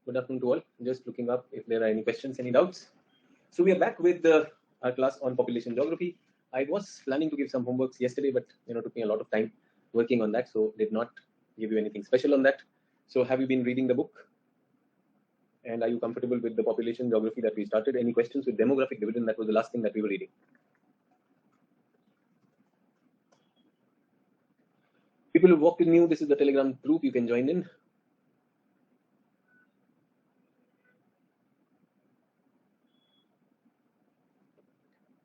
Good afternoon to all. Just looking up if there are any questions, any doubts. So we are back with our class on population geography. I was planning to give some homeworks yesterday, but took me a lot of time working on that, so did not give you anything special on that. So have you been reading the book? And are you comfortable with the population geography that we started? Any questions with demographic dividend? That was the last thing that we were reading. People who walked in new, this is the Telegram group. You can join in.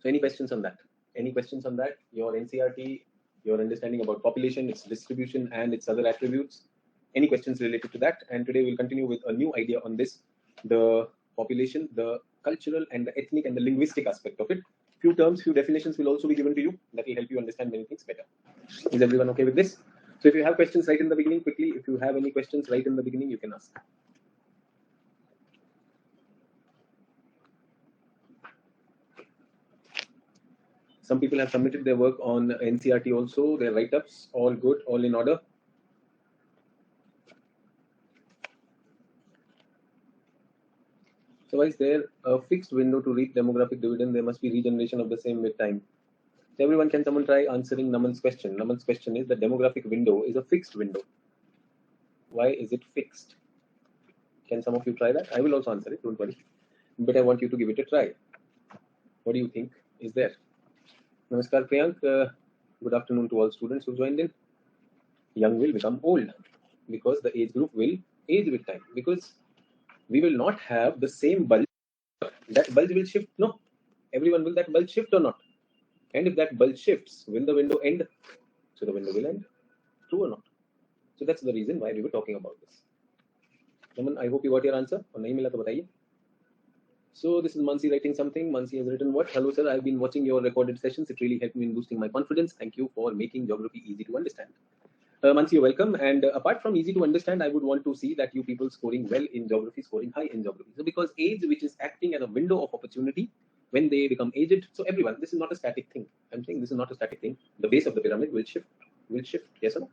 So any questions on that? Any questions on that? Your NCRT, your understanding about population, its distribution, and its other attributes. Any questions related to that? And today we'll continue with a new idea on this, the population, the cultural and the ethnic and the linguistic aspect of it. Few terms, few definitions will also be given to you that will help you understand many things better. Is everyone okay with this? So if you have questions right in the beginning, quickly, if you have any questions right in the beginning, you can ask. Some people have submitted their work on NCRT also, their write-ups, all good, all in order. So why is there a fixed window to reap demographic dividend? There must be regeneration of the same with time. So everyone, can someone try answering Naman's question? Naman's question is the demographic window is a fixed window. Why is it fixed? Can some of you try that? I will also answer it, don't worry. But I want you to give it a try. What do you think is there? Namaskar Priyank. Good afternoon to all students who joined in. Young will become old because the age group will age with time, because we will not have the same bulge. That bulge will shift. No, everyone, will that bulge shift or not? And if that bulge shifts, will the window end? So the window will end. True or not? So that's the reason why we were talking about this. Naman, I hope you got your answer. Or nahi mila to bataiye. So this is Mansi writing something. Mansi has written what? Hello sir, I've been watching your recorded sessions. It really helped me in boosting my confidence. Thank you for making geography easy to understand. Mansi, you're welcome. And apart from easy to understand, I would want to see that you people scoring well in geography, scoring high in geography. So because age, which is acting as a window of opportunity, when they become aged, so everyone, this is not a static thing. I'm saying this is not a static thing. The base of the pyramid will shift, yes or no?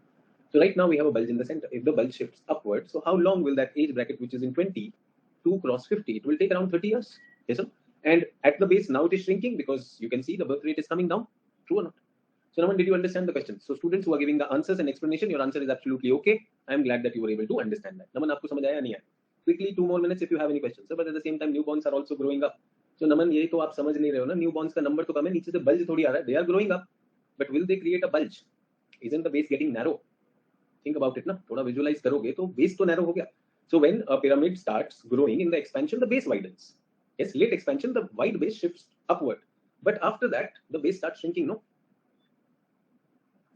So right now we have a bulge in the center. If the bulge shifts upward, so how long will that age bracket, which is in 20, to cross 50? It will take around 30 years, yes or no? And at the base, now it is shrinking because you can see the birth rate is coming down. True or not? So Naman, did you understand the question? So students who are giving the answers and explanation, your answer is absolutely okay. I am glad that you were able to understand that. Naman, आपको समझ आया नहीं आया? Quickly, 2 more minutes if you have any questions. So, but at the same time, newborns are also growing up. So Naman, ये तो आप समझ नहीं रहे हो ना? Newborns का number तो कम है, नीचे से bulge थोड़ी आ रहा है. They are growing up, but will they create a bulge? Isn't the base getting narrow? Think about it ना. थोड़ा visualize करोगे तो base तो narrow हो गया. So when a pyramid starts growing in the expansion, the base widens. Yes, late expansion, the wide base shifts upward. But after that, the base starts shrinking, no?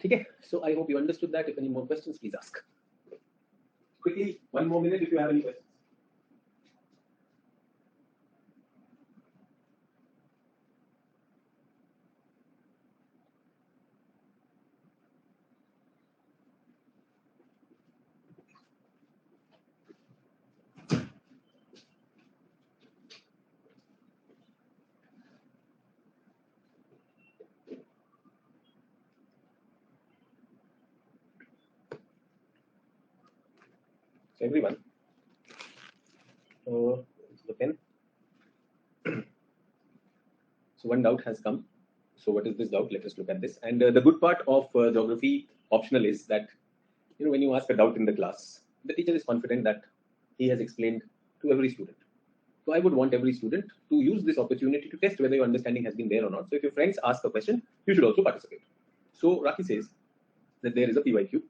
Okay, so I hope you understood that. If any more questions, please ask. Quickly, 1 more minute if you have any questions. So everyone, the pen. So one doubt has come. So what is this doubt? Let us look at this. And the good part of geography optional is that when you ask a doubt in the class, the teacher is confident that he has explained to every student. So I would want every student to use this opportunity to test whether your understanding has been there or not. So if your friends ask a question, you should also participate. So Raki says that there is a PYQ,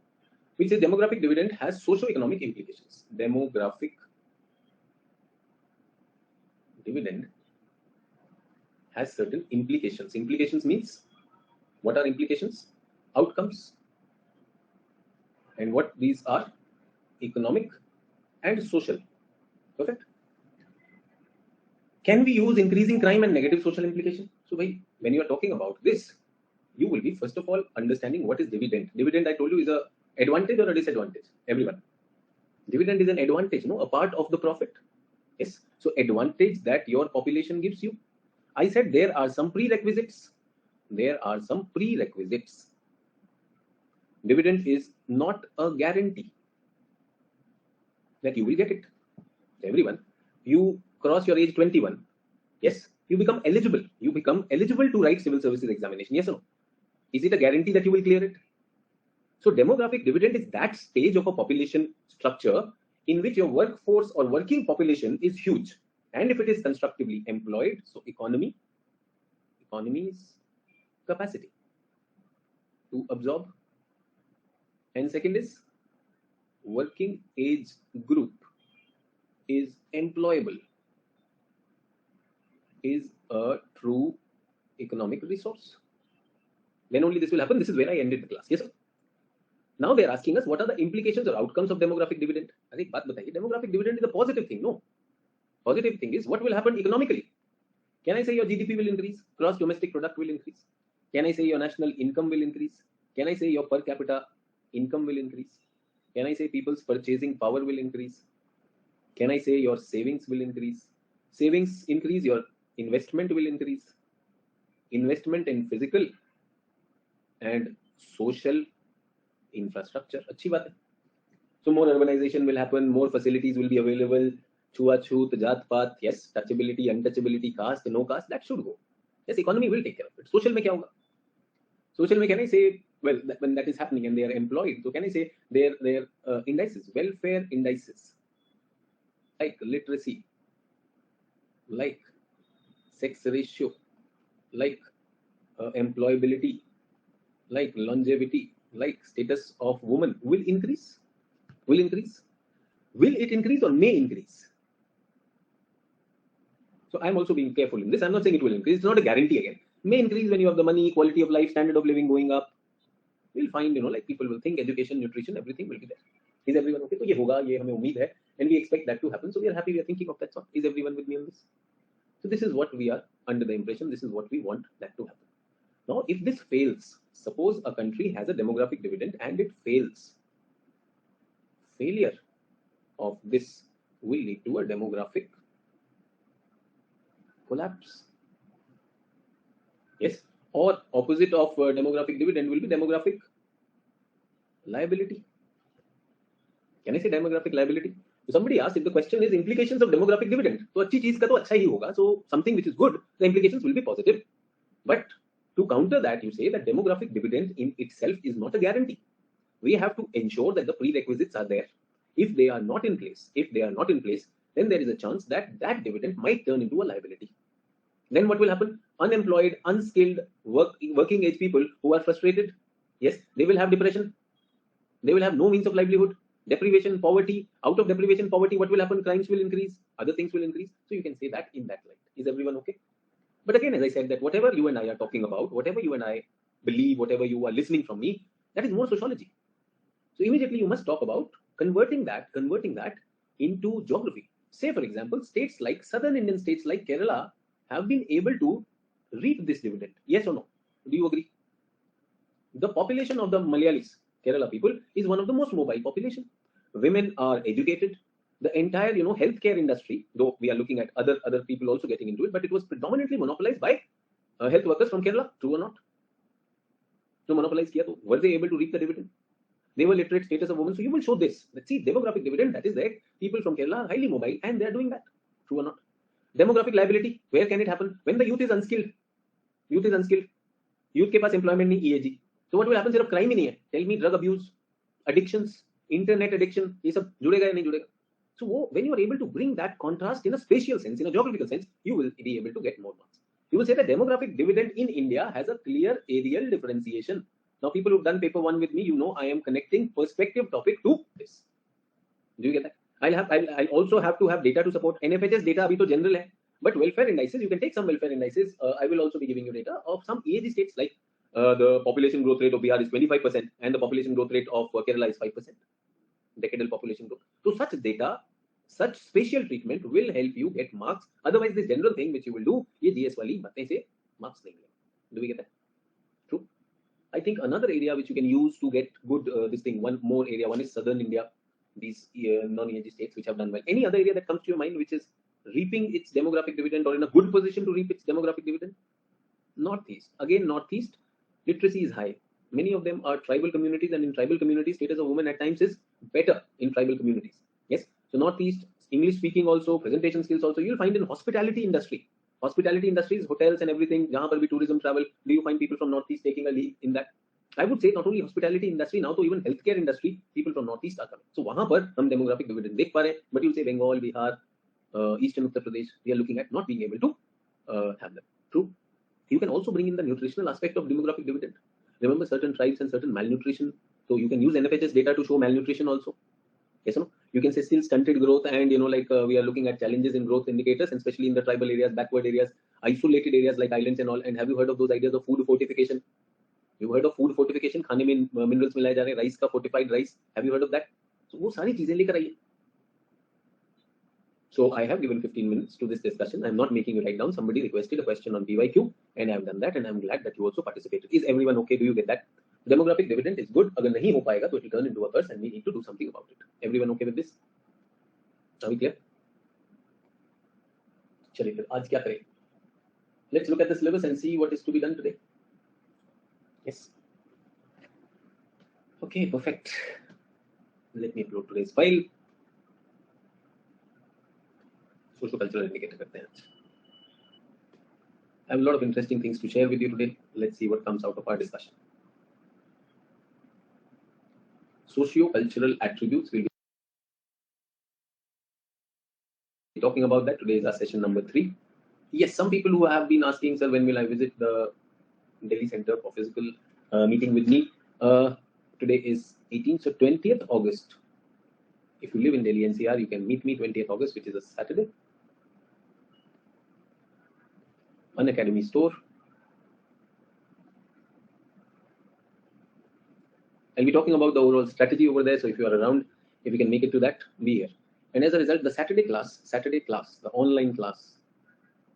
which says demographic dividend has socio-economic implications. Demographic dividend has certain implications. Implications means, what are implications? Outcomes. And what these are? Economic and social. Perfect. Can we use increasing crime and negative social implication? So when you are talking about this, you will be first of all understanding what is dividend. Dividend, I told you, is a advantage or a disadvantage? Everyone. Dividend is an advantage, no? A part of the profit. Yes. So advantage that your population gives you. I said there are some prerequisites. There are some prerequisites. Dividend is not a guarantee that you will get it. everyone, you cross your age 21. Yes, you become eligible. You become eligible to write civil services examination. Yes or no? Is it a guarantee that you will clear it? So demographic dividend is that stage of a population structure in which your workforce or working population is huge. And if it is constructively employed, so economy is capacity to absorb. And second is working age group is employable, is a true economic resource. Then only this will happen. This is where I ended the class. Yes, sir. Now they are asking us what are the implications or outcomes of demographic dividend. अरे बात बताइए, demographic dividend is a positive thing. No, positive thing is what will happen economically. Can I say your GDP will increase? Gross domestic product will increase. Can I say your national income will increase? Can I say your per capita income will increase? Can I say people's purchasing power will increase? Can I say your savings will increase? Savings increase, your investment will increase. Investment in physical and social infrastructure. अच्छी बात है. So more urbanization will happen, more facilities will be available. Chhuachhut, Jat Paat, yes, touchability, untouchability, caste, no caste, that should go. Yes, economy will take care of it. Social में क्या होगा? Social में can I say, well, when that is happening and they are employed, so can I say their indices, welfare indices, like literacy, like sex ratio, like employability, like longevity, like status of woman will increase? Will increase? Will it increase or may increase? So I'm also being careful in this. I'm not saying it will increase. It's not a guarantee again. May increase when you have the money, quality of life, standard of living going up. We'll find, like people will think education, nutrition, everything will be there. Is everyone okay? So ये होगा, ये हमें उम्मीद है, and we expect that to happen. So we are happy. We are thinking of that sort. Is everyone with me on this? So this is what we are under the impression. This is what we want that to happen. Now, if this fails, suppose a country has a demographic dividend and it fails. Failure of this will lead to a demographic collapse. Yes, or opposite of demographic dividend will be demographic liability. Can I say demographic liability? So somebody asked if the question is implications of demographic dividend. So अच्छी चीज का तो अच्छा ही होगा. So something which is good, the implications will be positive. But to counter that, you say that demographic dividend in itself is not a guarantee. We have to ensure that the prerequisites are there. If they are not in place, then there is a chance that that dividend might turn into a liability. Then what will happen? Unemployed, unskilled, working age people who are frustrated, yes, they will have depression. They will have no means of livelihood, deprivation, poverty. Out of deprivation, poverty, what will happen? Crimes will increase, other things will increase. So you can say that in that light. Is everyone okay? But again, as I said, that whatever you and I are talking about, whatever you and I believe, whatever you are listening from me, that is more sociology. So immediately you must talk about converting that into geography. Say, for example, states like southern Indian states like Kerala have been able to reap this dividend. Yes or no? Do you agree? The population of the Malayalis, Kerala people, is one of the most mobile population. Women are educated. The entire, healthcare industry, though we are looking at other people also getting into it, but it was predominantly monopolized by health workers from Kerala. True or not? So monopolized kiya, were they able to reap the dividend? They were literate, status of women. So you will show this. Let's see, demographic dividend, that is that people from Kerala are highly mobile and they are doing that. True or not? Demographic liability, where can it happen? When the youth is unskilled. Youth के पास employment नहीं EAG. So what will happen? सिर्फ crime ही नहीं है. Tell me, drug abuse, addictions, internet addiction, ये सब जुड़ेगा या नहीं जुड़ेगा? So when you are able to bring that contrast in a spatial sense, in a geographical sense, you will be able to get more marks. You will say that demographic dividend in India has a clear areal differentiation. Now, people who've done paper 1 with me, I am connecting perspective topic to this. Do you get that? I'll also have to have data to support. NFHS data abhi to general hai, but welfare indices, you can take some welfare indices. I will also be giving you data of some EAG states like the population growth rate of Bihar is 25% and the population growth rate of Kerala is 5%. Decadal population growth. So such data, such spatial treatment will help you get marks. Otherwise, this general thing which you will do, ye GS wali batein se marks nahi milenge. Do we get that? True. I think another area which you can use to get good one more area. One is southern India, these non-EAG states which have done well. Any other area that comes to your mind which is reaping its demographic dividend or in a good position to reap its demographic dividend? Northeast. Again, Northeast, literacy is high. Many of them are tribal communities, and in tribal communities, status of women at times is better in tribal communities. Yes. So Northeast English speaking also, presentation skills also. You'll find in hospitality industry. Hospitality industries, hotels and everything, jahan par bhi tourism travel, do you find people from Northeast taking a lead in that? I would say not only hospitality industry, now to even healthcare industry, people from Northeast are coming. So wahan par hum demographic dividend dekh pa rahe, but you'll say Bengal, Bihar, Eastern Uttar Pradesh, we are looking at not being able to have them. True. You can also bring in the nutritional aspect of demographic dividend. Remember certain tribes and certain malnutrition. So you can use NFHS data to show malnutrition also. Yes or no? You can say still stunted growth, and we are looking at challenges in growth indicators, and especially in the tribal areas, backward areas, isolated areas like islands and all. And have you heard of those ideas of food fortification? You've heard of food fortification? खाने में minerals मिलाए जा रहे हैं, rice का fortified rice. Have you heard of that? So वो सारी चीजें लेकर आइए. So I have given 15 minutes to this discussion. I'm not making you write down. Somebody requested a question on PYQ, and I've done that, and I'm glad that you also participated. Is everyone okay? Do you get that? Demographic dividend is good. अगर नहीं हो पाएगा तो it will turn into a curse, and we need to do something about it. Everyone okay with this? Are we clear? चलिए फिर आज क्या करें? Let's look at the syllabus and see what is to be done today. Yes. Okay, perfect. Let me upload today's file. Socio-cultural indicator करते हैं. I have a lot of interesting things to share with you today. Let's see what comes out of our discussion. Socio-cultural attributes. We'll be talking about that. Today is our session number 3. Yes, some people who have been asking, sir, when will I visit the Delhi Center for Physical meeting with me? Today is 18th, so 20th August. If you live in Delhi NCR, you can meet me 20th August, which is a Saturday. Unacademy store. I'll be talking about the overall strategy over there. So if you are around, if you can make it to that, be here. And as a result, the Saturday class, the online class,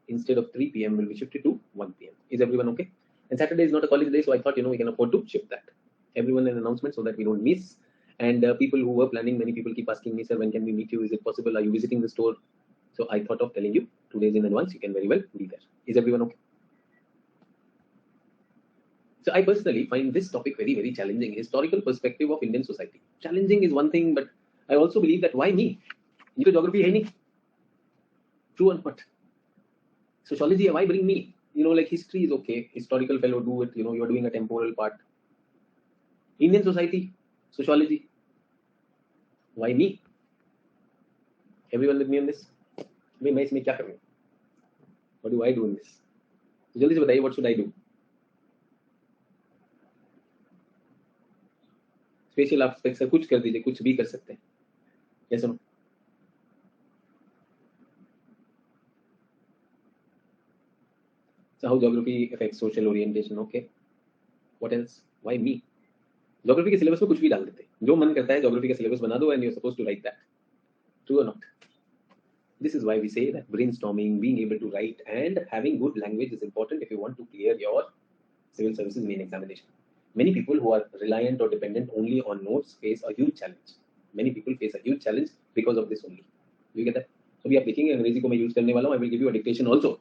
instead of 3 p.m. will be shifted to 1 p.m. Is everyone okay? And Saturday is not a college day, so I thought, we can afford to shift that. Everyone an announcement so that we don't miss. And people who were planning, many people keep asking me, sir, when can we meet you? Is it possible? Are you visiting the store? So I thought of telling you 2 days in advance. You can very well be there. Is everyone okay? So I personally find this topic very, very challenging. Historical perspective of Indian society. Challenging is one thing, but I also believe that why me? Geography hai nahi. True or not? Sociology, why bring me? Like history is okay. Historical fellow do it. You're doing a temporal part. Indian society, sociology. Why me? Everyone with me on this? मैं इसमें क्या करूँ? What do I do in this? जल्दी से बताइए, what should I do? Spatial aspects से कुछ कर दीजिए, कुछ भी कर सकते हैं. Yes or no? So how geography affects social orientation? Okay. What else? Why me? Geography के syllabus में कुछ भी डाल देते हैं. जो मन करता है geography का syllabus बना दो, and you're supposed to write that. True or not? This is why we say that brainstorming, being able to write, and having good language is important if you want to clear your civil services main examination. Many people who are reliant or dependent only on notes face a huge challenge. Many people face a huge challenge because of this only. Do you get that? So we are speaking अंग्रेजी को मैं use करने वाला हूँ. I will give you a dictation also.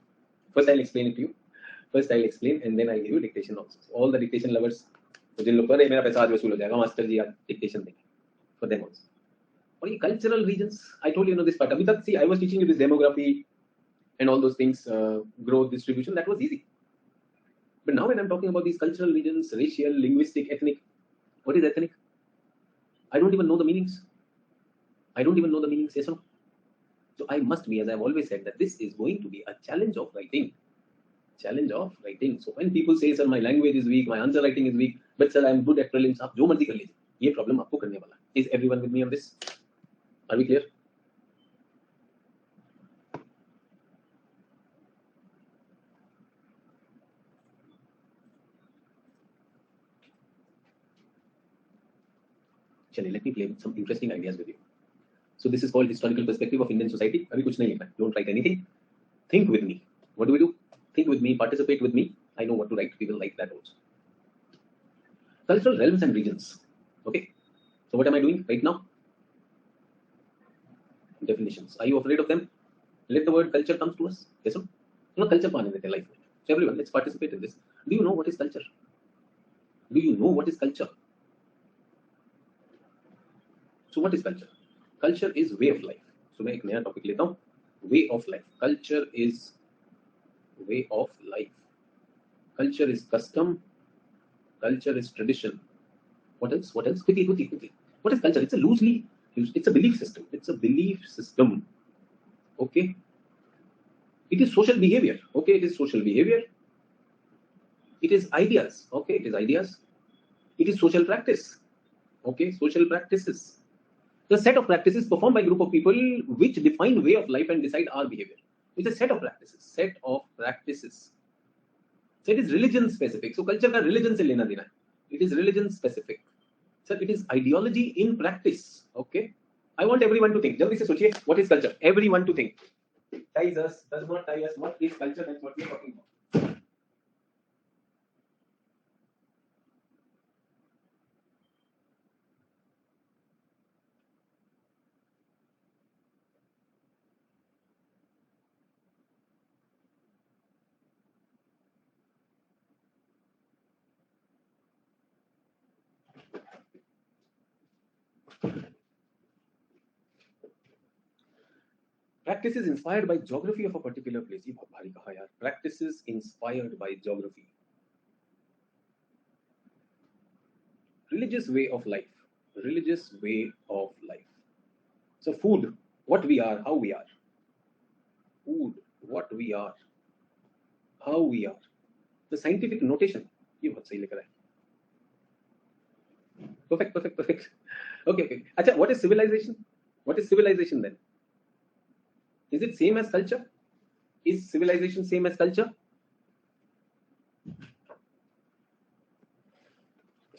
First I'll explain it to you. First I'll explain and then I'll give you dictation also. So all the dictation lovers, तो जिन लोग पर मेरा पैसा आज वसूल हो जाएगा, मास्टर जी आप dictation देंगे for them also. Or cultural regions, I told you this part. Abhi tak, see, I was teaching you this demography and all those things, growth, distribution, that was easy. But now when I'm talking about these cultural regions, racial, linguistic, ethnic, what is ethnic? I don't even know the meanings. Yes or no? So I must be, as I've always said, that this is going to be a challenge of writing. So when people say, sir, my language is weak, my answer writing is weak, but sir, I'm good at prelims, आप जो मर्जी कर लीजिए, ये problem आपको करने वाला. Is everyone with me on this? Are we clear? Chale, let me play with some interesting ideas with you. So this is called historical perspective of Indian society. अभी कुछ नहीं लिखना. Don't write anything. Think with me. What do? Think with me. Participate with me. I know what to write. People like that also. Cultural realms and regions. Okay. So what am I doing right now? Definitions. Are you afraid of them? Let the word culture comes to us. Yes or no? Culture पाने देते life में. So everyone, let's participate in this. Do you know what is culture? Do you know what is culture? So what is culture? Culture is way of life. सो मैं एक नया topic लेता हूँ, वे of life. Culture is way of life. Culture is custom. Culture is tradition. What else? What else? Quickly, quickly, quickly. What is culture? It's a loosely used. It's a belief system. It's a belief system. Okay. It is social behavior. Okay. It is social behavior. It is ideas. Okay. It is ideas. It is social practice. Okay. Social practices. The set of practices performed by a group of people which define way of life and decide our behavior. It's a set of practices. Set of practices. So it is religion specific. So culture का religion से लेना देना है. It is religion specific. So it is ideology in practice. Okay. I want everyone to think. जल्दी से सोचिए. What is culture? Everyone to think. Ties us, does not tie us. What is culture? That's what we are talking about. Practices inspired by geography of a particular place. ये बहुत भारी कहा यार. Practices inspired by geography. Religious way of life. Religious way of life. So food, what we are, how we are. Food, what we are, how we are. The scientific notation. ये बहुत सही लिख रहा है. Perfect, perfect, perfect. Okay, okay. अच्छा, what is civilization? What is civilization then? Is it same as culture? Is civilization same as culture?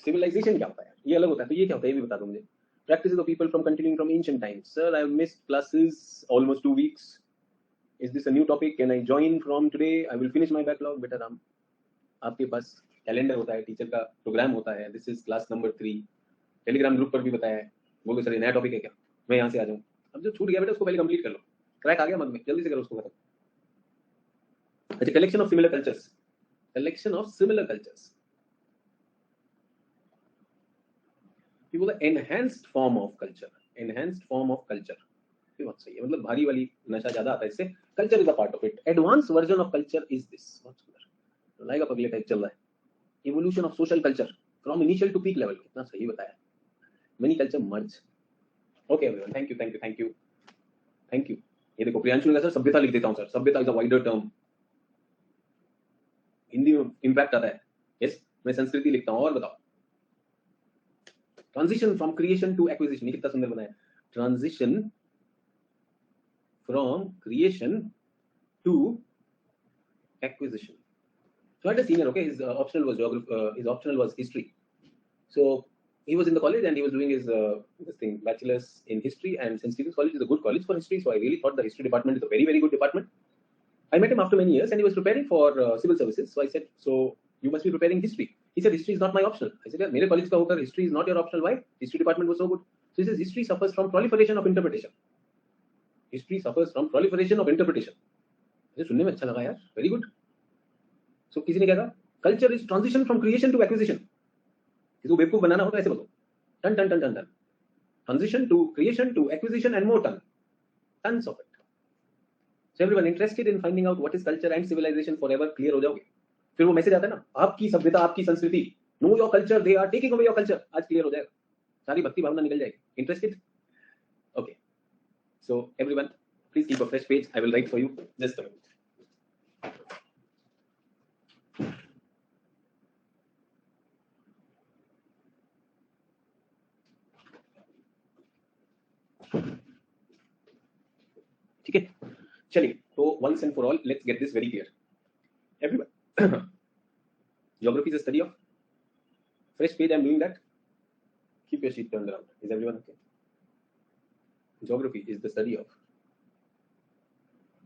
Civilization क्या होता है? ये अलग होता है. तो ये क्या होता है? ये भी बता दो मुझे. Practices of people from continuing from ancient times. Sir, I have missed classes almost 2 weeks. Is this a new topic? Can I join from today? I will finish my backlog. Better Ram. आपके पास calendar होता है, teacher का programme होता है. This is class number 3. Telegram group पर भी बताया है. बोलो सर ये नया टॉपिक है क्या? मैं यहाँ से आ जाऊँ. अब जो छूट गया बेटा उसको पहले कंप्लीट कर लो. क्रैक आ गया मग में, जल्दी से करो उसको खत्म. अच्छा, collection of similar cultures. Collection of similar cultures. ये बोला enhanced form of culture. Enhanced form of culture. ये बहुत सही है. मतलब भारी वाली नशा ज्यादा आता है इससे. Culture is a part of it. Advance version of culture is this. बहुत सुंदर. लाइक अगले टाइप चल रहा है. Evolution of social culture from initial to peak level. कितना सही बताया. Many culture merge. Okay everyone, thank you, thank you, thank you, thank you. ये देखो प्रियांशु ने कहा सर सभ्यता लिख देता हूं सर. सभ्यता is a wider term. Hindi में इंपैक्ट आता है. यस, मैं संस्कृति लिखता हूं. और बताओ. Transition from creation to acquisition. ये कितना सुंदर बनाया. Transition from creation to acquisition. So I had a senior, okay, his optional was geography, his optional was history. So he was in the college and he was doing his this thing, bachelor's in history. And since Stevens College is a good college for history, so I really thought the history department is a very, very good department. I met him after many years and he was preparing for civil services. So I said, so you must be preparing history. He said, history is not my optional. I said, yeah, mere college ka hokar history is not your optional. Why? History department was so good. So he says, history suffers from proliferation of interpretation. History suffers from proliferation of interpretation. मुझे सुनने में अच्छा लगा यार. Very good. So किसी ने कहा culture is transition from creation to acquisition. इसको बेवकूफ बनाना होता है ऐसे बोलो. Ton ton ton ton ton. Transition to creation to acquisition and more ton. Tons of it. So everyone interested in finding out what is culture and civilization forever. Clear हो जाओगे. फिर वो मैसेज आता है ना, आपकी सभ्यता आपकी संस्कृति. Know your culture, they are taking away your culture. आज क्लियर हो जाएगा. सारी भक्ति भावना निकल जाएगी. Interested? Okay. So everyone please keep a fresh page. I will write for you. Just a minute. ठीक है, चलिए. तो once and for all, let's get this very clear. Everyone, geography is a study of. Fresh page, I'm doing that. Keep your sheet turned around. Is everyone okay? Geography is the study of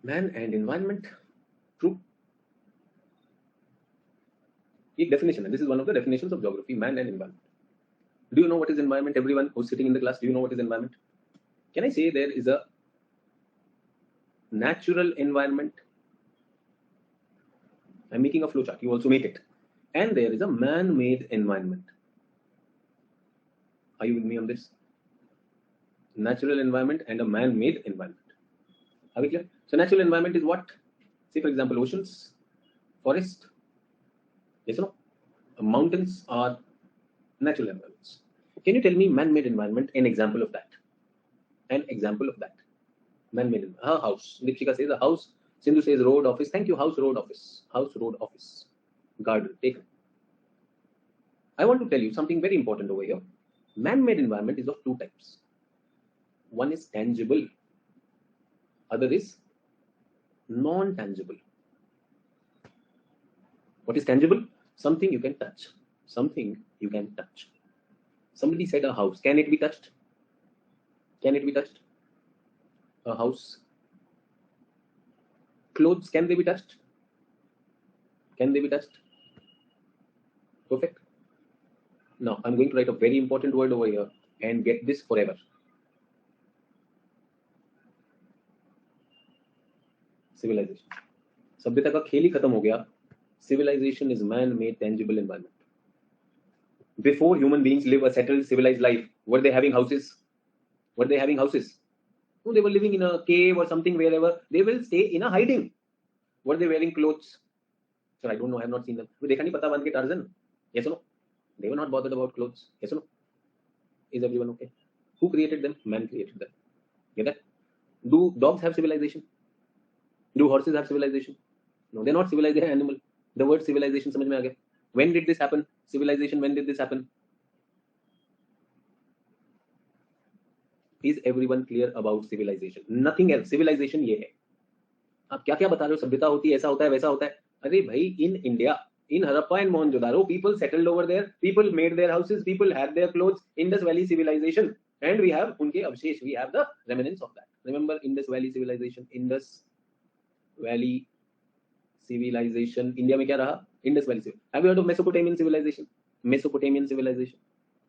man and environment. True. एक definition है. This is one of the definitions of geography, man and environment. Do you know what is environment? Everyone who's sitting in the class, do you know what is environment? Can I say there is a natural environment? I'm making a flow chart. You also make it. And there is a man-made environment. Are you with me on this? Natural environment and a man-made environment. Are we clear? So natural environment is what? Say for example, oceans, forest, yes or no? Mountains are natural environments. Can you tell me man-made environment, an example of that? An example of that. Man-made a house. Dipshika says a house. Sindhu says road office. Thank you. House, road office. House, road office. Garden. Taken. I want to tell you something very important over here. Man-made environment is of two types. One is tangible. Other is non-tangible. What is tangible? Something you can touch. Something you can touch. Somebody said a house. Can it be touched? Can it be touched? A house. Clothes, can they be touched? Can they be touched? Perfect. Now, I'm going to write a very important word over here and get this forever. Civilization. सभ्यता का खेल ही खत्म हो गया. Civilization is man-made tangible environment. Before human beings live a settled civilized life, were they having houses? Were they having houses? No, they were living in a cave or something wherever. They will stay in a hiding. Were they wearing clothes? Sir, I don't know. I have not seen them. देखा नहीं पता बांध के Tarzan? Yes or no? They were not bothered about clothes. Yes or no? Is everyone okay? Who created them? Man created them. Get that? Do dogs have civilization? Do horses have civilization? No, they're not civilized. They're animal. The word civilization समझ में आ गया. When did this happen? Civilization. When did this happen? Is everyone clear about civilization? Nothing else. Civilization ये है. आप क्या क्या बता रहे हो? सभ्यता होती है, ऐसा होता है, वैसा होता है. अरे भाई, in India, in Harappa and Mohenjo-daro, people settled over there. People made their houses. People had their clothes. Indus Valley civilization, and we have उनके अवशेष. We have the remnants of that. Remember Indus Valley civilization? Indus Valley civilization. India में क्या रहा? Indus Valley civilization. Have you heard of Mesopotamian civilization? Mesopotamian civilization.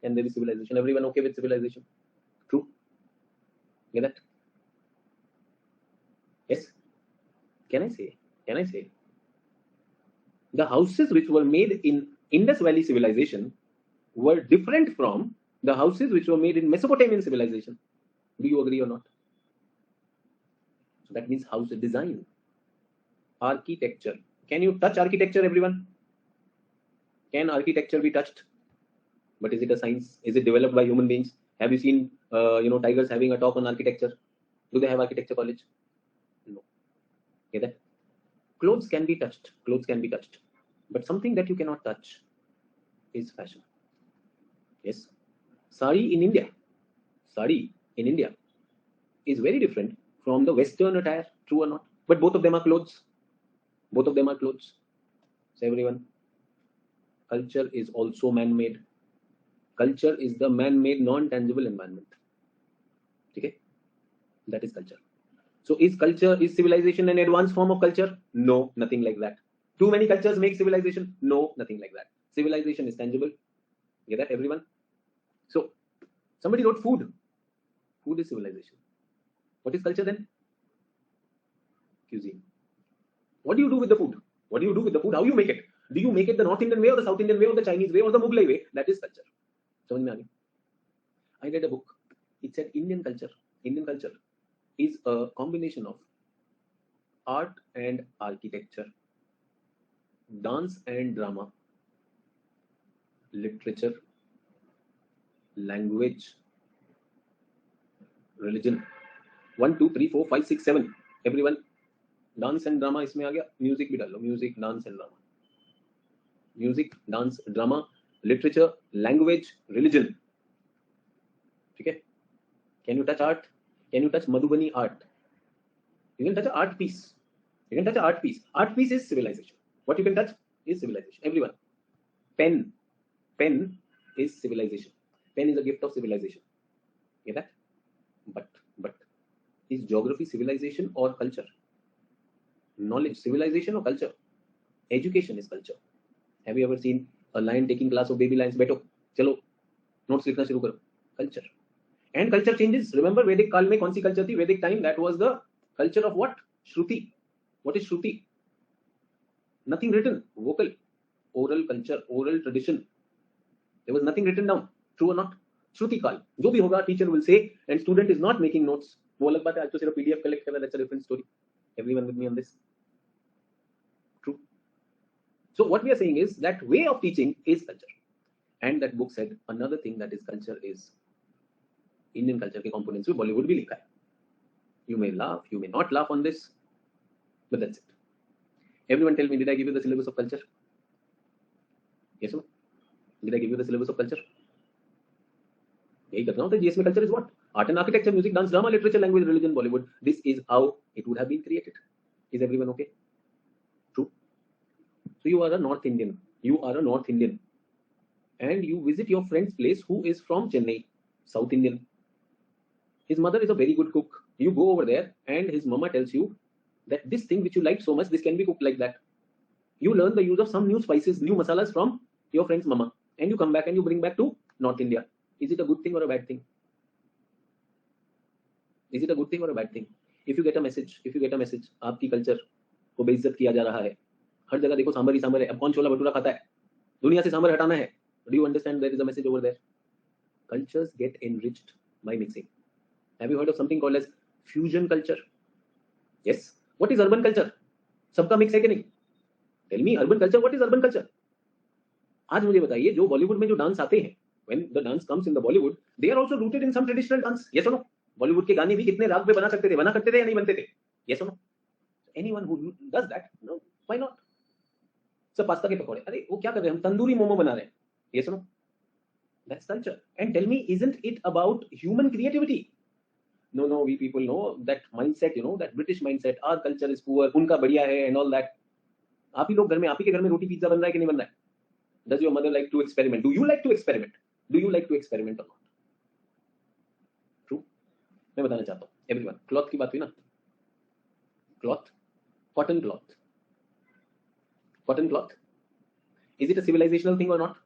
And there is civilization. Everyone okay with civilization? True. Get that? Yes. Can I say? Can I say? The houses which were made in Indus Valley civilization were different from the houses which were made in Mesopotamian civilization. Do you agree or not? So that means house design, architecture. Can you touch architecture, everyone? Can architecture be touched? But is it a science? Is it developed by human beings? Have you seen, tigers having a talk on architecture? Do they have architecture college? No. Get that? Clothes can be touched. Clothes can be touched. But something that you cannot touch is fashion. Yes. Sari in India. Sari in India is very different from the Western attire. True or not? But both of them are clothes. Both of them are clothes. So everyone, culture is also man-made. Culture is the man-made non-tangible environment. Okay? That is culture. So is civilization an advanced form of culture? No, nothing like that. Too many cultures make civilization? No, nothing like that. Civilization is tangible. Get that, everyone? So, somebody wrote food. Food is civilization. What is culture then? Cuisine. What do you do with the food? What do you do with the food? How you make it? Do you make it the North Indian way or the South Indian way or the Chinese way or the Mughlai way? That is culture. समझ में आ गया? I read a book. It said Indian culture. Indian culture is a combination of art and architecture, dance and drama, literature, language, religion. 1, 2, 3, 4, 5, 6, 7. Everyone, dance and drama इसमें आ गया. Music भी डाल लो. Music, dance and drama. Music, dance, drama, literature, language, religion. ठीक है? Can you touch art? Can you touch Madhubani art? You can touch an art piece. You can touch an art piece. Art piece is civilization. What you can touch is civilization. Everyone. Pen. Pen is civilization. Pen is a gift of civilization. Get that? But is geography civilization or culture? Knowledge civilization or culture? Education is culture. Have you ever seen a lion taking class of baby lions? बैठो, चलो, notes लिखना शुरू करो. Culture. And culture changes. Remember Vedic काल में कौन सी culture थी? Vedic time, that was the culture of what? Shruti. What is Shruti? Nothing written. Vocal. Oral culture. Oral tradition. There was nothing written down. True or not? Shruti काल. जो भी होगा, teacher will say, and student is not making notes. वो अलग बात है, आज तो सिर्फ पीडीएफ कलेक्ट करना, that's a different story. Everyone with me on this? True. So what we are saying is that way of teaching is culture. And that book said another thing that is culture is Indian culture के components में Bollywood भी लिखा है. You may laugh, you may not laugh on this, but that's it. Everyone tell me, did I give you the syllabus of culture? Yes or no? Did I give you the syllabus of culture? यही करना होता है. GS में culture is what? Art and architecture, music, dance, drama, literature, language, religion, Bollywood. This is how it would have been created. Is everyone okay? True. So you are a North Indian. You are a North Indian. And you visit your friend's place who is from Chennai, South Indian. His mother is a very good cook. You go over there and his mama tells you that this thing which you like so much, this can be cooked like that. You learn the use of some new spices, new masalas from your friend's mama, and you come back and you bring back to North India. Is it a good thing or a bad thing? Is it a good thing or a bad thing? If you get a message, आपकी culture को बेइज्जत किया जा रहा है, हर जगह देखो सांभर ही सांभर है, अब कौन छोला भटूरा खाता है? दुनिया से सांभर हटाना है. Do you understand there is a message over there? Cultures get enriched by mixing. Have you heard of something called as fusion culture? Yes. What is urban culture? सबका मिक्स है कि नहीं? Tell me, urban culture. What is urban culture? आज मुझे बताइए, जो बॉलीवुड में जो डांस आते हैं, when the dance comes in the Bollywood, they are also rooted in some traditional dance. Yes or no? Bollywood के गाने भी कितने राग पे बना करते थे या नहीं बनते थे? Yes or no? Anyone who does that, no, why not? सब पास्ता के पकौड़े, अरे वो क्या कर रहे हैं? हम तंदूरी मोमो बना रहे हैं. Yes or no? That's culture. And tell me, isn't it about human creativity? No, we people know that mindset, that British mindset, our culture is poor, उनका बढ़िया है and all that. आप ही लोग घर में, आप ही के घर में रोटी पिज्जा बन रहा है कि नहीं बन रहा है? Does your mother like to experiment? Do you like to experiment? Do you like to experiment or not? True. मैं बताना चाहता हूँ. Everyone, cloth की बात हुई ना? Cloth, cotton cloth. Cotton cloth. Is it a civilizational thing or not?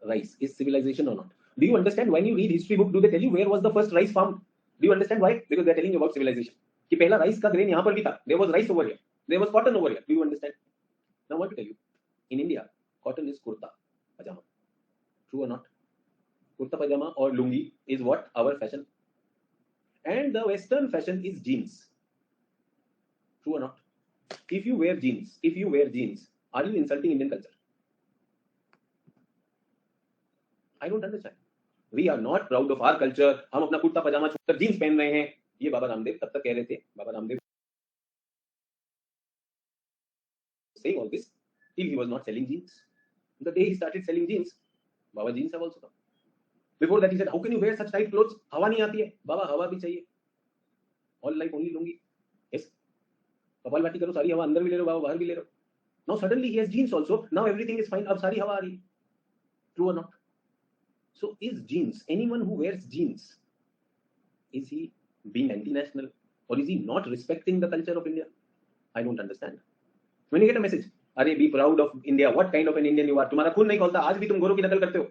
Rice is civilization or not? Do you understand when you read history book, do they tell you where was the first rice farm? Do you understand why? Because they are telling you about civilization. कि पहला rice का grain यहाँ पर भी था. There was rice over here. There was cotton over here. Do you understand? Now what to tell you? In India, cotton is kurta pajama. True or not? Kurta pajama or lungi is what? Our fashion. And the Western fashion is jeans. True or not? If you wear jeans, are you insulting Indian culture? I don't understand. We are not proud of our culture. हम अपना कुर्ता पजामा छोड़कर jeans पहन रहे हैं. ये बाबा रामदेव तब तक कह रहे थे. Baba Ramdev saying all this till he was not selling jeans. The day he started selling jeans, Baba jeans have also come. Before that he said, how can you wear such tight clothes? हवा नहीं आती है. बाबा हवा भी चाहिए. All life only लूंगी. Yes. Kapalbhati करो, सारी हवा अंदर भी ले लो, बाबा बाहर भी ले लो. Now suddenly he has jeans also. Now everything is fine. अब सारी हवा आ रही. True or not? So is jeans, anyone who wears jeans, is he being anti-national or is he not respecting the culture of India? I don't understand. When you get a message, अरे be proud of India, what kind of an Indian you are? तुम्हारा खून नहीं खोलता, आज भी तुम गोरों की नकल करते हो.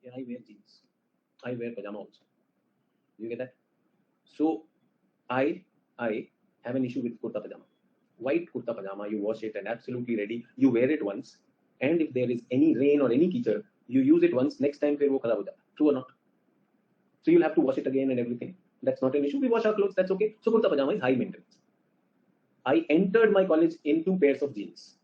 Yeah, I wear jeans. I wear pajama also. You get that? So I have an issue with kurta pajama. White kurta pajama, you wash it and absolutely ready. You wear it once, and if there is any rain or any keychad, you use it once. Next time, फिर वो खराब हो जाता. True or not? So you'll have to wash it again and everything. That's not an issue. We wash our clothes. That's okay. So kurta pajama is high maintenance. I entered my college in 2 pairs of jeans.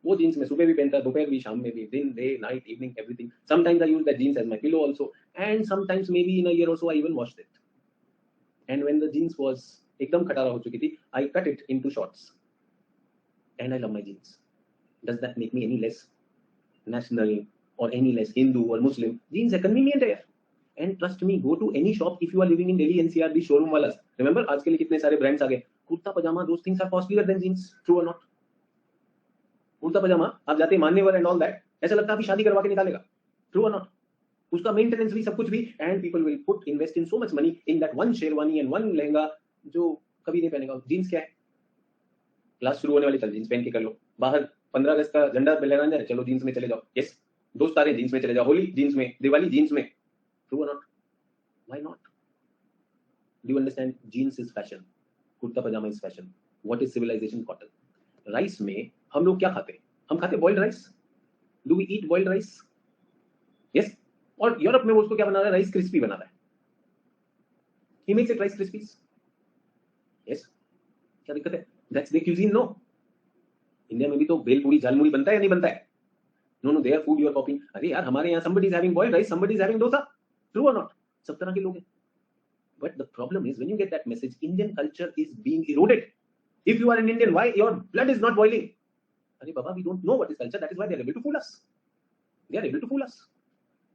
वो jeans मैं सुबह भी पहनता, दोपहर भी, शाम में भी, दिन, day, night, evening, everything. Sometimes I use that jeans as my pillow also, and sometimes maybe in a year or so I even washed it. And when the jeans was एकदम खटारा हो चुकी थी, I cut it into shorts. And I love my jeans. Does that make me any less national or any less Hindu or Muslim? Jeans are convenient है. And trust me, go to any shop if you are living in Delhi NCR, the showroom वाला. Remember, आज के लिए कितने सारे brands आ गए. कुर्ता पजामा, those things are costlier than jeans. True or not? Kurta पजामा आप जाते हैं मान्यवर and all that, ऐसा लगता है अभी शादी करवा के निकालेगा. True or not? उसका मेंटेनेंस भी, सब कुछ भी, and people will invest in so much money in that one sherwani and one lehenga जो कभी नहीं पहनेगा. जीन्स क्या है? क्लास शुरू होने वाली, चल जीन्स पहन के कर लो. बाहर 15 अगस्त का झंडा लहराना है, चलो जीन्स में चले जाओ. यस, दोस्त आ रहे हैं, जीन्स में चले जाओ. होली जीन्स में, दिवाली जीन्स में. True or not? Why not? Do you understand? Jeans is fashion. Kurta pyjama is fashion. What is civilization? Cotton. Rice में हम लोग क्या खाते हैं? हम खाते हैं boiled rice. Do we eat boiled rice? Yes. और यूरोप में वो उसको क्या बना रहा है? राइस क्रिस्पी बना रहा है. He makes it Rice Krispies. Yes. क्या दिक्कत है? That's their cuisine, no? India में भी तो भेलपूरी झालमुड़ी बनता है या नहीं बनता है? No, their food you are copying. अरे यार हमारे यहाँ somebody is having boiled rice, somebody is having dosa. True or not? सब तरह के लोग हैं. But the problem is when you get that message, Indian culture is being eroded. If you are an Indian, why your blood is not boiling? Arey Baba, we don't know what is culture. That is why they are able to fool us. They are able to fool us.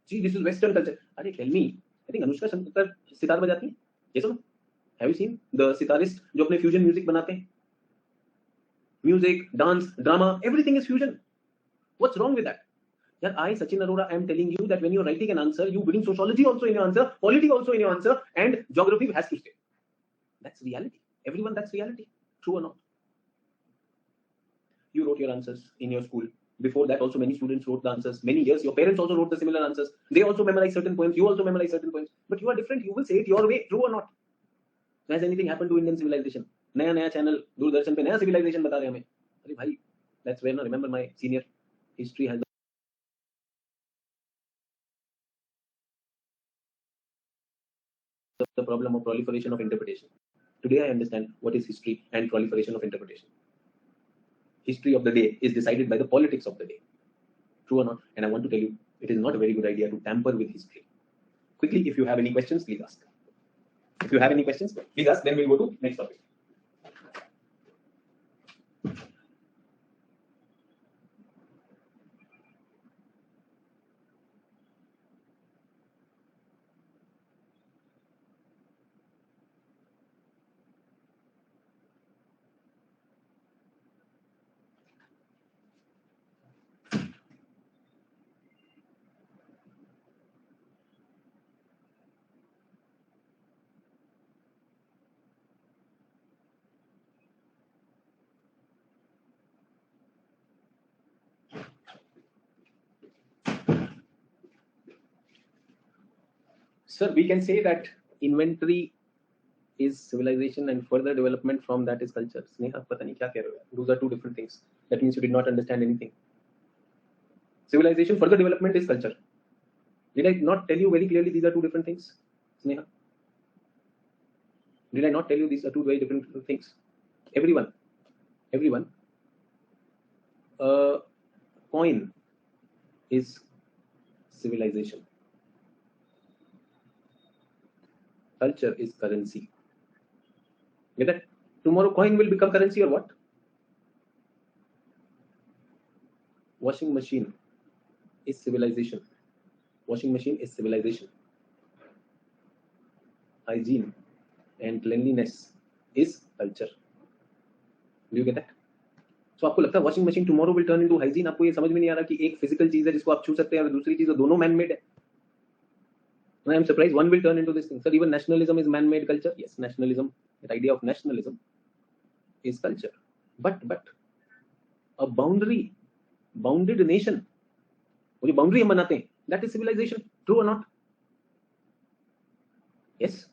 See, this is Western culture. Arey, tell me. I think Anushka Shankar sitar बजाती है. Yes or no? Have you seen the sitarist जो अपने fusion music बनाते हैं? Music, dance, drama, everything is fusion. What's wrong with that? Yeah, I, Sachin Arora, I am telling you that when you are writing an answer, you bring sociology also in your answer, polity also in your answer, and geography has to stay. That's reality. Everyone, that's reality. True or not? You wrote your answers in your school. Before that, also many students wrote the answers. Many years, your parents also wrote the similar answers. They also memorized certain poems. You also memorized certain poems. But you are different. You will say it your way. True or not? Has anything happened to Indian civilization? नया channel Doordarshan पे नया civilization बता रहे हमें. अरे भाई, that's where now remember my senior history has the problem of proliferation of interpretation. Today I understand what is history and proliferation of interpretation. History of the day is decided by the politics of the day. True or not? And I want to tell you, it is not a very good idea to tamper with history. Quickly, if you have any questions, please ask. If you have any questions, please ask, then we'll go to next topic. Sir, we can say that inventory is civilization and further development from that is culture. Sneha, pata nahi kya keh rahe ho? Those are two different things. That means you did not understand anything. Civilization, further development is culture. Did I not tell you very clearly these are two different things? Sneha? Did I not tell you these are two very different things? Everyone. Coin is civilization. Culture is currency. Get that? Tomorrow coin will become currency or what? Washing machine is civilization. Washing machine is civilization. Hygiene and cleanliness is culture. Do you get that? So आपको लगता है washing machine tomorrow will turn into hygiene? आपको ये समझ में नहीं आ रहा कि एक physical चीज है जिसको आप छू सकते हैं और दूसरी चीज दोनों man made है. And I am surprised one will turn into this thing. Sir, even nationalism is man made culture. Yes, nationalism, the idea of nationalism is culture. But a bounded nation, वो जो boundary हम बनाते हैं, that is civilization. True or not? Yes.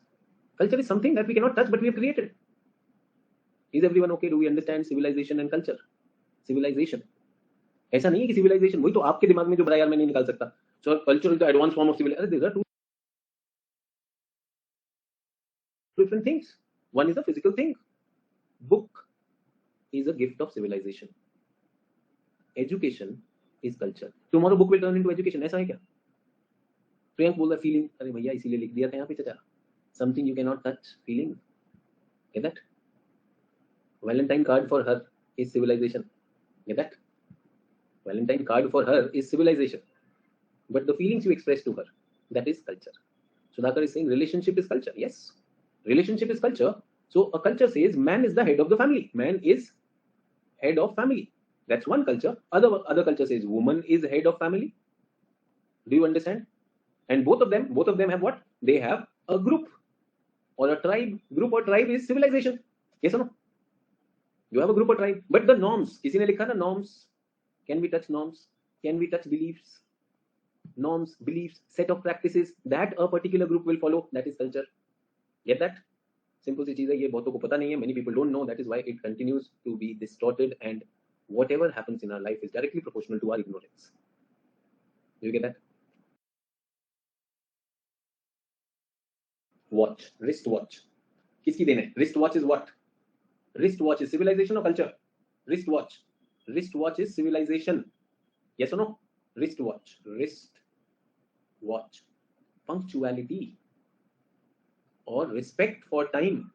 Culture is something that we cannot touch, but we have created. Is everyone okay? Do we understand civilization and culture? Civilization. ऐसा नहीं है कि civilization वही तो आपके दिमाग में जो बड़ा यार मैं नहीं निकाल सकता. So culture is the advanced form of civilization. These are two different things. One is a physical thing. Book is a gift of civilization. Education is culture. Tomorrow book will turn into education. ऐसा है क्या? प्रियंक बोल रहा feeling. अरे भैया इसीलिए लिख दिया था यहाँ पे चाचा. Something you cannot touch. Feeling. Get that? Valentine card for her is civilization. Get that? Valentine card for her is civilization. But the feelings you express to her, that is culture. Sudhakar is saying relationship is culture. Yes, relationship is culture. So a culture says man is the head of the family. Man is head of family. That's one culture. Other culture says woman is head of family. Do you understand? And both of them have what? They have a group or a tribe. Group or tribe is civilization. Yes or no? You have a group or tribe. But the norms, किसी ने लिखा ना norms. Can we touch norms? Can we touch beliefs? Norms, beliefs, set of practices that a particular group will follow. That is culture. Get that? Simple सी चीज है ये बहुतों को पता नहीं है. Many people don't know. That is why it continues to be distorted and whatever happens in our life is directly proportional to our ignorance. Do you get that? Watch, wristwatch. किसकी then है? Wristwatch is what? Wristwatch is civilization or culture? Wristwatch. Wristwatch is civilization. Yes or no? Wristwatch. Wristwatch. Punctuality or respect for time.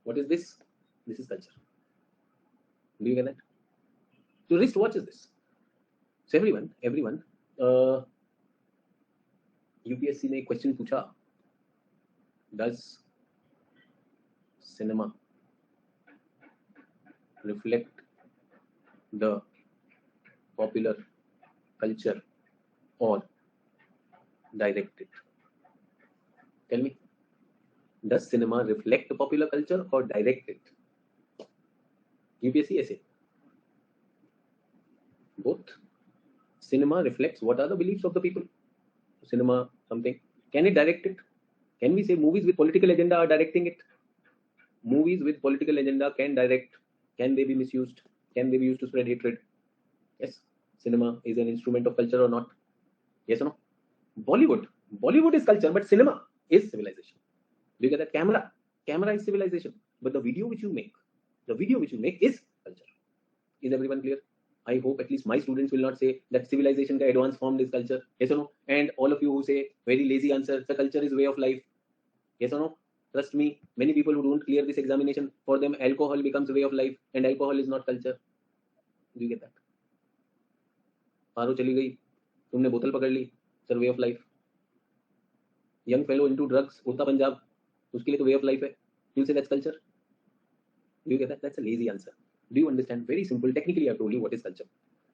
What is this? This is culture. Do you get that? So wristwatch is this. So everyone. UPSC ने एक question पूछा, does cinema reflect the popular culture or direct it? Tell me, does cinema reflect the popular culture or direct it? UPSC essay. Both. Cinema reflects what are the beliefs of the people. Cinema something. Can it direct it? Can we say movies with political agenda are directing it? Movies with political agenda can direct. Can they be misused? Can they be used to spread hatred? Yes. Cinema is an instrument of culture or not? Yes or no? Bollywood is culture, but cinema is civilization. Do you get that? Camera is civilization, but the video which you make is culture. Is everyone clear? I hope at least my students will not say that civilization ka advanced form is culture. Yes or no? And all of you who say very lazy answer, the culture is way of life. Yes or no? Trust me, many people who don't clear this examination, for them alcohol becomes a way of life and alcohol is not culture. Do you get that? पारो चली गई, तुमने बोतल पकड़ ली, sir way of life. Young fellow into drugs, Udta Punjab, उसके लिए तो way of life है. You say that's culture? Do you get that? That's a lazy answer. Do you understand? Very simple. Technically, I told you what is culture.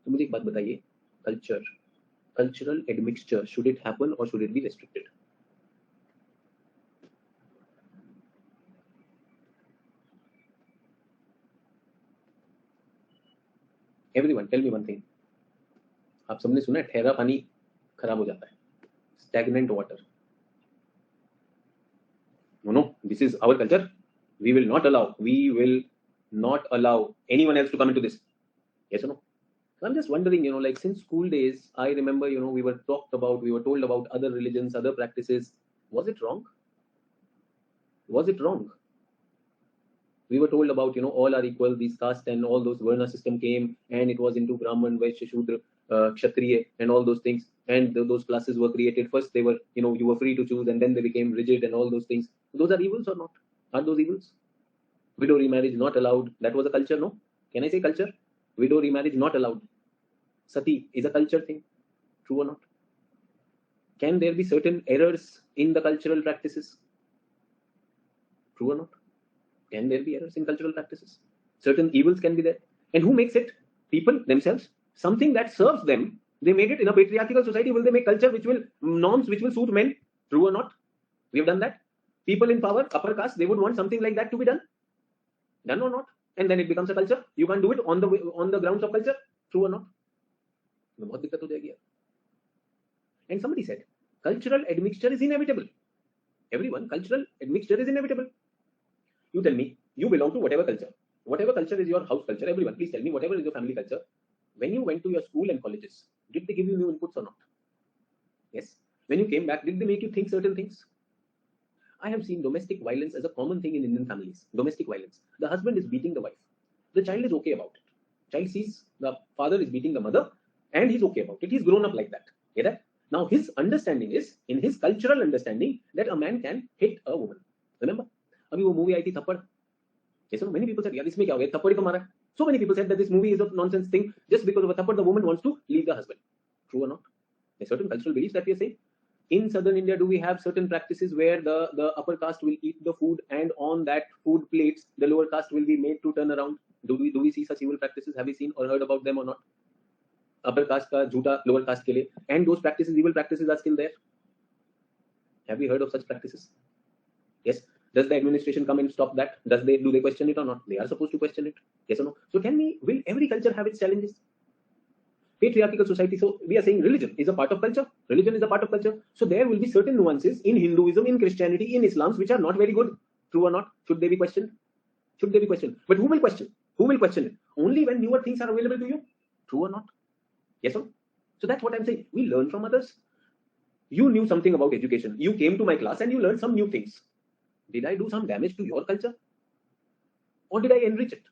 तो मुझे एक बात बताइए, cultural admixture, should it happen or should it be restricted? Everyone, tell me one thing. आप सबने सुना है ठहरा पानी खराब हो जाता है. Stagnant water. No, this is our culture. We will not allow anyone else to come into this. Yes or no? So I'm just wondering, like since school days, I remember, we were told about other religions, other practices. Was it wrong? We were told about, all are equal, these caste and all those Varna system came, and it was into Brahman, Vaishya, Shudra, Kshatriya, and all those things. And those classes were created. First, they were, you were free to choose, and then they became rigid and all those things. Those are evils or not? Are those evils? Widow remarriage not allowed. That was a culture, no? Can I say culture? Widow remarriage not allowed. Sati is a culture thing. True or not? Can there be certain errors in the cultural practices? True or not? Can there be errors in cultural practices? Certain evils can be there. And who makes it? People themselves. Something that serves them. They made it in a patriarchal society. Will they make culture norms which will suit men? True or not? We have done that. People in power, upper caste, they would want something like that to be done. Done or not? And then it becomes a culture. You can't do it on the grounds of culture. True or not? And somebody said, cultural admixture is inevitable. Everyone, cultural admixture is inevitable. You tell me, you belong to whatever culture. Whatever culture is your house culture. Everyone, please tell me, whatever is your family culture. When you went to your school and colleges, did they give you new inputs or not? Yes. When you came back, did they make you think certain things? I have seen domestic violence as a common thing in Indian families. Domestic violence. The husband is beating the wife. The child is okay about it. Child sees the father is beating the mother and he's okay about it. He's grown up like that. Get that? Now his understanding is, in his cultural understanding, that a man can hit a woman. Remember? Abhi wo movie आई थी थप्पड़. Yes, so many people said, यार इसमें क्या हो गया? थप्पड़ ही तो मारा है. So many people said that this movie is a nonsense thing. Just because of a thappad, the woman wants to leave the husband. True or not? There's certain cultural beliefs that we are saying. In southern India, do we have certain practices where the upper caste will eat the food and on that food plates, the lower caste will be made to turn around? Do we see such evil practices? Have we seen or heard about them or not? Upper caste ka jhoota lower caste ke liye. And those practices, evil practices are still there. Have we heard of such practices? Yes. Does the administration come and stop that? Do they question it or not? They are supposed to question it. Yes or no? So will every culture have its challenges? Patriarchal society, so we are saying religion is a part of culture. Religion is a part of culture. So there will be certain nuances in Hinduism, in Christianity, in Islam, which are not very good. True or not? Should they be questioned? Should they be questioned? But who will question? Who will question it? Only when newer things are available to you. True or not? Yes or no? So that's what I'm saying. We learn from others. You knew something about education. You came to my class and you learned some new things. Did I do some damage to your culture? Or did I enrich it?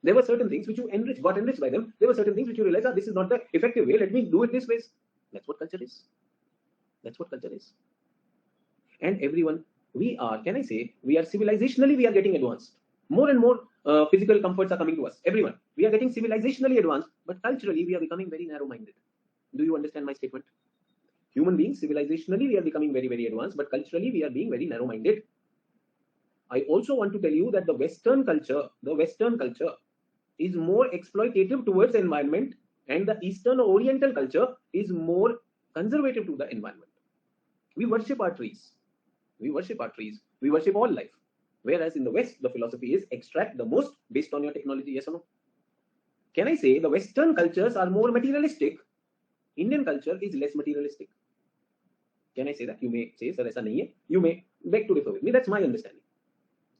There were certain things which you got enriched by them. There were certain things which you realized, this is not the effective way. Let me do it this way. That's what culture is. That's what culture is. And everyone, we are, can I say, we are civilizationally, we are getting advanced. More and more physical comforts are coming to us. Everyone, we are getting civilizationally advanced, but culturally, we are becoming very narrow-minded. Do you understand my statement? Human beings, civilizationally, we are becoming very, very advanced, but culturally, we are being very narrow-minded. I also want to tell you that the Western culture is more exploitative towards the environment, and the Eastern or Oriental culture is more conservative to the environment. We worship our trees. We worship our trees. We worship all life. Whereas in the West, the philosophy is extract the most based on your technology. Yes or no? Can I say the Western cultures are more materialistic? Indian culture is less materialistic. Can I say that? You may say, sir, aisa nahi hai. You may beg to differ with me. That's my understanding.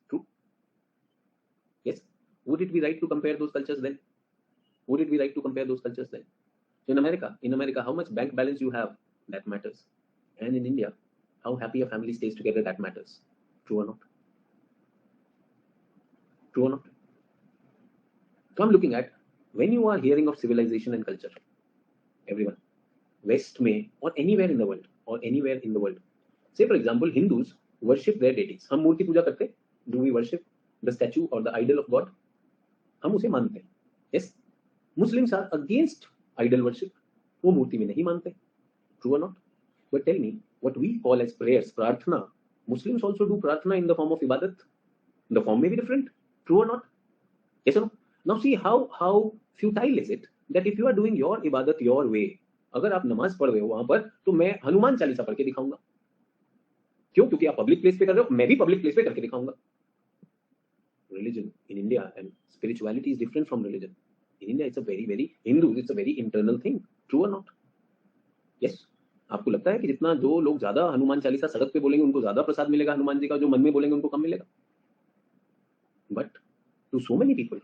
True? Yes. Would it be right to compare those cultures then? Would it be right to compare those cultures then? So in America, how much bank balance you have, that matters. And in India, how happy a family stays together, that matters. True or not? True or not? So I'm looking at, when you are hearing of civilization and culture, everyone, West may, or anywhere in the world, say for example, Hindus worship their deities. हम मूर्ति पूजा करते? Do we worship the statue or the idol of God? हम उसे मानते हैं. Yes. Muslims are against idol worship. वो मूर्ति में नहीं मानते. True or not? But tell me, what we call as prayers, prarthana, Muslims also do prarthana in the form of ibadat. The form may be different. True or not? Yes or no? Now see how futile is it that if you are doing your ibadat your way, अगर आप नमाज पढ़ रहे हो वहां पर, तो मैं हनुमान चालीसा पढ़ के दिखाऊंगा. क्यों? क्योंकि आप पब्लिक प्लेस पे कर रहे हो, मैं भी पब्लिक प्लेस पे करके दिखाऊंगा. Religion in India and spirituality is different from religion. In India, it's a very Hindu, it's a very internal thing. True or not? Yes. आपको लगता है कि जितना जो लोग ज्यादा हनुमान चालीसा सड़क पे बोलेंगे उनको ज्यादा प्रसाद मिलेगा हनुमान जी का, जो मन में बोलेंगे उनको कम मिलेगा? But to so many people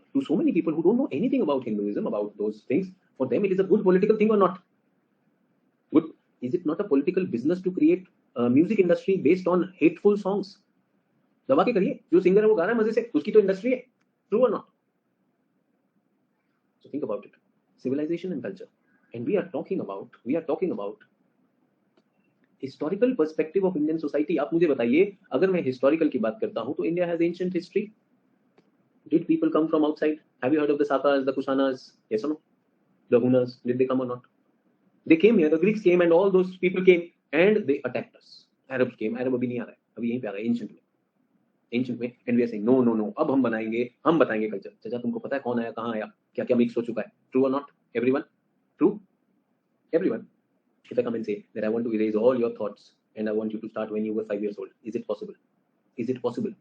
who don't know anything about Hinduism, about those things, for them it is a good political thing or not? Good. Is it not a political business to create a music industry based on hateful songs? दबा के करिए, जो singer है वो गा रहा है मजे से, उसकी तो इंडस्ट्री है. True or not? So think about it. Civilization and culture. And we are talking about historical perspective of Indian society. आप मुझे बताइए, अगर मैं historical की बात करता हूं तो India has ancient history. Did people come from outside? Have you heard of the Sakas, the Kushanas? Yes or no? The Hunas, did they come or not? They came here, the Greeks came and all those people came and they attacked us. Arabs came, Arab अभी नहीं आ रहा है, अभी यहीं पे आ रहा है, ancient में, and we are saying no, अब हम बताएंगे culture. चाचा तुमको पता है कौन आया, कहाँ आया, क्या mix हो चुका है? True or not? Everyone? True? Everyone? If I come and say that I want to erase all your thoughts and I want you to start when you were 5 years old, is it possible? Is it possible?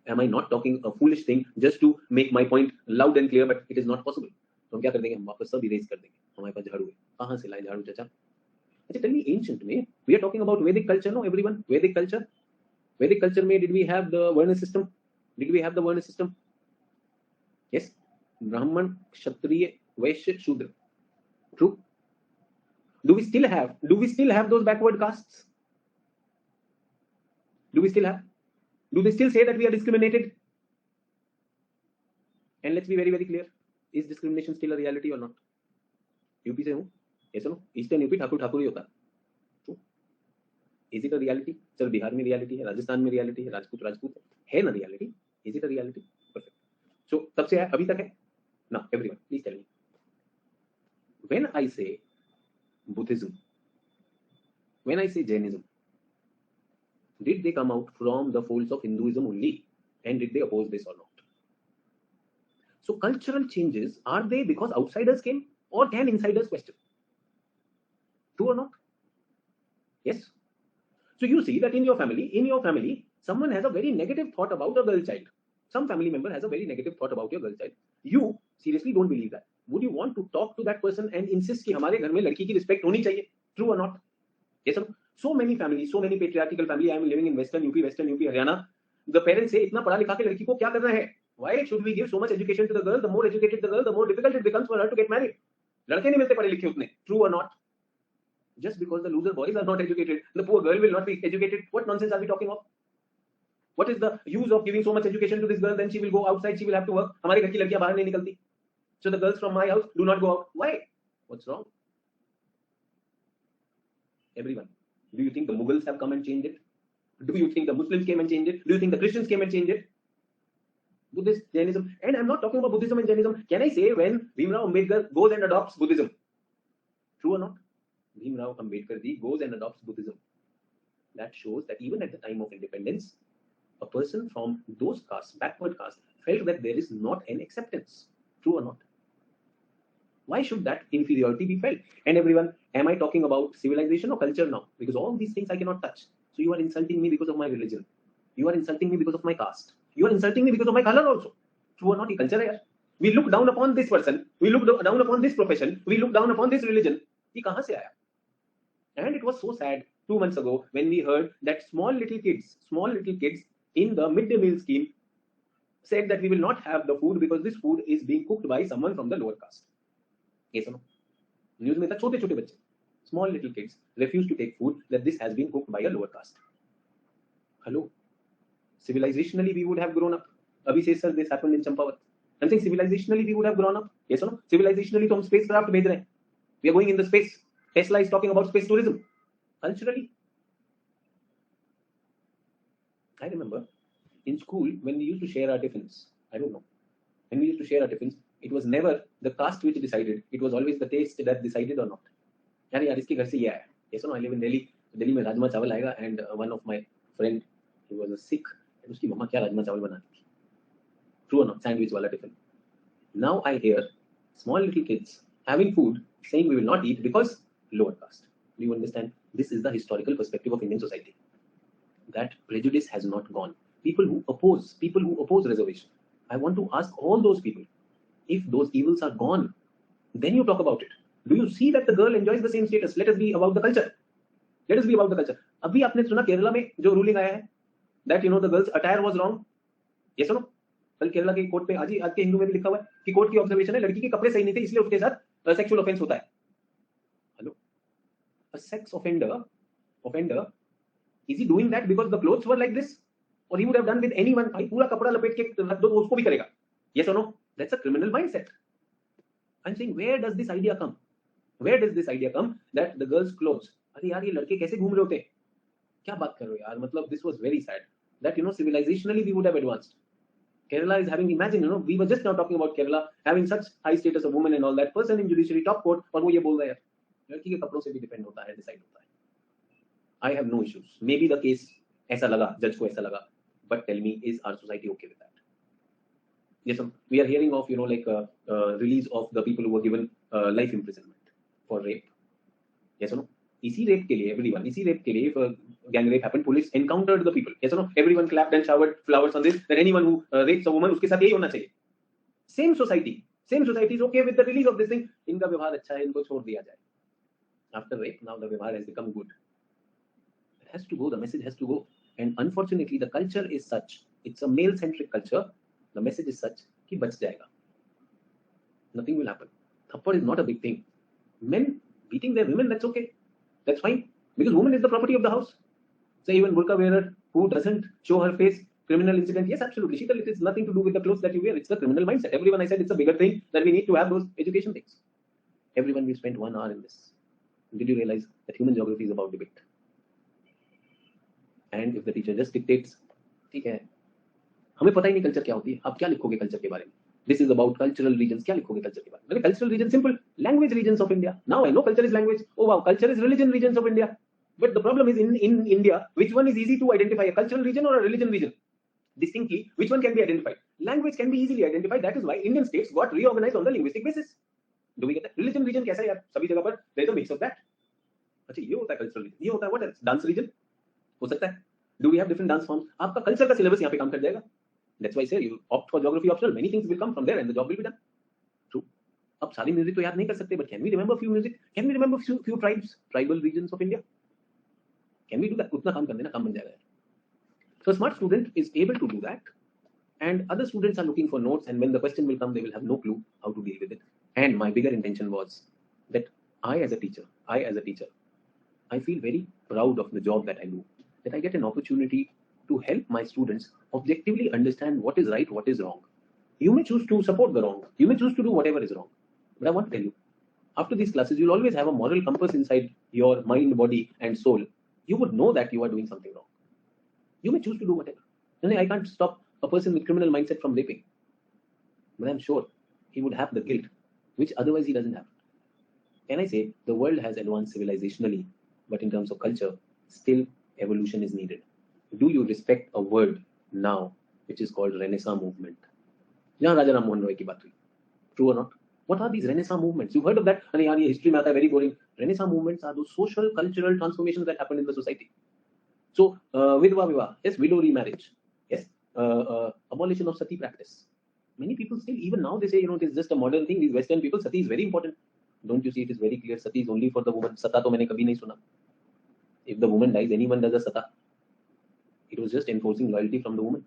Am I not talking a foolish thing just to make my point loud and clear, but it is not possible? तो हम क्या कर देंगे, हम वापस सब erase कर देंगे. हमारे पास झाड़ू है, कहाँ से लाए झाड़ू चाचा? अच्छा, tell me, ancient में, we are talking about Vedic culture, no everyone? Vedic culture में, did we have the Varna system? Yes. Brahman, Kshatriya, Vaishya, Shudra. True. Do we still have those backward castes? Do we still have? Do they still say that we are discriminated? And let's be very clear. Is discrimination still a reality or not? UP से हूँ, yes or no? Eastern UP Thakur ही होता है. True. Is it a reality? चल बिहार में reality है, राजस्थान में reality है, राजपूत है ना reality? Is it a reality? Perfect. So तब से है, अभी तक है? Now everyone, please tell me. When I say Buddhism, when I say Jainism, did they come out from the folds of Hinduism only? And did they oppose this or not? So cultural changes, are they because outsiders came, or can insiders question? True or not? Yes. So you see that in your family, someone has a very negative thought about a girl child. Some family member has a very negative thought about your girl child. You seriously don't believe that. Would you want to talk to that person and insist कि हमारे घर में लड़की की respect होनी चाहिए? True or not? Yes or no? So many families, so many patriarchal families. I am living in Western UP, Haryana. The parents say, इतना पढ़ा लिखा के लड़की को क्या करना है? Why should we give so much education to the girl? The more educated the girl, the more difficult it becomes for her to get married. लड़के नहीं मिलते पढ़े लिखे उतने. True or not? Just because the loser boys are not educated, the poor girl will not be educated. What nonsense are we talking of? What is the use of giving so much education to this girl? Then she will go outside, she will have to work. हमारे घर की लड़कियां बाहर नहीं निकलती. So the girls from my house do not go out. Why? What's wrong? Everyone. Do you think the Mughals have come and changed it? Do you think the Muslims came and changed it? Do you think the Christians came and changed it? Buddhist, Jainism. And I'm not talking about Buddhism and Jainism. Can I say when Bhimrao Ambedkar goes and adopts Buddhism? True or not? Bhimrao Ambedkar ji goes and adopts Buddhism. That shows that even at the time of independence, a person from those castes, backward castes, felt that there is not an acceptance. True or not? Why should that inferiority be felt? And everyone, am I talking about civilization or culture now? Because all these things I cannot touch. So you are insulting me because of my religion. You are insulting me because of my caste. You are insulting me because of my color also. True or not? Ye culture hai yaar. We look down upon this person. We look down upon this profession. We look down upon this religion. Ye kahan se aaya? And it was so sad 2 months ago when we heard that small little kids in the midday meal scheme said that we will not have the food because this food is being cooked by someone from the lower caste. Yes or no? News mein tha chote bachche. Small little kids refuse to take food that this has been cooked by a lower caste. Hello? Civilizationally we would have grown up. Abhi says sir, this happened in Champawat. I'm saying civilizationally we would have grown up. Yes or no? Civilizationally to hum spacecraft bhej rahe hain. We are going in the space. Tesla is talking about space tourism. Culturally, I remember in school when we used to share our tiffins. I don't know. When we used to share our tiffins, it was never the caste which decided. It was always the taste that decided or not. यार यार इसके घर से ये आया. Yes or no? I live in Delhi. Delhi में राजमा चावल आएगा and one of my friend, he was a Sikh. And उसकी मम्मा क्या राजमा चावल बनाती थी. True or not? Sandwich वाला tiffin. Now I hear small little kids having food saying we will not eat because lower caste. Do you understand? This is the historical perspective of Indian society. That prejudice has not gone. People who oppose reservation. I want to ask all those people, if those evils are gone, then you talk about it. Do you see that the girl enjoys the same status? Let us be about the culture. Let us be about the culture. अभी आपने सुना केरला में जो ruling आया है that the girl's attire was wrong. Yes or no? कल केरला के court पे आज के हिंदू में भी लिखा हुआ है कि कोर्ट की ऑब्जर्वेशन है लड़की के कपड़े सही नहीं थे इसलिए उसके साथ सेक्सुअल ऑफेंस होता है. Hello, a sex offender, is he doing that because the clothes were like this, or he would have done with anyone? भाई पूरा कपड़ा लपेट के रख दो उसको भी करेगा. Yes or no? That's a criminal mindset. I'm saying, where does this idea come? Where does this idea come that the girls' clothes? अरे यार ये लड़के कैसे घूम रहे होते हैं? क्या बात कर रहे हो यार? मतलब this was very sad. That civilizationally we would have advanced. Kerala is having, imagine, we were just now talking about Kerala having such high status of women and all that. Person in judiciary, top court, और वो ये बोल रहा है लड़की के कपड़ों से भी डिपेंड होता है, डिसाइड होता है. I have no issues. Maybe the case ऐसा लगा, जज को ऐसा लगा, but tell me, is our society okay with that? Yes, we are hearing of release of the people who were given life imprisonment for rape. Yes or no? इसी rape के लिए everyone, इसी rape के लिए if gang rape happened, police encountered the people. Yes or no? Everyone clapped and showered flowers on this. That anyone who rapes a woman, उसके साथ यही होना चाहिए. Same society is okay with the release of this thing. इनका व्यवहार अच्छा है, इनको छोड़ दिया जाए. After rape, now the व्यवहार has become good. It has to go. The message has to go. And unfortunately, the culture is such. It's a male-centric culture. The message is such कि बच जाएगा. Nothing will happen. Thappad is not a big thing. Men beating their women, that's okay. That's fine. Because woman is the property of the house. Say even burqa wearer who doesn't show her face, criminal incident. Yes, absolutely. Sheetal, it is nothing to do with the clothes that you wear. It's the criminal mindset. Everyone, I said, it's a bigger thing that we need to have those education things. Everyone, we spent 1 hour in this. Did you realize that human geography is about debate? And if the teacher just dictates, ठीक है, हमें पता ही नहीं culture क्या होती है, आप क्या लिखोगे कल्चर के बारे में? This is about cultural regions. क्या लिखोगे कल्चर के बारे में? Cultural regions, simple. Language regions of India. Now I know culture is language. Oh wow, culture is religion regions of India. But the problem is in India, which one is easy to identify, a cultural region or a religion region? Distinctly, which one can be identified? Language can be easily identified. That is why Indian states got reorganized on the linguistic basis. Do we get that? Religion region कैसा है यार? सभी जगह पर there is a mix of that. अच्छा ये होता है cultural region. ये होता है what else? Dance region हो सकता है. Do we have different dance forms? आपका कल्चर का सिलेबस यहाँ पे काम कर जाएगा. That's why I say you opt for geography optional. Many things will come from there and the job will be done. True. अब सारी म्यूजिक तो याद नहीं कर सकते, but can we remember few music? Can we remember few tribes, tribal regions of India? Can we do that? उतना काम कर देना, काम बन जाएगा. So a smart student is able to do that, and other students are looking for notes, and when the question will come, they will have no clue how to deal with it. And my bigger intention was that I as a teacher, I feel very proud of the job that I do, that I get an opportunity to help my students objectively understand what is right, what is wrong. You may choose to support the wrong, you may choose to do whatever is wrong, but I want to tell you, after these classes, you'll always have a moral compass inside your mind, body, and soul. You would know that you are doing something wrong. You may choose to do whatever. And I can't stop a person with criminal mindset from raping, but I'm sure he would have the guilt, which otherwise he doesn't have. Can I say the world has advanced civilizationally, but in terms of culture, still evolution is needed? Do you respect a word now which is called Renaissance movement? यहाँ राजा राम मोहन रॉय की बात हुई. True or not? What are these Renaissance movements? You've heard of that? अरे यार ये history में आता है, very boring. Renaissance movements are those social, cultural transformations that happen in the society. So, vidva vivah, yes, widow remarriage, yes, abolition of sati practice. Many people still, even now, they say, it is just a modern thing. These Western people, sati is very important. Don't you see? It is very clear. Sati is only for the woman. Sata to मैंने कभी नहीं सुना. If the woman dies, anyone does a sata. It was just enforcing loyalty from the woman.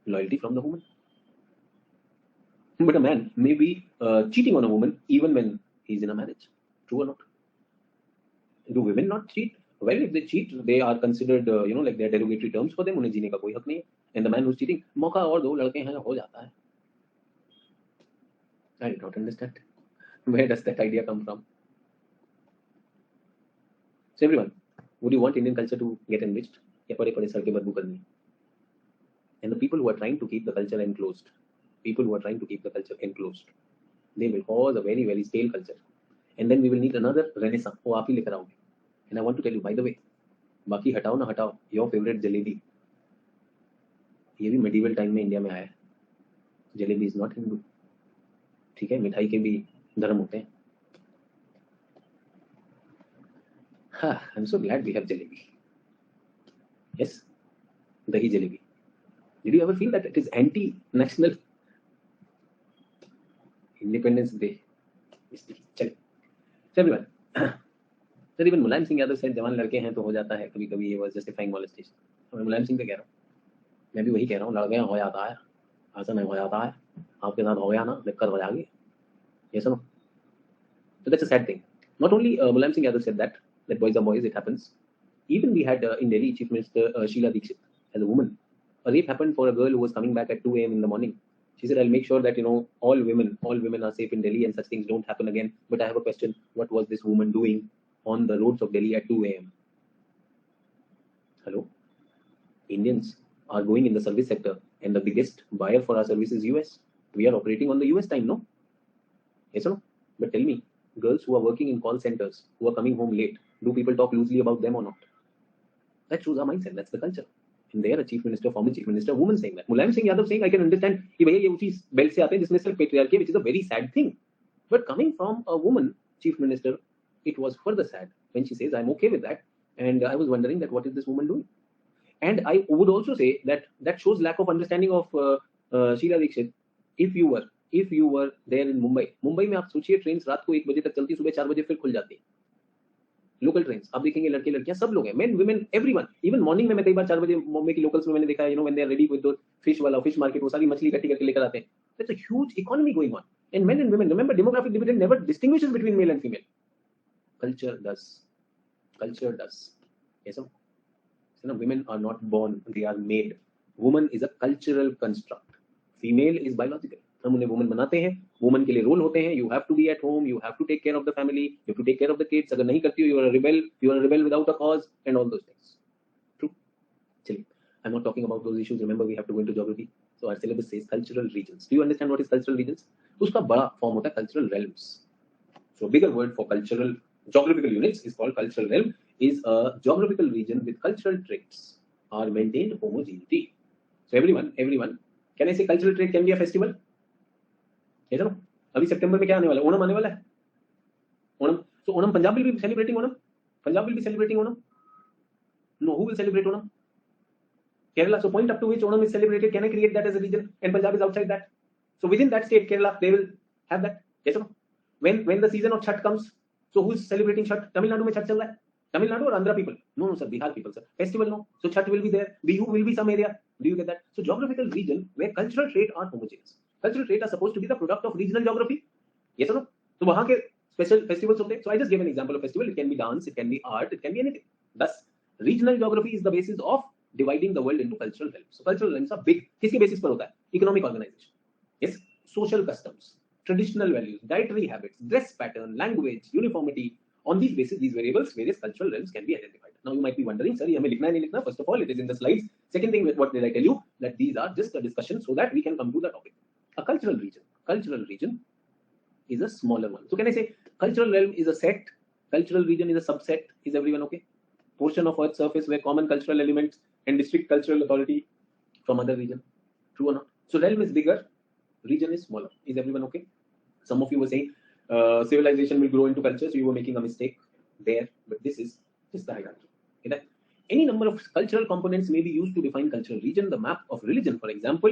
Loyalty from the woman. But a man may be cheating on a woman even when he's in a marriage. True or not? Do women not cheat? Well, if they cheat, they are considered, like they are derogatory terms for them. उन्हें जीने का कोई हक नहीं है. And the man who's cheating, मौका और दो, लड़के हैं, हो जाता है. I do not understand. Where does that idea come from? So everyone, would you want Indian culture to get enriched? या पड़े पड़े सड़कें बदबू करनी? And the people who are trying to keep the culture enclosed, they will cause a very, very stale culture. And then we will need another renaissance. वो आप ही लेकर आओगे. And I want to tell you, by the way, बाकी हटाओ ना हटाओ, your favorite jalebi, ये भी medieval time में इंडिया में आया है. Jalebi is not Hindu. ठीक है, मिठाई के भी धर्म होते हैं. I'm so glad we have jalebi. Yes, dahi jalebi. Did you ever feel that it is anti-national? Independence Day. चले. So everyone, sir even Mulayam Singh Yadav शायद जवान लड़के हैं तो हो जाता है कभी कभी, ये वाज जस्टिफाइंग मॉलेस्टेशन. मैं मुलायम सिंह पे कह रहा हूँ, मैं भी वही कह रहा हूँ, लड़के हो जाता है, ऐसा नहीं हो जाता है, आपके साथ हो गया ना, दिक्कत हो जाएगी. ये सुनो. So that's a sad thing. Not only Mulayam Singh Yadav said that boys are boys, it happens. Even we had in Delhi Chief Minister Sheila Dikshit as a woman. A rape happened for a girl who was coming back at 2 a.m. in the morning. She said, I'll make sure that all women are safe in Delhi and such things don't happen again. But I have a question. What was this woman doing on the roads of Delhi at 2 a.m.? Hello? Indians are going in the service sector and the biggest buyer for our service is US. We are operating on the US time, no? Yes or no? But tell me, girls who are working in call centers, who are coming home late, do people talk loosely about them or not? That shows our mindset. That's the culture. And there, a chief minister, former chief minister, woman saying that. Mulayam Singh Yadav saying, I can understand कि भैया ये उसी belt से आते हैं जिसमें सिर्फ patriarchy, which is a very sad thing. But coming from a woman chief minister, it was further sad when she says, I'm okay with that. And I was wondering that what is this woman doing? And I would also say that that shows lack of understanding of Sheila Dikshit. If you were there in Mumbai में आप सोचिए trains रात को 1 बजे तक चलती, सुबह 4 बजे फिर खुल जाती है. लोकल ट्रेन्स आप देखेंगे, लड़के लड़कियां सब लोग हैं, main women everyone. Even morning में मैं कई बार 4 बजे मुंबई की लोकल्स में मैंने देखा है, when they are ready with the fish market, वो सारी मछली इकट्ठी करके लेकर आते हैं. That's a huge economy going on. And men and women, remember demographic dividend never distinguishes between male and female. Culture does. Yes, sir. So, women are not born, they are made. Woman is a cultural construct. Female is biological. हम उन्हें woman बनाते हैं, woman के लिए role होते हैं. You have to be at home, you have to take care of the family, you have to take care of the kids. अगर नहीं करती हो, you are a rebel without a cause and all those things. True. चलिए, I am not talking about those issues. Remember we have to go into geography. So our syllabus says cultural regions. Do you understand what is cultural regions? उसका बड़ा form होता है cultural realms. So bigger word for cultural geographical units is called cultural realm. Is a geographical region with cultural traits are maintained homogeneity. So everyone, can I say cultural trait can be a festival? है ना? अभी सितंबर में क्या आने वाला है? ओणम आने वाला है. Onam. So Onam, Punjab will be celebrating Onam. Punjab will be celebrating Onam. No, who will celebrate Onam? Kerala. So point up to which Onam is celebrated, can I create that as a region? And Punjab is outside that. So within that state, Kerala, they will have that. Yes or no? When the season of Chhat comes, so who is celebrating Chhat? Tamil Nadu में Chhat चल रहा है. Tamil Nadu or Andhra people? No, sir, Bihar people, sir. Festival, no. So Chhat will be there. Bihu will be some area. Do you get that? So geographical region where cultural traits are homogeneous. Cultural traits are supposed to be the product of regional geography. Yes or no? तो वहाँ के Special festivals होते हैं. So I just gave an example of festival. It can be dance, it can be art, it can be anything. Thus, regional geography is the basis of dividing the world into cultural realms. So cultural realms are big. किसके basis पर होता है? Economic organization. Yes, social customs, traditional values, dietary habits, dress pattern, language, uniformity. On these basis, these variables, various cultural realms can be identified. Now you might be wondering, sir, ये हमें लिखना है नहीं लिखना? First of all, it is in the slides. Second thing, what did I tell you? That these are just a discussion so that we can come to the topic. A cultural region is a smaller one. So can I say cultural realm is a set, cultural region is a subset? Is everyone okay? Portion of Earth's surface where common cultural elements and district cultural authority from other region. True or not? So realm is bigger, region is smaller. Is everyone okay? Some of you were saying civilization will grow into culture, so you were making a mistake there, but this is just the hierarchy. Okay? Any number of cultural components may be used to define cultural region. The map of religion, for example,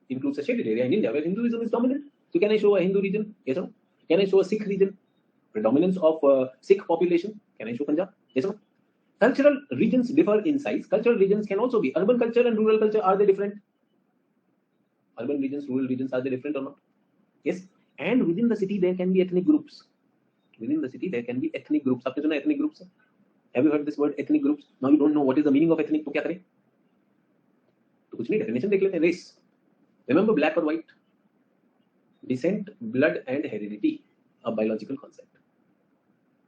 includes a shaded area in India where Hinduism is dominant. So can I show a Hindu region? Yes or no? Can I show a Sikh region? Predominance of Sikh population. Can I show Punjab? Yes or no? Cultural regions differ in size. Cultural regions can also be urban culture and rural culture. Are they different? Urban regions, rural regions, are they different or not? Yes. And within the city there can be ethnic groups. Within the city there can be ethnic groups. आपने सुना ethnic groups? Have you heard this word ethnic groups? Now you don't know what is the meaning of ethnic. तो क्या करें? तो कुछ नहीं, definition देख लेते हैं. Race. Remember black or white? Descent, blood, and heredity, a biological concept.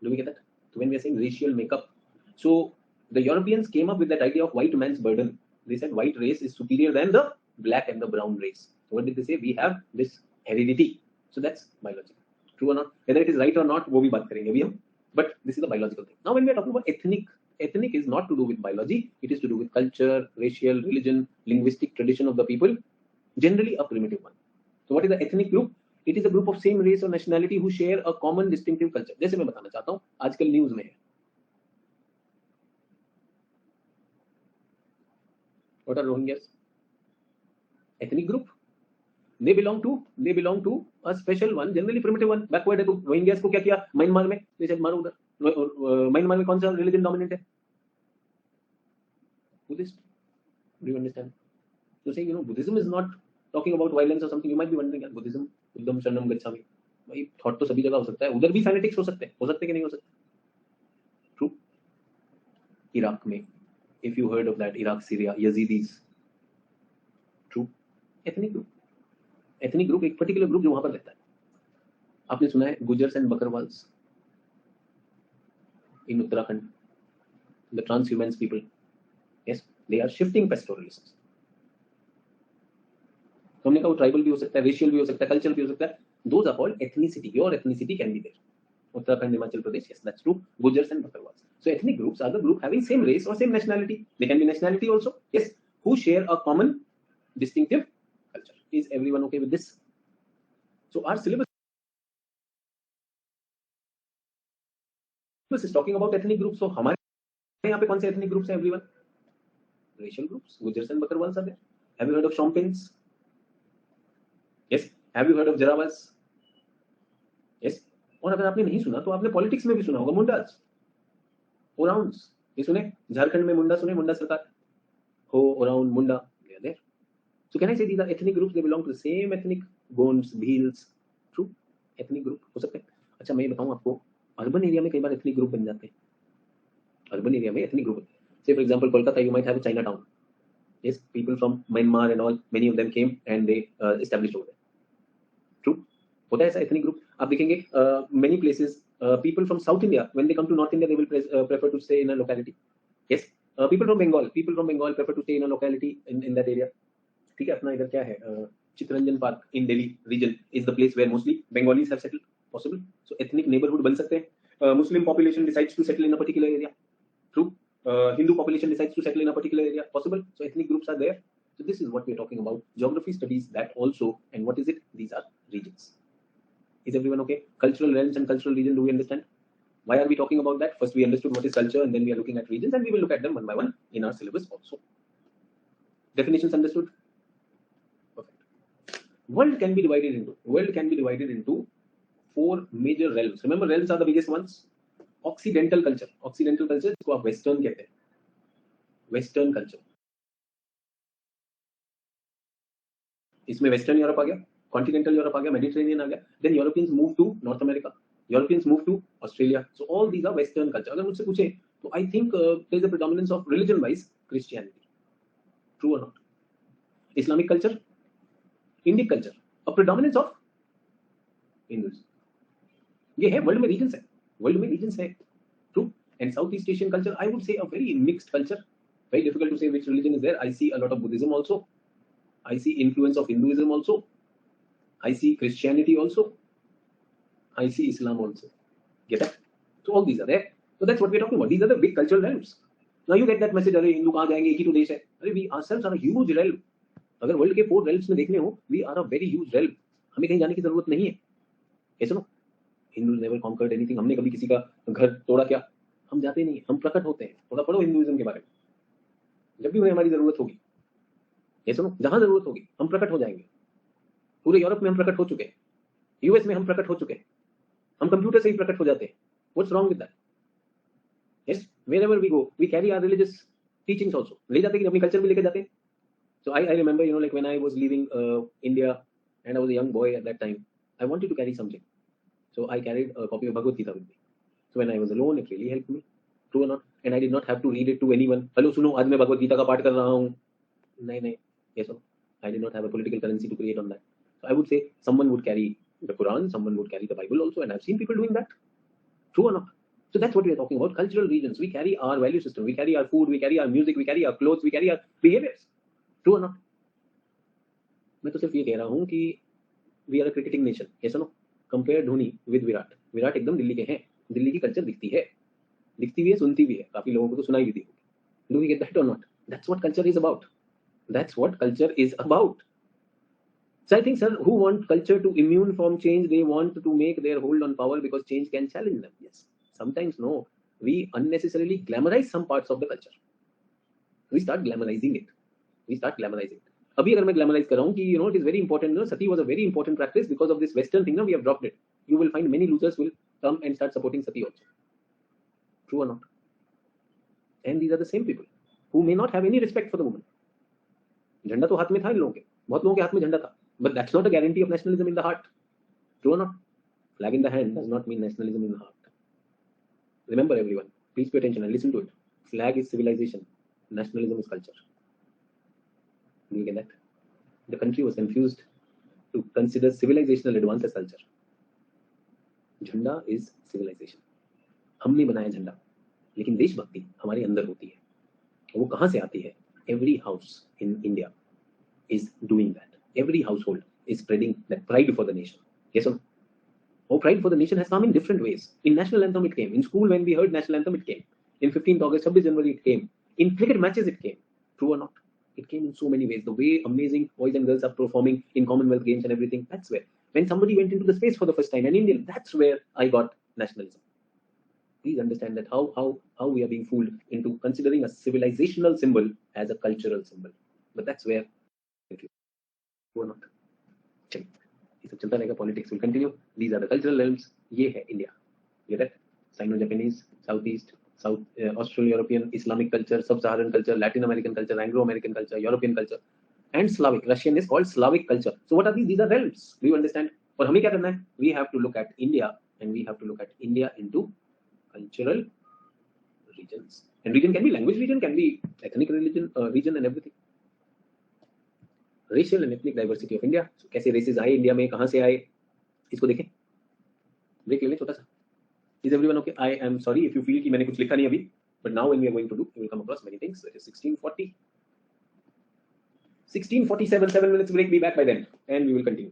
Do we get that? So when we are saying racial makeup, so the Europeans came up with that idea of white man's burden. They said white race is superior than the black and the brown race. So what did they say? We have this heredity. So that's biological. True or not? Whether it is right or not, वो भी बात करेंगे अभी हम. But this is the biological thing. Now when we are talking about ethnic is not to do with biology. It is to do with culture, racial, religion, linguistic tradition of the people. Generally a primitive one. So what is the ethnic group? It is a group of same race or nationality who share a common distinctive culture. जैसे मैं बताना चाहता हूँ आजकल news में है. What are Rohingyas? Ethnic group. They belong to a special one, generally primitive one, backward group. Rohingyas को क्या किया? म्यांमार में they said मारो उधर. म्यांमार में कौन सा religion dominant है? Buddhist. Do you understand? So saying Buddhism is not talking about violence or something. You might be wondering, Buddhism, Buddham Sharanam Gacchami. भाई थॉट तो सभी जगह हो सकता है. उधर भी फैनेटिक्स हो सकते हैं कि नहीं हो सकते? ट्रू. इराक में, if you heard of that, Iraq, Syria, Yazidis. True. Ethnic group एक पर्टिकुलर ग्रुप जो वहां पर रहता है. आपने सुना है Gujjars and Bakarwals in Uttarakhand, the transhumans people. Yes, they are shifting pastoralists. हमने कहा वो ट्राइबल भी हो सकता है, रेशियल भी हो सकता है, कल्चरल भी हो सकता है. Those are called ethnicity. Your ethnicity can be there. Uttarakhand, Himachal Pradesh, yes, that's true. Gujars and Bakarwals. So ethnic groups are the group having same race or same nationality. They can be nationality also, yes, who share a common distinctive culture. Is everyone okay with this? So our syllabus is talking about ethnic groups. So हमारे यहाँ पे कौन से ethnic groups हैं everyone? Racial groups. Gujars and Bakarwals are there. Have you heard of Shompins? Yes. Have you heard of Jarawas? Yes. और अगर आपने नहीं सुना तो आपने पॉलिटिक्स में भी सुना होगा मुंडास, ओराउंड्स. ये सुने? झारखंड में मुंडा सुने? मुंडा सरकार हो, ओराउंड, मुंडा, they are there. So can I say these are ethnic groups? They belong to the same ethnic. Gonds, Bhils. True. Ethnic group हो सकते हैं. अच्छा मैं ये बताऊं आपको, अर्बन एरिया में कई बार ethnic group बन जाते हैं. अर्बन एरिया में ethnic group. Say for example Kolkata, you might have a Chinatown. Yes, people from Myanmar and all, many of them came and they established over there. True. होता है ऐसा ethnic group. आप देखेंगे many places people from South India, when they come to North India, they will prefer to stay in a locality. Yes, people from Bengal prefer to stay in a locality in that area. ठीक है. अपना इधर क्या है, Chittaranjan park in Delhi region is the place where mostly Bengalis have settled. Possible. So ethnic neighborhood बन सकते हैं. Muslim population decides to settle in a particular area. True. Hindu population decides to settle in a particular area. Possible. So ethnic groups are there. So this is what we are talking about. Geography studies that also. And what is it? These are regions. Is everyone okay? Cultural realms and cultural region, do we understand? Why are we talking about that? First we understood what is culture and then we are looking at regions and we will look at them one by one in our syllabus also. Definitions understood? Perfect. World can be divided into four major realms. Remember realms are the biggest ones. Occidental culture इसको आप western कहते हैं. Western culture. इसमें western Europe आ गया. Continental Europe आ गया, Mediterranean आ गया, then Europeans move to North America, Europeans move to Australia. So all these are western culture. अगर मुझसे पूछे तो I think there is a predominance of religion wise Christianity. True और not? Islamic culture, Indic culture, a predominance of Hinduism. ये है, world में regions है, world में रीजन्स है. True. And south east Asian culture, I would say a very mixed culture. Very difficult to say which religion is there. I see a lot of Buddhism also. I see influence of Hinduism also. I see Christianity also. I see Islam also. Get that? So all these are there. So that's what we're talking about. These are the big cultural realms. Now you get that message, अरे हिंदू कहाँ जाएंगे, एक ही तो देश है. अरे we ourselves are a huge realm. अगर world के 4 realms में देखने हो, we are a very huge realm. हमें कहीं जाने की जरूरत नहीं है. ये सुनो, Hindus never conquered anything. हमने कभी किसी का घर तोड़ा क्या? हम जाते नहीं, हम प्रकट होते हैं. थोड़ा पढ़ो हिंदुइज्म के बारे में. जब भी उन्हें हमारी जरूरत होगी, ये सुनो, जहां जरूरत होगी हम प्रकट हो जाएंगे. पूरे यूरोप में हम प्रकट हो चुके हैं, यूएस में हम प्रकट हो चुके हैं, हम कंप्यूटर से ही प्रकट हो जाते हैं. What's wrong with that? Yes, wherever we go we carry our religious teachings also. ले जाते हैं कि अपनी कल्चर भी लेके जाते हैं. So I remember, you know, like when I was leaving India and I was a young boy at that time, I wanted to carry something. So I carried a copy of Bhagavad Gita with me. So when I was alone, it really helped me. True or not? And I did not have to read it to anyone. Hello, सुनो, आज मैं भगवद गीता का पाठ कर रहा हूँ. नहीं नहीं. Yes or no? I did not have a political currency to create on that. So I would say someone would carry the Quran, someone would carry the Bible also, and I've seen people doing that. True or not? So that's what we are talking about. Cultural regions. We carry our value system. We carry our food. We carry our music. We carry our clothes. We carry our behaviors. True or not? मैं तो सिर्फ ये कह रहा हूँ कि we are a cricketing nation. Yes or no? Compare Dhoni with Virat. Virat एकदम दिल्ली के हैं, दिल्ली की कल्चर दिखती है, दिखती भी है, सुनती भी है, काफी लोगों को तो सुनाई भी दी होगी. डू वी गेट दैट और not? That's what culture is about. That's what culture is about. So I think, sir, who want culture to immune from change, they want to make their hold on power because change can challenge them. Yes, sometimes no, we unnecessarily glamorize some parts of the culture. We start glamorizing it. We start glamorizing it. अभी अगर मैं glamorize कर रहा हूँ कि you know it is very important, no, sati was a very important practice, because of this western thing, no, we have dropped it. You will find many losers will come and start supporting sati also. True और not? And these are the same people who may not have any respect for the woman. झंडा तो हाथ में था इन लोगों के, बहुत लोगों के हाथ में झंडा था, but that's not a guarantee of nationalism in the heart. True और not? Flag in the hand does not mean nationalism in the heart. Remember everyone, please pay attention and listen to it. Flag is civilisation, nationalism is culture. Do you get that? The country was confused to consider civilizational advance as culture. झंडा is civilization. हमने बनाया झंडा, लेकिन देशभक्ति हमारे अंदर होती है. वो कहाँ से आती है? Every house in India is doing that. Every household is spreading that pride for the nation. Yes or no? Oh, pride for the nation has come in different ways. In national anthem it came. In school when we heard national anthem it came. In 15th August, 26 January it came. In cricket matches it came. True or not? It came in so many ways. The way amazing boys and girls are performing in Commonwealth Games and everything, that's where. When somebody went into the space for the first time, an Indian, that's where I got nationalism. Please understand that how we are being fooled into considering a civilizational symbol as a cultural symbol. But that's where, true or not? चलिए, ये सब चलता रहेगा. Politics will continue. These are the cultural realms. ये है India. Get it? Sino-Japanese, Southeast, South Austro-European, Islamic culture, Sub-Saharan culture, Latin American culture, Anglo-American culture, European culture, and Slavic. Russian is called Slavic culture. So what are these? These are realms. Do you understand? और हमें क्या करना है? We have to look at India, and we have to look at India into cultural regions. And region can be language region, can be ethnic religion region, and everything. Racial and ethnic diversity of India. So कैसे races आए India में, कहाँ से आए, इसको देखें. Break ले लें छोटा सा. Is everyone okay? I am sorry if you feel कि मैंने कुछ लिखा नहीं अभी, but now when we are going to do, we will come across many things. It is 16:40, 16:47, 7 minutes break. Be back by then, and we will continue.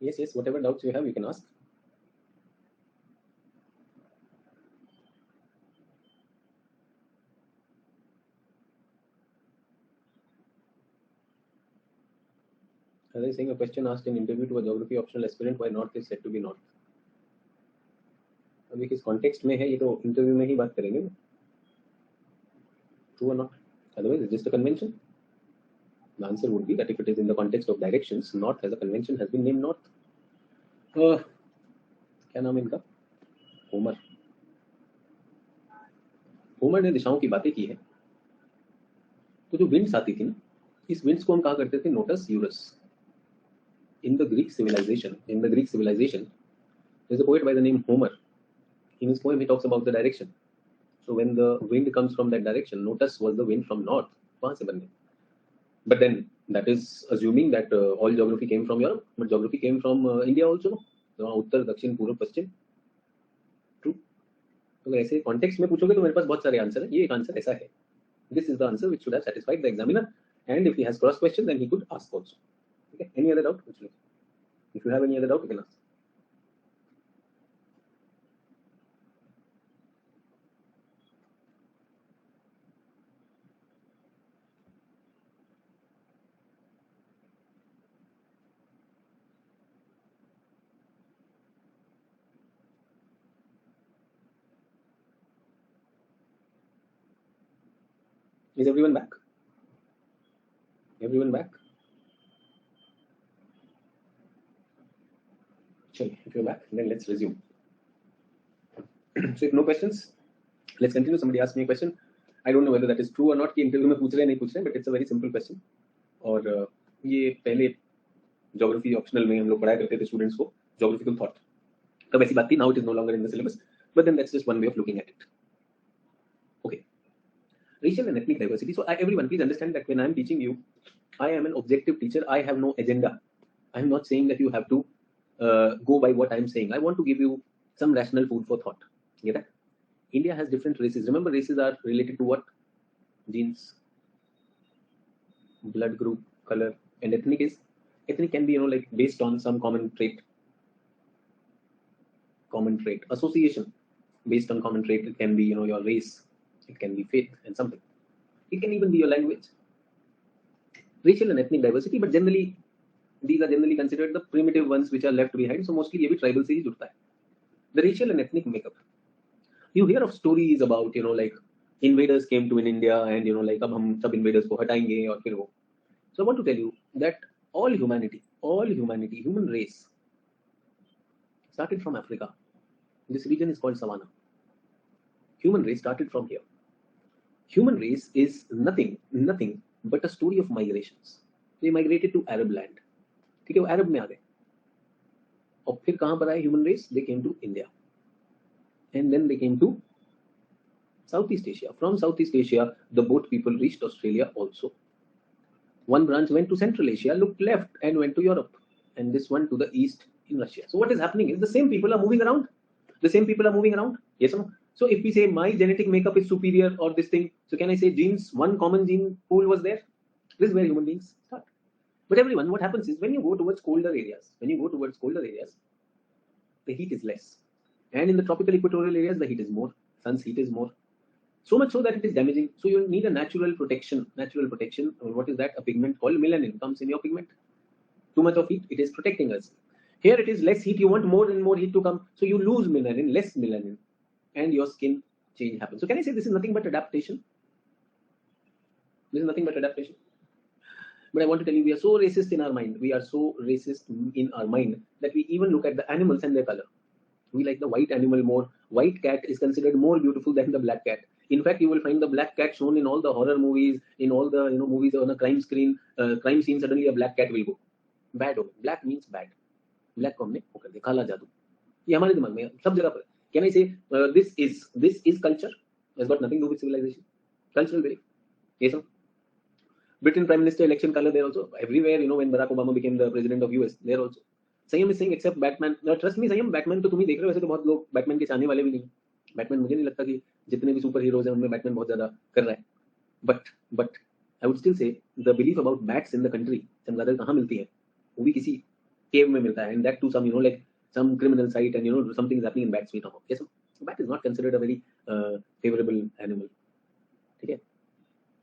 Yes, whatever doubts you have, you can ask. As I was saying, a question asked in interview to a geography optional aspirant why north is said to be north. अभी किस context में है ये तो interview में ही बात करेंगे ना. True or not? Otherwise, it's just a convention. The answer would be that if it is in the context of directions, north as a convention has been named north. क्या नाम है इनका? होमर. होमर ने दिशाओं की बातें की है. तो जो विंड्स आती थी ना, इस विंड्स को हम कहा करते थे Notus Eurus. In the Greek civilization, there's a poet by the name Homer. In his poem, he talks about the direction. So when the wind comes from that direction, notice was the wind from north. वहाँ से बन गए. But then that is assuming that all geography came from Europe, but geography came from India also. तो उत्तर दक्षिण पूर्व पश्चिम. True. तो अगर ऐसे कॉन्टेक्स्ट में पूछोगे तो मेरे पास बहुत सारे आंसर है. ये एक आंसर ऐसा है. This is the answer which should have satisfied the examiner. And if he has cross question, then he could ask also. Okay. Any other doubt? If you have any other doubt, you can ask. Is everyone back? Everyone back? Chalo, if you're back, then let's resume. So if no questions, let's continue. Somebody asked me a question. I don't know whether that is true or not कि interview में पूछ रहे हैं नहीं पूछ रहे हैं, but it's a very simple question. और ये पहले ज्योग्राफी ऑप्शनल में हम लोग पढ़ाया करते थे स्टूडेंट्स को ज्योग्राफिकल थॉट. तब ऐसी बात थी. Now it is no longer in the syllabus, but then that's just one way of looking at it. Okay. Racial and ethnic diversity. So everyone, please understand that when I am teaching you, I am an objective teacher. I have no agenda. I am not saying that you have to go by what I am saying. I want to give you some rational food for thought. Get that? India has different races. Remember, races are related to what? Genes, blood group, color, and ethnic can be like based on some common trait. Association based on common trait. It can be your race. It can be faith and something. It can even be your language. Racial and ethnic diversity, but generally these are generally considered the primitive ones which are left behind. So mostly ये भी tribal से ही जुड़ता है. The racial and ethnic makeup. You hear of stories about like invaders came to in India and like अब हम सब invaders को हटाएंगे और फिर वो. So I want to tell you that all humanity, human race started from Africa. This region is called Savannah. Human race started from here. Human race is nothing but a story of migrations. They migrated to Arab land. ठीक है, वो अरब में आ गए. और फिर कहाँ पर आए human race? They came to India. And then they came to Southeast Asia. From Southeast Asia, the boat people reached Australia also. One branch went to Central Asia, looked left and went to Europe. And this one to the east in Russia. So what is happening is the same people are moving around. Yes or no? So if we say my genetic makeup is superior or this thing, so can I say genes, one common gene pool was there? This is where human beings start. But everyone, what happens is when you go towards colder areas, the heat is less. And in the tropical equatorial areas, the heat is more, sun's heat is more. So much so that it is damaging. So you need a natural protection. What is that? A pigment called melanin comes in your pigment. Too much of heat, it is protecting us. Here it is less heat, you want more and more heat to come. So you lose melanin, less melanin. And your skin change happens. So can I say this is nothing but adaptation? But I want to tell you, we are so racist in our mind. That we even look at the animals and their color. We like the white animal more. White cat is considered more beautiful than the black cat. In fact, you will find the black cat shown in all the horror movies, in all the movies on a crime scene. Crime scene, suddenly a black cat will go. Bad. Black means bad. Black को हमने पकड़ दिया, काला जादू. ये हमारे दिमाग में सब जगह पर. Can I say this is culture? Has got nothing to do with civilization. Cultural belief. Yes, sir. Britain Prime Minister election color there also. Everywhere, when Barack Obama became the president of US, there also. Sayam is saying except Batman. Now, trust me, Sayam, Batman तो तुम ही देख रहे हो. वैसे तो बहुत लोग Batman के चाहने वाले भी नहीं. Batman मुझे नहीं लगता कि जितने भी सुपर हीरोज हैं उनमें Batman बहुत ज्यादा कर रहा है. But I would still say the belief about bats in the country चमगादड़ कहाँ मिलती है? वो भी किसी cave में मिलता है, and that too some like some criminal site, and something is happening in bat sweet. Yes, so bat is not considered a very favorable animal. ठीक है,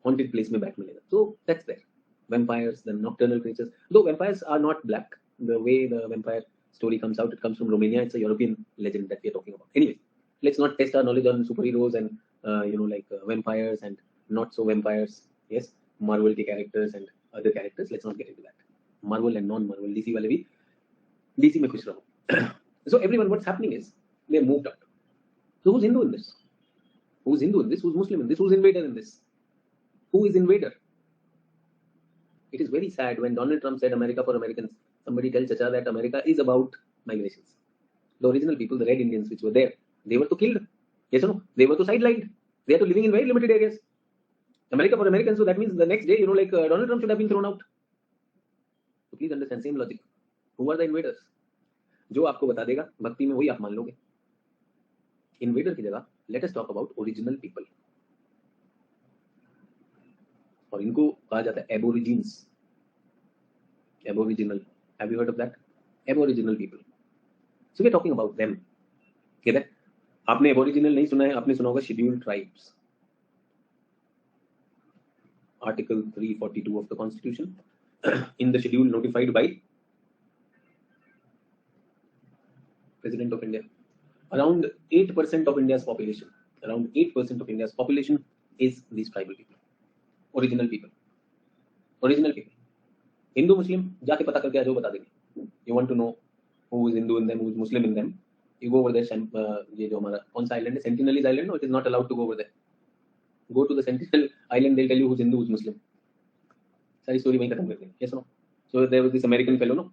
haunted place में bat मिलेगा, so that's there. Vampires, the nocturnal creatures. Though vampires are not black, the way the vampire story comes out, it comes from Romania. It's a European legend that we are talking about. Anyway, let's not test our knowledge on superheroes and vampires and not so vampires. Yes, Marvel characters and other characters. Let's not get into that. Marvel and non-Marvel, DC वाले भी DC में खुश रहो. So everyone, what's happening is they moved out. So who's Hindu in this? Who's Hindu in this? Who's Muslim in this? Who's invader in this? Who is invader? It is very sad when Donald Trump said America for Americans. Somebody tells Chacha that America is about migrations. The original people, the red Indians which were there, they were to killed. Yes or no? They were to sidelined. They are to living in very limited areas. America for Americans, so that means the next day, Donald Trump should have been thrown out. So please understand, same logic. Who are the invaders? जो आपको बता देगा भक्ति में वही आप मान लोगे. Invader की जगह let us talk about original people. और इनको कहा जाता है aborigines. Aboriginal. Have you heard of that? Aboriginal people. So we're talking about them. ठीक है? आपने aboriginal नहीं सुना है, आपने सुना होगा scheduled tribes. Article 342 of the Constitution. In the schedule notified by President of India. Around 8% of India's population. Around 8% of India's population is these tribal people. Original people. Original people. Hindu, Muslim, जाके पता करके आ जाओ बता देंगे. You want to know who is Hindu in them, who is Muslim in them? You go over there. ये जो हमारा कौन सा island है? Sentinelese Island. No, it is not allowed to go over there. Go to the Sentinel Island. They'll tell you who's Hindu, who's Muslim. सारी story वहीं खत्म कर देंगे. Yes or no? So there was this American fellow, no?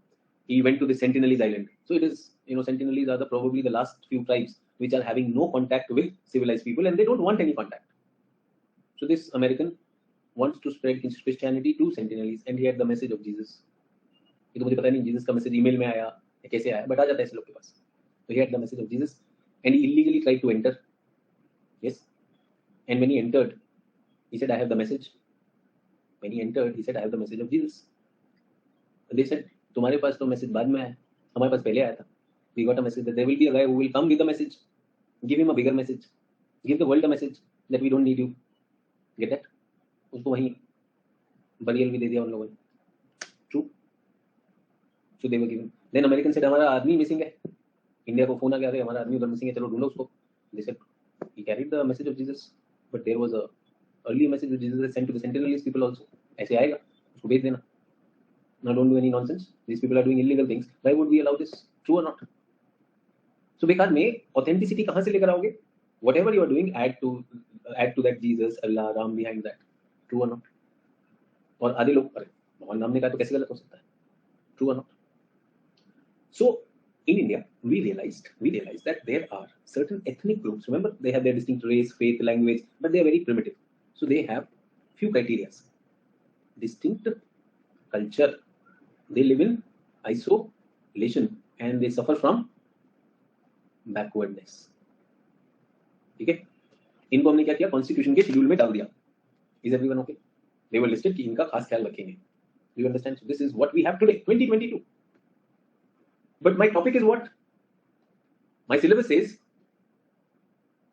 He went to the Sentinelese Island. So it is, Sentinelese are probably the last few tribes which are having no contact with civilized people, and they don't want any contact. So this American wants to spread his Christianity to Sentinelese, and he had the message of Jesus. ये तो मुझे पता नहीं Jesus का message email में आया या कैसे आया, but आ जाता है ऐसे लोग के पास. So he had the message of Jesus, and he illegally tried to enter. Yes, and when he entered, he said, "I have the message." When he entered, he said, "I have the message of Jesus." And they said, तुम्हारे पास तो message बाद में आया, हमारे पास पहले आया था. We got a message that there will be a guy who will come with the message. Give him a bigger message. Give the world a message that we don't need you. Get that? उसको वहीं burial भी दे दिया उन लोगों ने. True. So they were given. Then American said, हमारा आदमी missing है. इंडिया को फोन आ गया, हमारा आदमी उधर मिसिंग है, चलो ढूंढो उसको. They said, he carried the message of Jesus, but there was a early message of Jesus sent to the Sentinelese people also. ऐसे आएगा, उसको भेज देना. Now don't do any nonsense. These people are doing illegal things. Why would we allow this? True or not? So बेकार में authenticity कहाँ से लेकर आओगे? Whatever you are doing, add to that Jesus, Allah, Ram behind that. True or not? और आधे लोग अरे भगवान नाम ने कहा तो कैसे गलत हो सकता है? True or not? So in India, we realized that there are certain ethnic groups. Remember, they have their distinct race, faith, language, but they are very primitive. So they have few criteria. Distinct culture. They live in isolation and they suffer from backwardness. ठीक है, इनको हमने क्या किया, constitution के schedule में डाल दिया. Is everyone okay? They were listed कि इनका खास ख्याल रखेंगे. Do you understand? So this is what we have today, 2022. But my topic is what? My syllabus says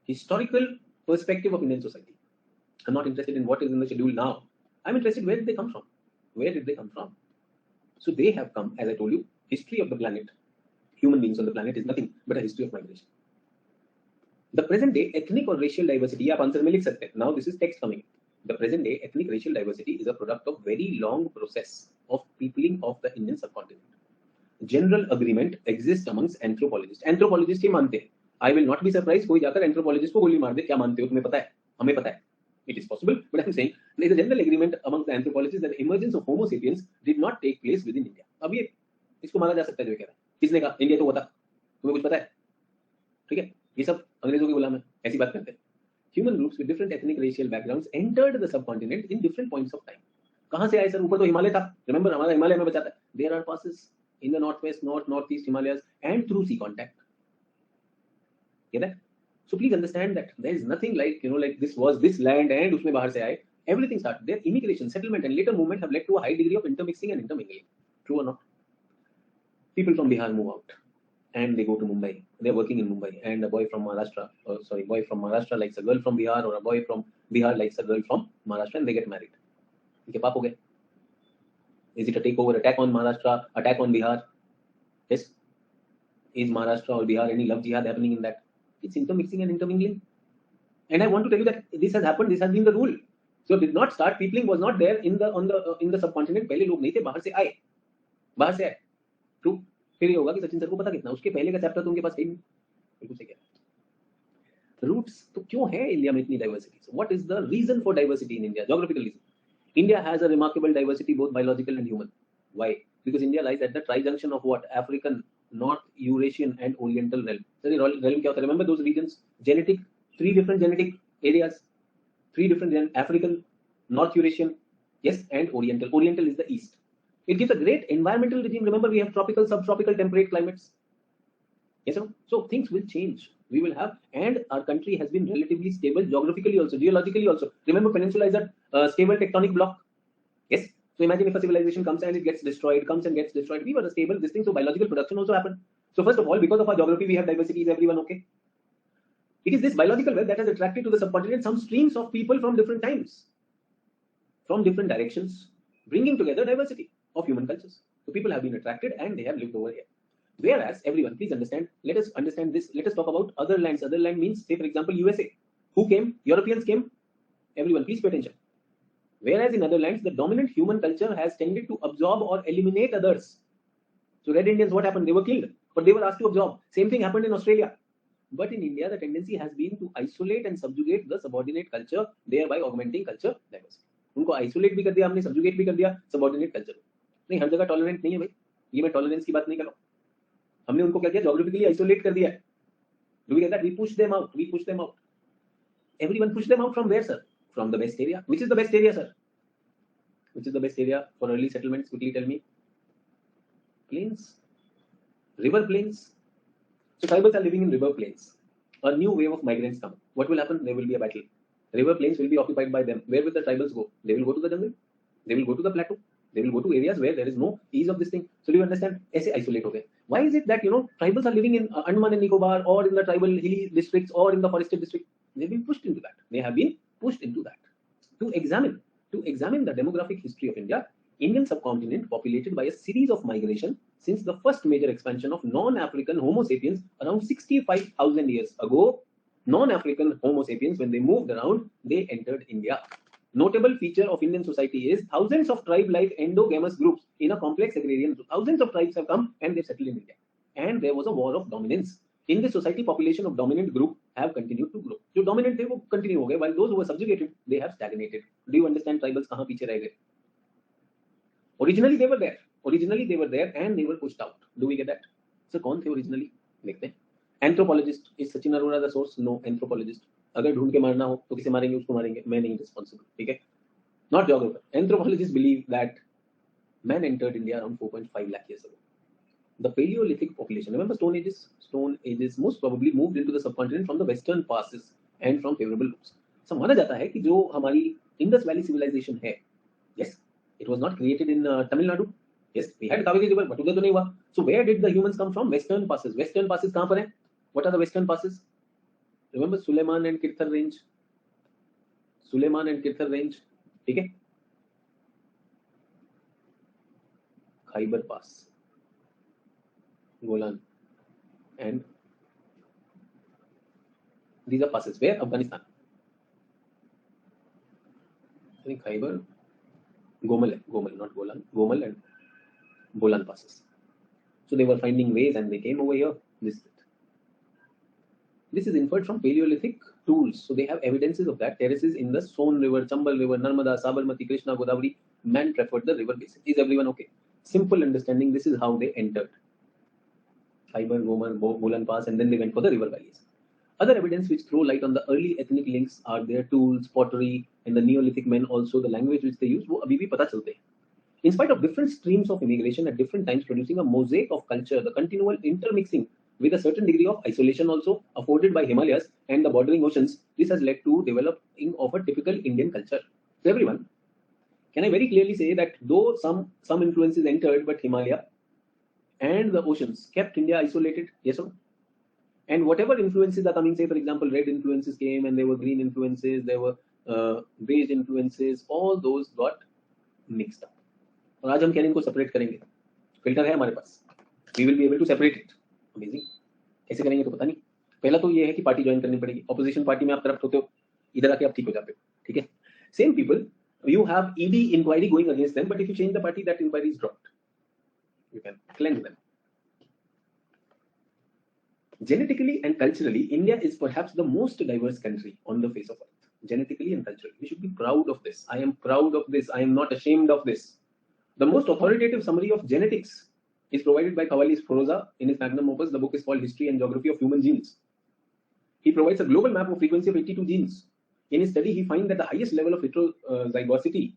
historical perspective of Indian society. I'm not interested in what is in the schedule now. I'm interested where did they come from? Where did they come from? So they have come, as I told you, history of the planet. Human beings on the planet is nothing but a history of migration. The present day ethnic or racial diversity, आप answer में लिख सकते हैं. Now this is text coming. The present day ethnic racial diversity is a product of very long process of peopling of the Indian subcontinent. General agreement exists amongst anthropologists. Anthropologists ये मानते हैं. I will not be surprised कोई जाकर anthropologist को गोली मार दे. क्या मानते हो? तुम्हें पता है? हमें पता है. It is possible, but I'm saying there is a general agreement among the anthropologists that the emergence of Homo sapiens did not take place within India. अब ये इसको माना जा सकता है जो कह रहा है. किसने कहा? इंडिया तो हुआ था. तुम्हें कुछ पता है? ठीक है, ये सब अंग्रेजों के गुलाम है, ऐसी बात करते हैं. Human groups with different ethnic racial backgrounds entered the subcontinent in different points of time. कहाँ से आए सर? ऊपर तो हिमालय था. Remember, हमारा हिमालय में बचाता है. There are passes in the northwest, northeast Himalayas and through sea contact. Get that? So please understand that there is nothing like like this was this land and उसमें बाहर से आए. Everything started there. Immigration, settlement, and later movement have led to a high degree of intermixing and intermingling. True or not? People from Bihar move out and they go to Mumbai. They're working in Mumbai, and a boy from Maharashtra likes a girl from Bihar, or a boy from Bihar likes a girl from Maharashtra, and they get married. Okay, paap ho gaye. Is it a takeover, attack on Maharashtra, attack on Bihar? Yes. Is Maharashtra or Bihar any love jihad happening in that? It's intermixing and intermingling. And I want to tell you that this has happened. This has been the rule. So it did not start. Peopling was not there in the subcontinent. पहले लोग नहीं थे, बाहर से आए, बाहर से आए. True. फिर ये होगा कि सचिन सर को पता कितना, उसके पहले का चैप्टर तो उनके पास कहीं नहीं. बिल्कुल सही कह. Roots तो क्यों है इंडिया में इतनी diversity? So what is the reason for diversity in India? Geographical reason. India has a remarkable diversity, both biological and human. Why? Because India lies at the tri-junction of what? African, North Eurasian, and Oriental realm. Sorry, realm क्या होता है? Remember those regions? Three different genetic areas. Three different African, North Eurasian, yes, and Oriental. Oriental is the east. It gives a great environmental regime. Remember, we have tropical, subtropical, temperate climates. Yes, sir? So things will change. We will have, and our country has been relatively stable geographically also, geologically also. Remember, peninsula is a stable tectonic block. Yes. So imagine if a civilization comes and it gets destroyed, We were a stable this thing. So biological production also happened. So first of all, because of our geography, we have diversity. Is everyone okay? It is this biological web that has attracted to the subcontinent some streams of people from different times, from different directions, bringing together diversity of human cultures. So people have been attracted and they have lived over here. Whereas everyone, please understand, let us understand this. Let us talk about other lands. Other land means, say for example, USA. Who came? Europeans came. Everyone, please pay attention. Whereas in other lands, the dominant human culture has tended to absorb or eliminate others. So Red Indians, what happened? They were killed, but they were asked to absorb. Same thing happened in Australia. But in India, the tendency has been to isolate and subjugate the subordinate culture, thereby augmenting culture diversity. उनको isolate भी कर दिया हमने, subjugate भी कर दिया subordinate culture. नहीं, हर जगह tolerant नहीं है भाई. ये मैं tolerance की बात नहीं कर रहा हूँ. हमने उनको क्या किया? Geographically isolate कर दिया है. Do we get that? We push them out. Everyone push them out from where, sir? From the best area. Which is the best area, sir? Which is the best area for early settlements? Quickly tell me. Plains, river plains. So tribals are living in river plains. A new wave of migrants come. What will happen? There will be a battle. River plains will be occupied by them. Where will the tribals go? They will go to the jungle. They will go to the plateau. They will go to areas where there is no ease of this thing. So do you understand? ऐसे isolate हो गए. Why is it that tribals are living in Andaman and Nicobar or in the tribal hilly districts or in the forested district? They've been pushed into that. They have been pushed into that. To examine the demographic history of India, Indian subcontinent populated by a series of migration since the first major expansion of non-African Homo sapiens around 65,000 years ago. Non-African Homo sapiens, when they moved around, they entered India. Notable feature of Indian society is thousands of tribe-like endogamous groups in a complex agrarian. So thousands of tribes have come and they've settled in India. And there was a war of dominance. In this society, population of dominant group have continued to grow. So dominant थे वो continue हो गए, while those who were subjugated, they have stagnated. Do you understand tribals कहाँ पीछे रह गए? Originally they were there and they were pushed out. Do we get that? So कौन थे originally? देखते हैं. Anthropologist, is Sachin Arora the source? No, anthropologist. अगर ढूंढ के मारना हो तो किसे मारेंगे? उसको मारेंगे. मैं नहीं responsible. ठीक है? Not geographer. Anthropologists believe that man entered India around 4.5 lakh years ago. The Paleolithic population, remember Stone Ages most probably moved into the subcontinent from the western passes and from favorable routes. So माना जाता है कि जो हमारी Indus Valley civilization है, yes, it was not created in Tamil Nadu. Yes, we had Kaveri river, but उधर तो नहीं हुआ. So where did the humans come from? Western passes. Western passes कहाँ पर हैं? What are the western passes? Remember Suleiman and Kirthar range. ठीक है? Khyber Pass, Golan, and these are passes. Where? Afghanistan. I think Khyber, Gomal, not Golan. Gomal and Bolan passes. So they were finding ways and they came over here. This is inferred from Paleolithic tools. So they have evidences of that. Terraces in the Son River, Chambal River, Narmada, Sabarmati, Krishna, Godavari. Man preferred the river basin. Is everyone okay? Simple understanding. This is how they entered. Khyber, Gomal, Bolan Pass, and then they went for the river valleys. Other evidence which throw light on the early ethnic links are their tools, pottery, and the Neolithic men also, the language which they use, वो अभी भी पता चलते हैं. In spite of different streams of immigration at different times producing a mosaic of culture, the continual intermixing with a certain degree of isolation also afforded by Himalayas and the bordering oceans, this has led to developing of a typical Indian culture. So everyone, can I very clearly say that though some influences entered, but Himalaya and the oceans kept India isolated? Yes or no? And whatever influences are coming, say for example, red influences came, and there were green influences, there were beige influences, all those got mixed up. और आज हम क्या इनको separate करेंगे? Filter है हमारे पास, we will be able to separate it. Amazing. कैसे करेंगे तो पता नहीं. पहला तो ये है कि पार्टी ज्वाइन करनी पड़ेगी. ऑपोजिशन पार्टी में आप करप्ट होते हो, इधर आके आप ठीक हो जाते हो. ठीक है. Same people, you have ED inquiry going against them, but if you change the party, that inquiry is dropped. You can cleanse them. Genetically and culturally, India is perhaps the most diverse country on the face of earth. Genetically and culturally, we should be proud of this. I am proud of this. I am not ashamed of this. The most authoritative summary of genetics is provided by Cavalli Sforza in his magnum opus. The book is called History and Geography of Human Genes. He provides a global map of frequency of 82 genes. In his study, he finds that the highest level of heterozygosity,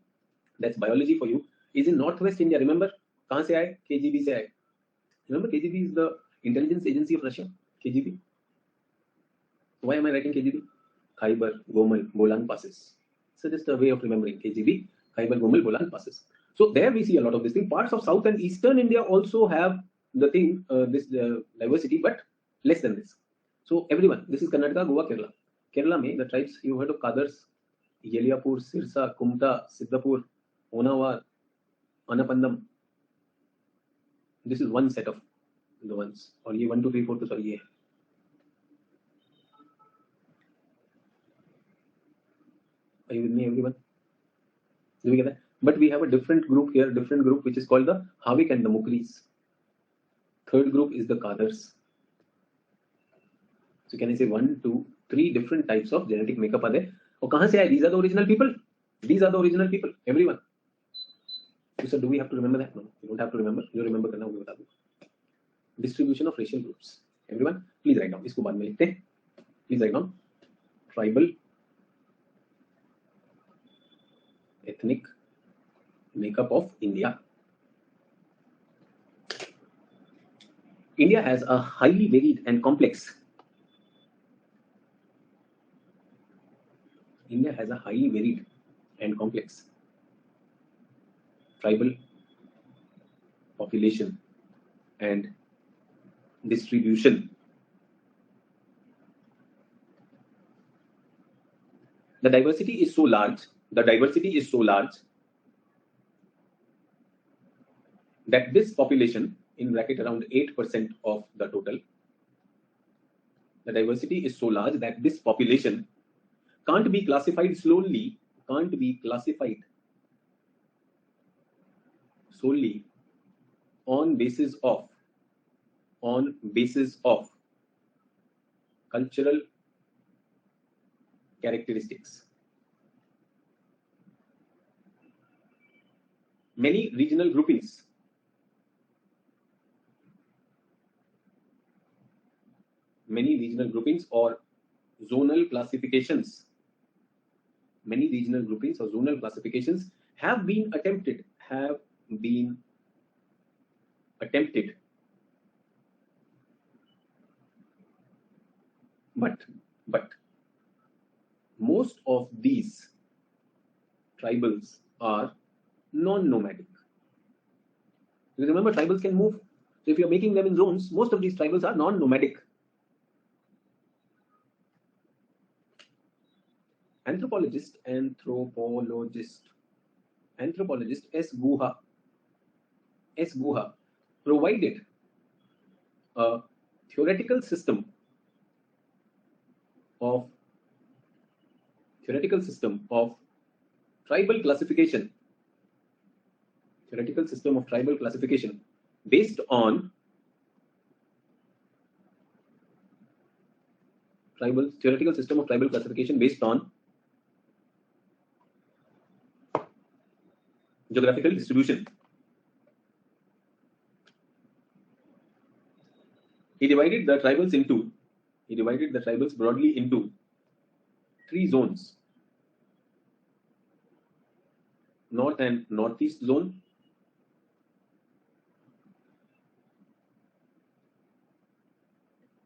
that's biology for you, is in northwest India. Remember, कहाँ से आए? KGB से आए. Remember, KGB is the intelligence agency of Russia. KGB. Why am I writing KGB? Khyber, Gomal, Bolan passes. So just a way of remembering KGB, Khyber, Gomal, Bolan passes. So there we see a lot of this thing. Parts of south and eastern India also have the thing, this diversity, but less than this. So everyone, this is Karnataka, Goa, Kerala. Kerala mein, the tribes, you heard of Kadars, Yeliapur, Sirsa, Kumta, Siddhapur, Onawar, Anapandam. This is one set of the ones. Or ye 1, 2, 3, 4 to sorry ye. Are you with me, everyone? Do we get that? But we have a different group here, different group which is called the Havik and the Mukris. Third group is the Kadars. So can I say 1, 2, 3 different types of genetic makeup are there? और कहाँ से आए? These are the original people. These are the original people. Everyone. So do we have to remember that? No, you don't have to remember. You remember करना होगा बता दो. Distribution of racial groups. Everyone, please write down. इसको बाद में लिखते हैं. Please write down. Tribal, ethnic makeup of India. India has a highly varied and complex. India has a highly varied and complex tribal population and distribution. The diversity is so large. The diversity is so large that this population, in bracket around 8% of the total, the diversity is so large that this population can't be classified solely on basis of cultural characteristics. Many regional groupings or zonal classifications have been attempted, but most of these tribals are non-nomadic. Because remember, tribals can move. So if you're making them in zones, most of these tribals are non-nomadic. Anthropologist S. Guha provided a theoretical system of tribal classification. Based on geographical distribution. He divided the tribals broadly into 3 zones: North and Northeast zone,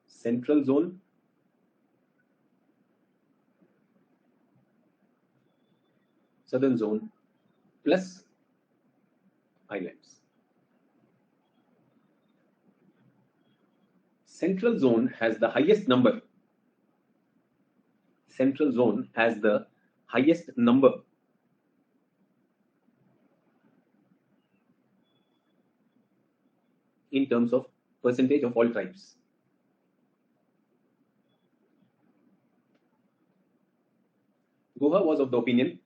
Central zone, Southern zone, plus islands. Central zone has the highest number. Central zone has the highest number in terms of percentage of all tribes. Guha was of the opinion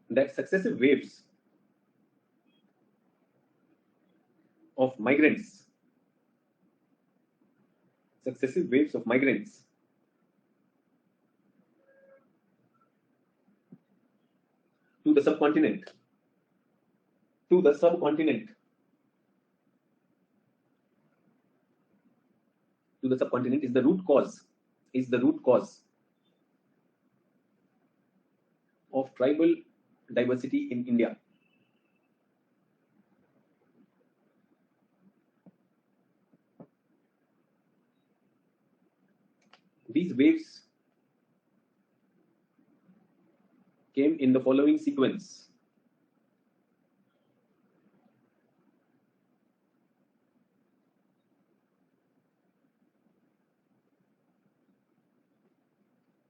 that successive waves of migrants to the subcontinent is the root cause of tribal diversity in India. These waves came in the following sequence.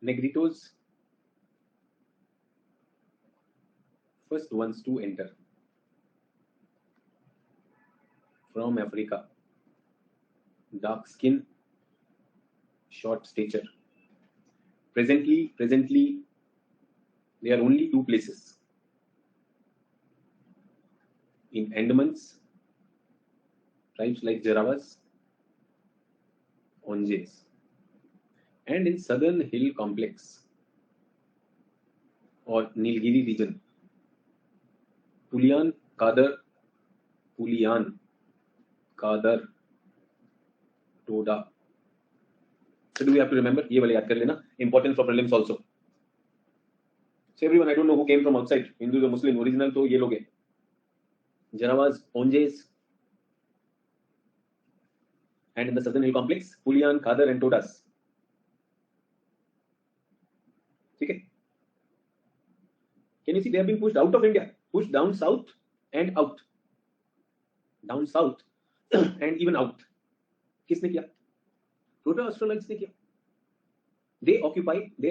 Negritos, first ones to enter from Africa, dark skin, short stature. Presently, there are only two places. In Andamans, tribes like Jarawas, Onjes, and in southern hill complex or Nilgiri region, Pulian, Kadar, Toda. So do we have to remember? Ye wale yaad kar lena. Important for prelims also. So everyone, I don't know who came from outside, Hindus or Muslim, original to ye log hai. Jarawas, Onjes, and in the southern hill complex, Pulian, Kadar and Todas. Okay. Can you see they have been pushed out of India, pushed down south and out, down south and even out. किसने किया? Proto-Australites ने किया. They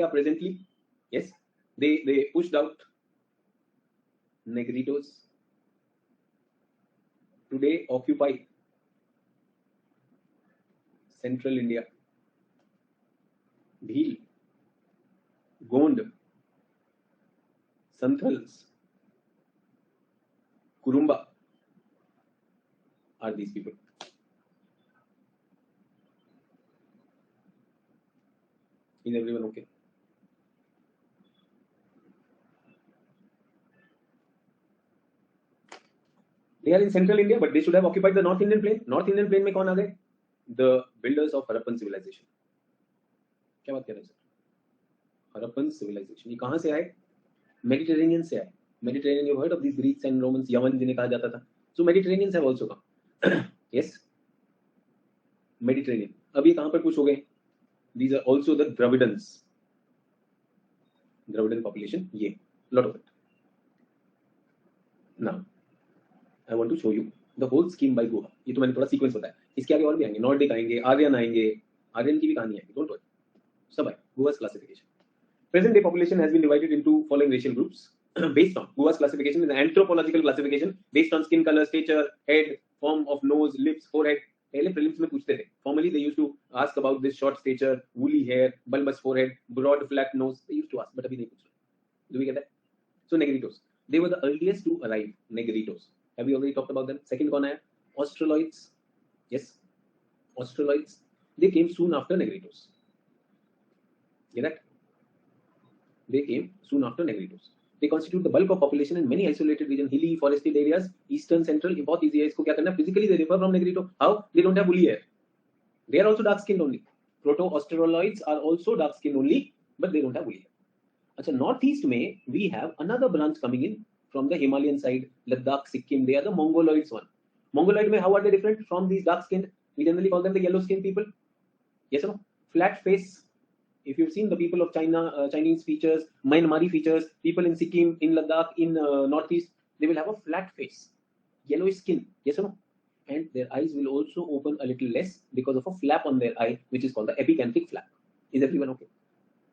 are presently, yes, they pushed out Negritos. Today occupy central India. Bhil, Gond, Santhals, Kurumba are these people. Is everyone okay? They are in central India, but they should have occupied the North Indian plain. North Indian plain में कौन आ गए? The builders of Harappan civilization. क्या बात कर रहे हैं sir? Harappan civilization. ये कहाँ से आए? Mediterranean से आए. Mediterranean, you've heard of these Greeks and Romans, Yaman जिन्हें कहा जाता था. So Mediterraneans have also come. Yes. Mediterranean. अब ये कहाँ पर push हो गए? These are also the Dravidian population. Yeah, lot of it. Now, I want to show you the whole scheme by Guha. ये तो मैंने थोड़ा सीक्वेंस बताया. इसके आगे और भी आएंगे. नॉर्डिक आएंगे, आर्यन आएंगे, आर्यन की भी कहानी आएगी. Don't worry. सब है. Guha's classification. Present day population has been divided into following racial groups based on Guha's classification is an anthropological classification based on skin color, stature, head, form of nose, lips, forehead. पहले prelims में पूछते थे. Formally they used to ask about this short stature, woolly hair, bulbous forehead, broad flat nose. They used to ask, but अभी नहीं पूछ रहे. Do we get that? So Negritos. They were the earliest to arrive. Negritos. Have we already talked about them? Second कौन आया? Australoids. Yes. Australoids. They came soon after Negritos. Get that? They came soon after Negritos. They constitute the bulk of population in many isolated regions, hilly, forested areas, eastern, central. बहुत easy है इसको क्या करना? Physically they differ from Negrito. How? They don't have woolly hair. They are also dark skinned only. Proto-Australoids are also dark skinned only, but they don't have woolly hair. अच्छा, northeast में we have another branch coming in from the Himalayan side, Ladakh, Sikkim. They are the Mongoloids one. Mongoloid में how are they different from these dark skinned? We generally call them the yellow skinned people. Yes or no? Flat face. If you've seen the people of China, Chinese features, Myanmari features, people in Sikkim, in Ladakh, in northeast, they will have a flat face. yellowish skin, yes or no? And their eyes will also open a little less because of a flap on their eye, which is called the epicanthic flap. Is everyone okay?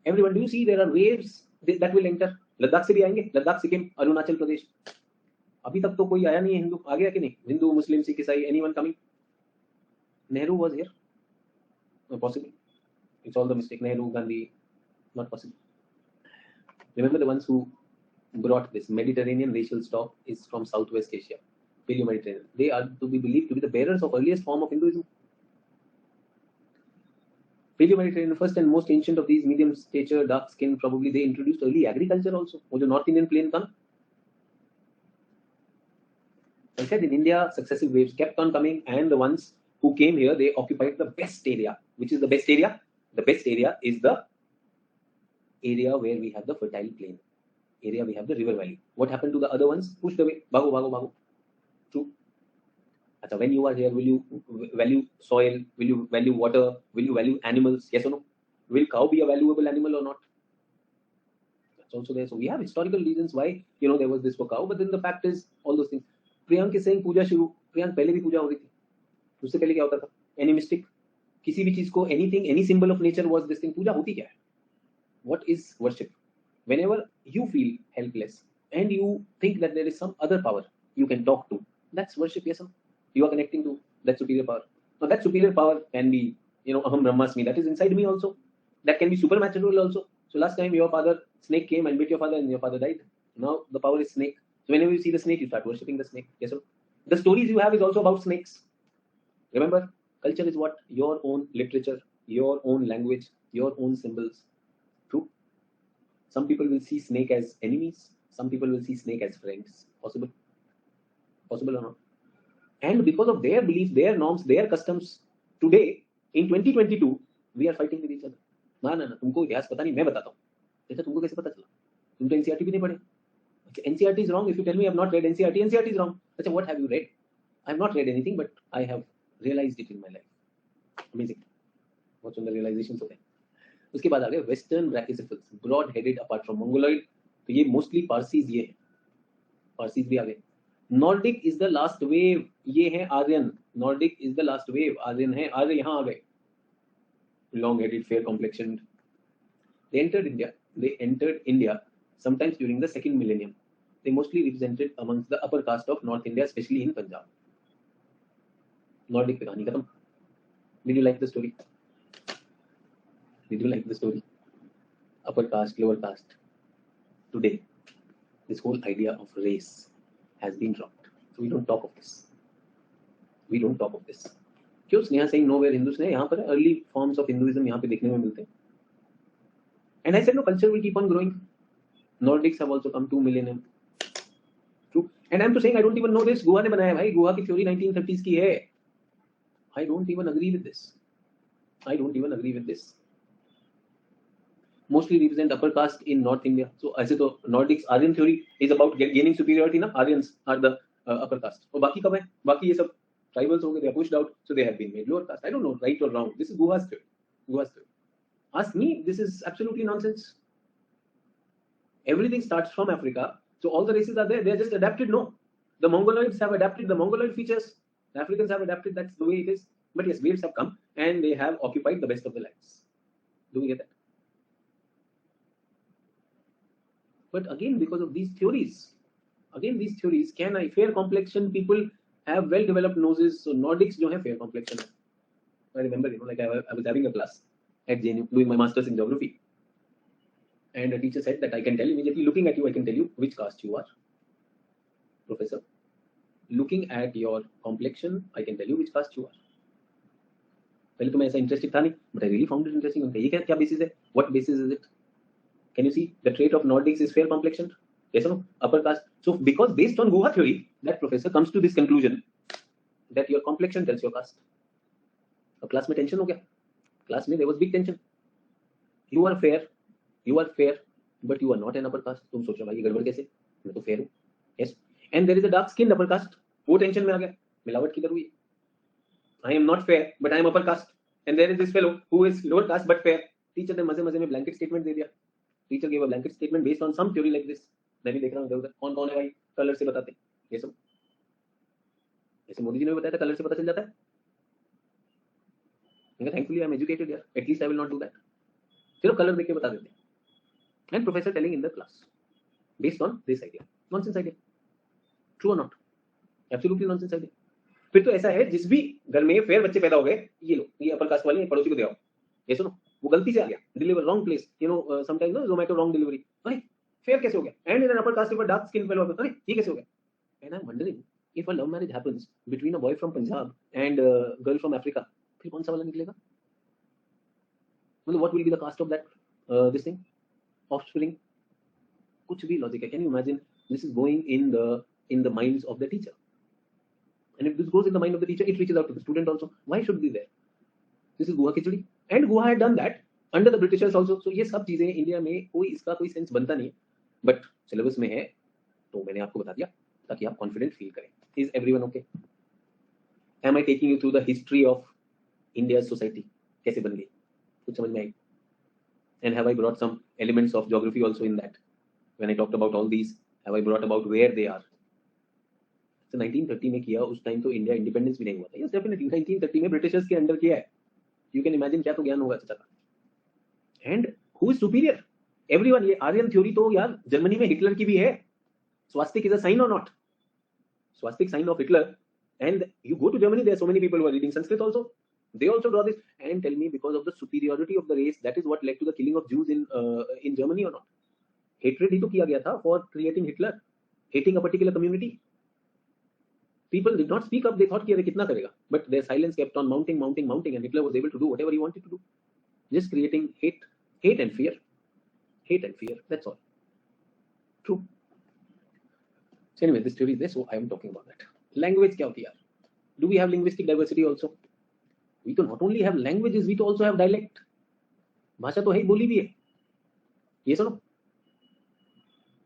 Everyone, do you see there are waves that will enter? Ladakh से भी आएंगे, लद्दाख, सिक्किम, अरुणाचल प्रदेश. अभी तक तो कोई आया नहीं है हिंदू, आ गया कि नहीं? हिंदू, मुस्लिम, सिख, ईसाई, anyone coming? Nehru was here? Not possible. It's all the mistake. Nehru, Gandhi, not possible. Remember the ones who brought this Mediterranean racial stock is from Southwest Asia, Paleo-Mediterranean. They are to be believed to be the bearers of earliest form of Hinduism. Paleo-Mediterranean, first and most ancient of these, medium stature, dark skin, probably they introduced early agriculture also. वो जो North Indian plain था, I said in India, successive waves kept on coming, and the ones who came here, they occupied the best area. Which is the best area? The best area is the area where we have the fertile plain, area we have the river valley. What happened to the other ones? Pushed away. Bhago, bhago, bhago. True. So when you are here, will you value soil? Will you value water? Will you value animals? Yes or no? Will cow be a valuable animal or not? That's also there. So we have historical reasons why there was this for cow, but then the fact is all those things. Priyank is saying पूजा शुरू. Priyank पहले भी पूजा हो रही थी. उससे पहले क्या होता था? Any mystic? किसी भी चीज को anything, any symbol of nature was this thing. पूजा होती क्या है? What is worship? Whenever you feel helpless and you think that there is some other power you can talk to, that's worship. Yes, sir. You are connecting to that superior power. Now that superior power can be, aham brahmasmi, that is inside me also. That can be supernatural also. So last time your father snake came and bit your father and your father died. Now the power is snake. So whenever you see the snake, you start worshipping the snake. Yes, sir. The stories you have is also about snakes. Remember, culture is what? Your own literature, your own language, your own symbols. True. Some people will see snake as enemies. Some people will see snake as friends. Possible? Possible or not? And because of their beliefs, their norms, their customs, today, in 2022, we are fighting with each other. ना तुमको इतिहास पता नहीं, मैं बताता हूँ. अच्छा, तुमको कैसे पता चला? तुम तो NCERT भी नहीं पढ़े. NCERT is wrong. If you tell me I have not read NCERT, NCERT is wrong. अच्छा, what have you read? I have not read anything, but I have realized it in my life. Amazing. बहुत सुंदर realizations होते हैं. उसके बाद आ गए western brachycephals, broad headed apart from Mongoloid. तो ये मोस्टली पारसीज, ये है पारसीज भी आ गए. Nordic is the last wave, ये है Aryan. Nordic is the last wave, Aryan है. आर्य यहाँ आ गए. Long headed, fair complexion. They entered India sometimes during the second millennium. They mostly represented amongst the upper caste of North India, especially in Punjab. Nordic पे कहानी खत्म. Did you like the story? Did you like the story? Upper caste, lower caste. Today, this whole idea of race has been dropped. So we don't talk of this. We don't talk of this. क्यों Sneha saying nowhere Hindus ने? यहाँ पर early forms of Hinduism यहाँ पे देखने में मिलते हैं. And I said no, culture will keep on growing. Nordics have also come 2 millennium. True. And I'm to saying I don't even know this. गुहा ने बनाया भाई. गुहा की theory 1930s की है. I don't even agree with this. I don't even agree with this. Mostly represent upper caste in North India. So ऐसे तो Nordics Aryan theory is about gaining superiority ना. Aryans are the upper caste. और बाकी कब है? बाकी ये सब tribals हो गए. They are pushed out, so they have been made lower caste. I don't know right or wrong. This is Guha's theory. Guha's theory. Ask me, this is absolutely nonsense. Everything starts from Africa, so all the races are there. They are just adapted. No, the Mongoloids have adapted the Mongoloid features. The Africans have adapted. That's the way it is. But yes, waves have come and they have occupied the best of the lands. Do we get that? But again, because of these theories, can I fair complexion people have well developed noses? So Nordics जो है fair complexion. I remember, like I was having a class at JNU doing my masters in geography, and a teacher said that I can tell immediately, looking at you, I can tell you which caste you are. Professor, looking at your complexion, I can tell you which caste you are. पहले तो मैं ऐसा interested था नहीं, but I really found it interesting. ये क्या basis है? What basis is it? Can you see the trait of Nordics is fair complexion? Yes or no? Upper caste. So because based on Guha theory, that professor comes to this conclusion that your complexion tells your caste. अब class में tension हो गया. Class में there was big tension. You are fair, but you are not an upper caste. तुम सोच रहे भाई ये गड़बड़ कैसे? मैं तो fair हूँ. Yes. And there is a dark skinned upper caste. वो टेंशन में आ गया. मिलावट किधर हुई? I am not fair, but I am upper caste. And there is this fellow who is lower caste but fair. Teacher ने मजे में blanket statement दे दिया. Teacher gave a blanket statement based on some theory like this. मैं भी देख रहा हूँ इधर-उधर. कौन है भाई? कलर से बताते. ये सब. जैसे मोदी जी ने बताया था कलर से पता चल जाता है। थैंकफुली आई एम एजुकेटेड यार, at least I will not do that. सिर्फ कलर देख के बता देते हैं। And professor telling in the class based on this idea. Nonsense idea, true और नॉट? Absolutely nonsense idea. फिर तो ऐसा है, जिस भी घर में फेयर बच्चे पैदा हो गए, ये लो, ये अपर कास्ट वाले पड़ोसी को दे आओ, ये सुनो, वो गलती से आ गया, deliver wrong place, you know sometimes ना जोमेटो रॉन्ग डिलीवरी, अरे फेयर कैसे हो गया? And in an upper caste your dark skin fellow, अरे ये कैसे हो गया? And I am wondering if a love marriage happens between a boy from Punjab and girl from Africa, फिर कौन सा वाला निकलेगा? मतलब what will be the caste of that this thing, offspring? कुछ भी लॉजिक है? Can you imagine? This is going in the minds of the teacher, and if this goes in the mind of the teacher, it reaches out to the student also. Why should be there? This is Guha Khichdi, and Guha had done that under the Britishers also. So ये सब चीजें India में कोई इसका कोई sense बनता नहीं है, बट सिलेबस में है, तो मैंने आपको बता दिया ताकि आप कॉन्फिडेंट फील करें। Is everyone okay? Am I taking you through the history of India society, कैसे बन गई, कुछ समझ में आई? And have I brought some elements of geography also in that? When I talked about all these, have I brought about where they are? 1930 में किया, उस टाइम तो इंडिया इंडिपेंडेंस भी नहीं हुआ था। यस डेफिनेटली 1930 में ब्रिटिशर्स के अंडर किया है। यू कैन इमेजिन क्या तो ज्ञान होगा चाचा का। And who is superior? Everyone. ये आर्यन थ्योरी तो यार जर्मनी में हिटलर की भी है। स्वास्तिक इज अ साइन और not? Swastik sign of Hitler, and you go to Germany, there are so many people who are reading Sanskrit also, they also draw this, and tell me, because of the superiority of the race, that is what led to the killing of Jews in Germany or not? Hatred ही तो किया गया था for creating Hitler, hating a particular community. People did not speak up. They thought कि अरे कितना करेगा, but their silence kept on mounting, and Hitler was able to do whatever he wanted to do, just creating hate and fear. That's all. True. So anyway, this theory is there, so I am talking about that. Language क्या होती है यार? Do we have linguistic diversity also? We तो not only have languages, we तो also have dialect. भाषा तो है ही, बोली भी है। ये सुनो,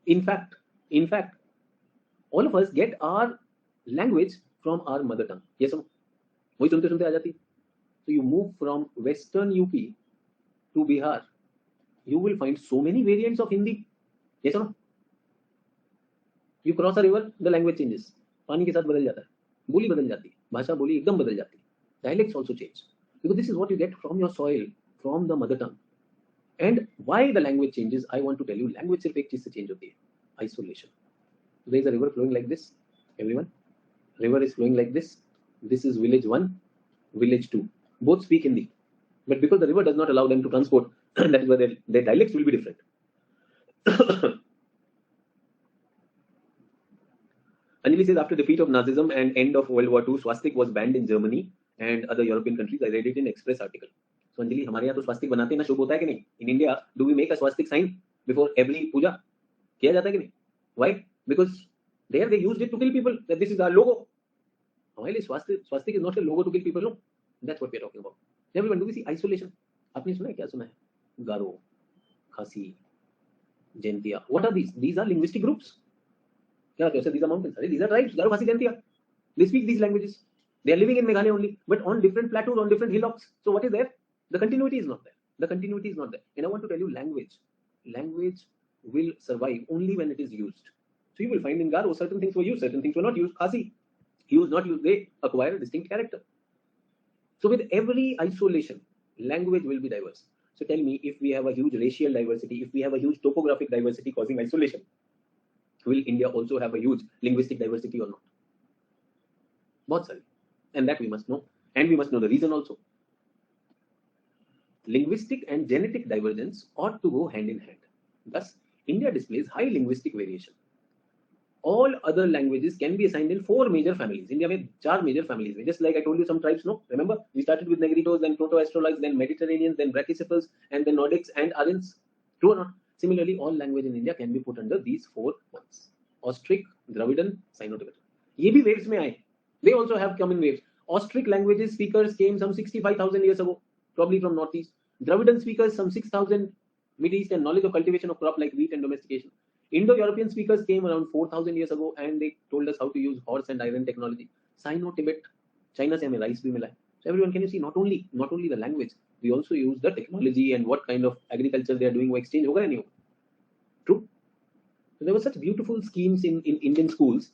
in fact, all of us get our language from our mother tongue. ये सुनो, वही सुनते सुनते आ जाती। So you move from western UP to Bihar, you will find so many variants of Hindi. ये सुनो, you cross a river, the language changes. पानी के साथ बदल जाता है, बोली बदल जाती है, भाषा बोली एकदम बदल जाती है। Dialects also change, because this is what you get from your soil, from the mother tongue. And why the language changes, I want to tell you. Language सिर्फ एक चीज से change होती है, isolation. There is a river flowing like this, everyone. River is flowing like this. This is village 1, village 2. Both speak Hindi, but because the river does not allow them to transport, that is why their dialects will be different. Anjali says, after defeat of Nazism and end of World War II, swastik was banned in Germany and other European countries. I read it in Express article. So Anjali, हमारे यहाँ तो स्वास्तिक बनाते हैं ना, शुभ होता है कि नहीं? In India, do we make a swastik sign before every puja? किया जाता है कि नहीं? Why? Because there they used it to kill people. That this is our logo. हमारे लिए swastik is not a logo to kill people. No, that's what we are talking about. Everyone, do we see isolation? आपने सुना है? क्या सुना है? गारो, Khasi, Jaintia. What are these? These are linguistic groups. क्या कहते हैं? These are mountains. These are tribes. Garo, Khasi, Jaintia. They speak these languages. They are living in Meghalaya only, but on different plateaus, on different hillocks. So what is there? The continuity is not there. And I want to tell you, language will survive only when it is used. So you will find in Garo certain things were used, certain things were not used. Khasi, used, not used, they acquire a distinct character. So with every isolation, language will be diverse. So tell me, if we have a huge racial diversity, if we have a huge topographic diversity causing isolation, will India also have a huge linguistic diversity or not? बहुत सारी. And that we must know. And we must know the reason also. Linguistic and genetic divergence ought to go hand in hand. Thus, India displays high linguistic variation. All other languages can be assigned in 4 major families. India में 4 major families. Just like I told you some tribes, no? Remember? We started with Negritos, then Proto-Australoids, then Mediterraneans, then Brachycephals, and then Nordics and Aryans. True or not? Similarly, all language in India can be put under these 4 ones. Austric, Dravidian, Sino-Tibetan. ये भी waves में आए. They also have come in waves. Austric languages speakers came some 65,000 years ago, probably from Northeast. Dravidian speakers some 6,000 Mid-East and knowledge of cultivation of crop like wheat and domestication. Indo-European speakers came around 4,000 years ago and they told us how to use horse and iron technology. Sino-Tibet, China से हमें rice भी मिला है. So everyone, can you see, not only the language, we also use the technology and what kind of agriculture they are doing. वो exchange होगा या नहीं होगा? True. So there were such beautiful schemes in Indian schools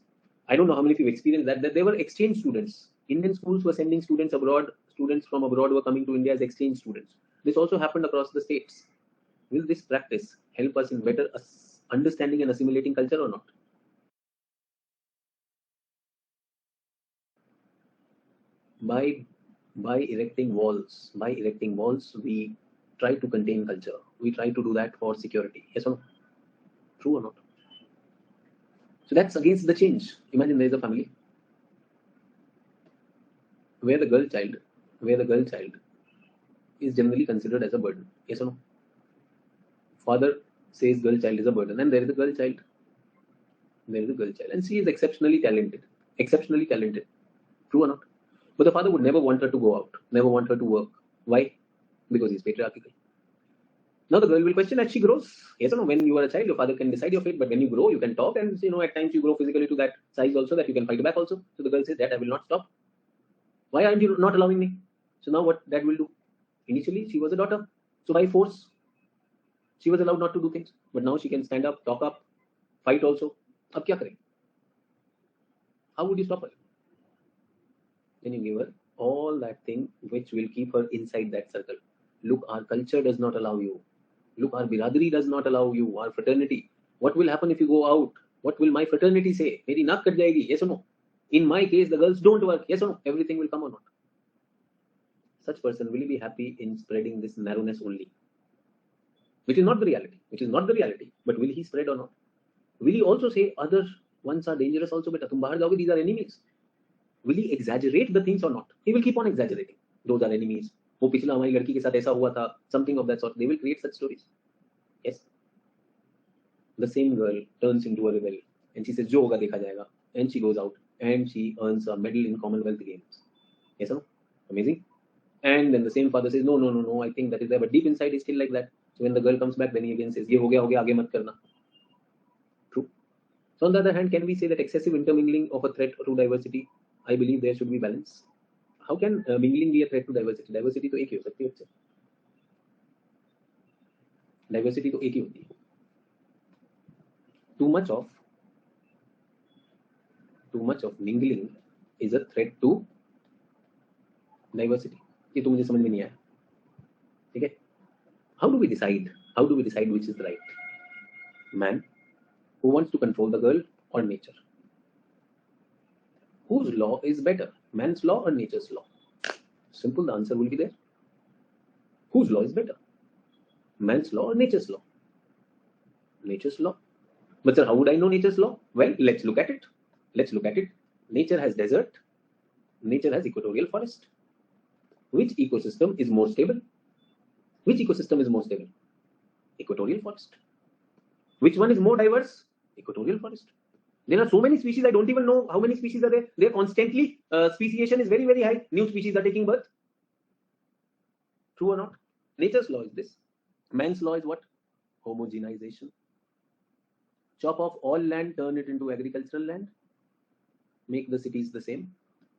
I don't know how many of you experienced that they were exchange students. Indian schools were sending students abroad. Students from abroad were coming to India as exchange students. This also happened across the states. Will this practice help us in better understanding and assimilating culture or not? By erecting walls, we try to contain culture. We try to do that for security. Yes or no? True or not? So that's against the change. Imagine there is a family where the girl child, where the girl child is generally considered as a burden. Yes or no? Father says girl child is a burden, and there is a girl child. There is a girl child, and she is exceptionally talented. Exceptionally talented. True or not? But the father would never want her to go out, never want her to work. Why? Because he's patriarchal. Now the girl will question as she grows. Yes or no? When you are a child, your father can decide your fate, but when you grow, you can talk, and at times you grow physically to that size also that you can fight back also. So the girl says that I will not stop. Why aren't you not allowing me? So now what dad will do? Initially, she was a daughter, so by force, she was allowed not to do things. But now she can stand up, talk up, fight also. अब क्या करें? How would you stop her? Then you give her all that thing which will keep her inside that circle. Look, our culture does not allow you. Look, our biradari does not allow you. Our fraternity. What will happen if you go out? What will my fraternity say? Meri naak kat jayegi. Yes or no? In my case, the girls don't work. Yes or no? Everything will come or not. Such person will be happy in spreading this narrowness only, which is not the reality. Which is not the reality. But will he spread or not? Will he also say other ones are dangerous also? Beta, tum bahar jaoge, these are enemies. Will he exaggerate the things or not? He will keep on exaggerating. Those are enemies. वो पिछला हमारी लड़की के साथ ऐसा हुआ था. Something of that sort. They will create such stories. Yes. The same girl turns into a rebel and she says, "जो होगा देखा जाएगा." And she goes out and she earns a medal in Commonwealth Games. Yes or no? Amazing. And then the same father says, "No, no, no, no. I think that is there." But deep inside, he's still like that. So when the girl comes back, then he again says, "ये हो गया, आगे मत करना." True. So on the other hand, can we say that excessive intermingling of a threat to diversity? I believe there should be balance. How can mingling be a threat to diversity? Diversity तो एक ही हो सकती है उससे. Diversity तो एक ही होती है. Too much of mingling is a threat to diversity. ये तो मुझे समझ में नहीं आया. ठीक है? How do we decide? How do we decide which is the right? Man who wants to control the girl or nature? Whose law is better? Man's law or nature's law? Simple, the answer will be there. Whose law is better? Man's law or nature's law? Nature's law. But sir, how would I know nature's law? Well, let's look at it. Let's look at it. Nature has desert. Nature has equatorial forest. Which ecosystem is more stable? Which ecosystem is more stable? Equatorial forest. Which one is more diverse? Equatorial forest. There are so many species, I don't even know how many species are there. They are constantly, speciation is very, very high. New species are taking birth. True or not? Nature's law is this. Man's law is what? Homogenization. Chop off all land, turn it into agricultural land. Make the cities the same.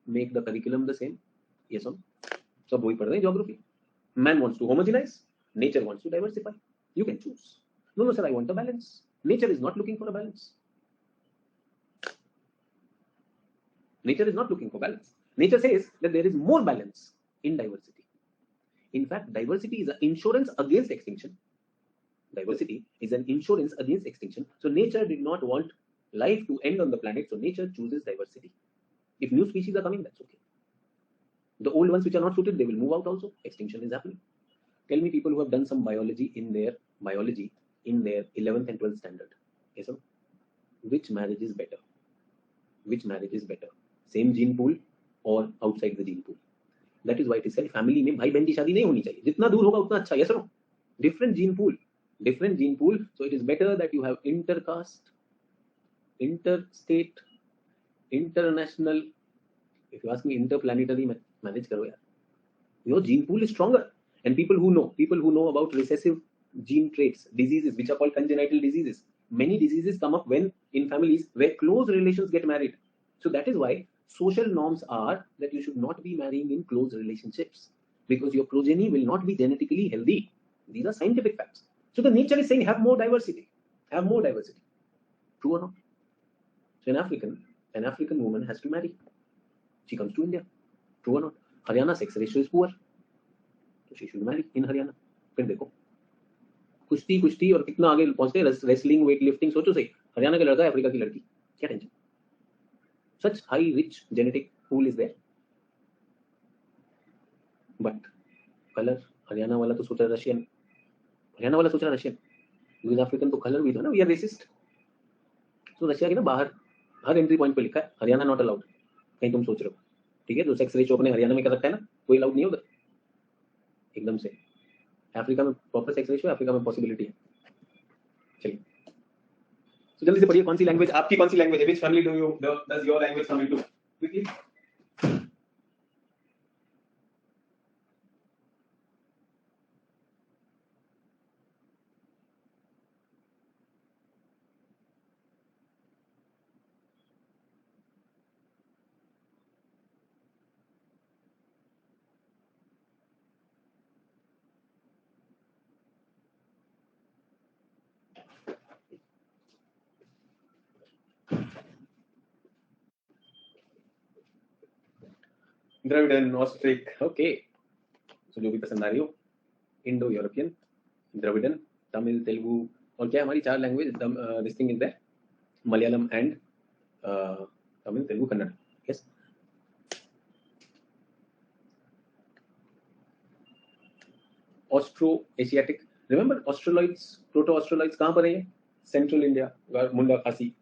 Make the curriculum the same. Yes or no? So, boy, padh rahe geography. Man wants to homogenize. Nature wants to diversify. You can choose. No, sir, I want a balance. Nature is not looking for a balance. Nature is not looking for balance. Nature says that there is more balance in diversity. In fact, diversity is an insurance against extinction. Diversity is an insurance against extinction. So nature did not want life to end on the planet, so nature chooses diversity. If new species are coming, that's okay. The old ones which are not suited, they will move out also. Extinction is happening. Tell me people who have done some biology in their 11th and 12th standard. Yes, sir? Which marriage is better? Which marriage is better? Same gene pool or outside the gene pool? That is why it is said family में भाई बहन की शादी नहीं होनी चाहिए. जितना दूर होगा उतना अच्छा. Yes or no? Different gene pool. Different gene pool. So it is better that you have intercaste, interstate, international. If you ask me, interplanetary manage karo yaar. Your gene pool is stronger. And people who know about recessive gene traits, diseases which are called congenital diseases. Many diseases come up when in families where close relations get married. So that is why social norms are that you should not be marrying in close relationships because your progeny will not be genetically healthy. These are scientific facts. So the nature is saying have more diversity. Have more diversity. True or not? So an an African woman has to marry. She comes to India. True or not? Haryana sex ratio is poor, so she should marry in Haryana. फिर देखो कुश्ती कुश्ती और कितना आगे पहुंचते हैं, wrestling, weight lifting. सोचो सही, हरियाणा का लड़का, अफ्रीका की लड़की, क्या tension. Such high rich genetic pool is there. But colour, Haryana वाला तो सोच रहा रशियन, हरियाणा वाला सोच रहा रशियन. यूज अफ्रीकन तो कलर भी था ना, वी आर रेसिस्ट. तो रशिया के ना बाहर हर एंट्री पॉइंट पे लिखा है हरियाणा नॉट अलाउड. कहीं तुम सोच रहे हो, ठीक है, जो सेक्स रेशियो अपने हरियाणा में कर रखा है ना, कोई अलाउड नहीं होगा एकदम से. अफ्रीका में प्रॉपर सेक्स रेशियो, अफ्रीका में पॉसिबिलिटी है. चलिए, तो जल्दी से पढ़िए, कौन सी लैंग्वेज आपकी, कौन सी लैंग्वेज है, which family do you does your language come into, quickly. Dravidian, Austric, okay. तो जो भी पसंद आ रही हो, Indo European, Dravidian, Tamil, Telugu, और क्या हमारी 4 language this thing is that, Malayalam and Tamil, Telugu, Kannada. Yes. Austro Asiatic, remember Australoids, proto Australoids कहां पर है ये? Central India, Munda, Khasi.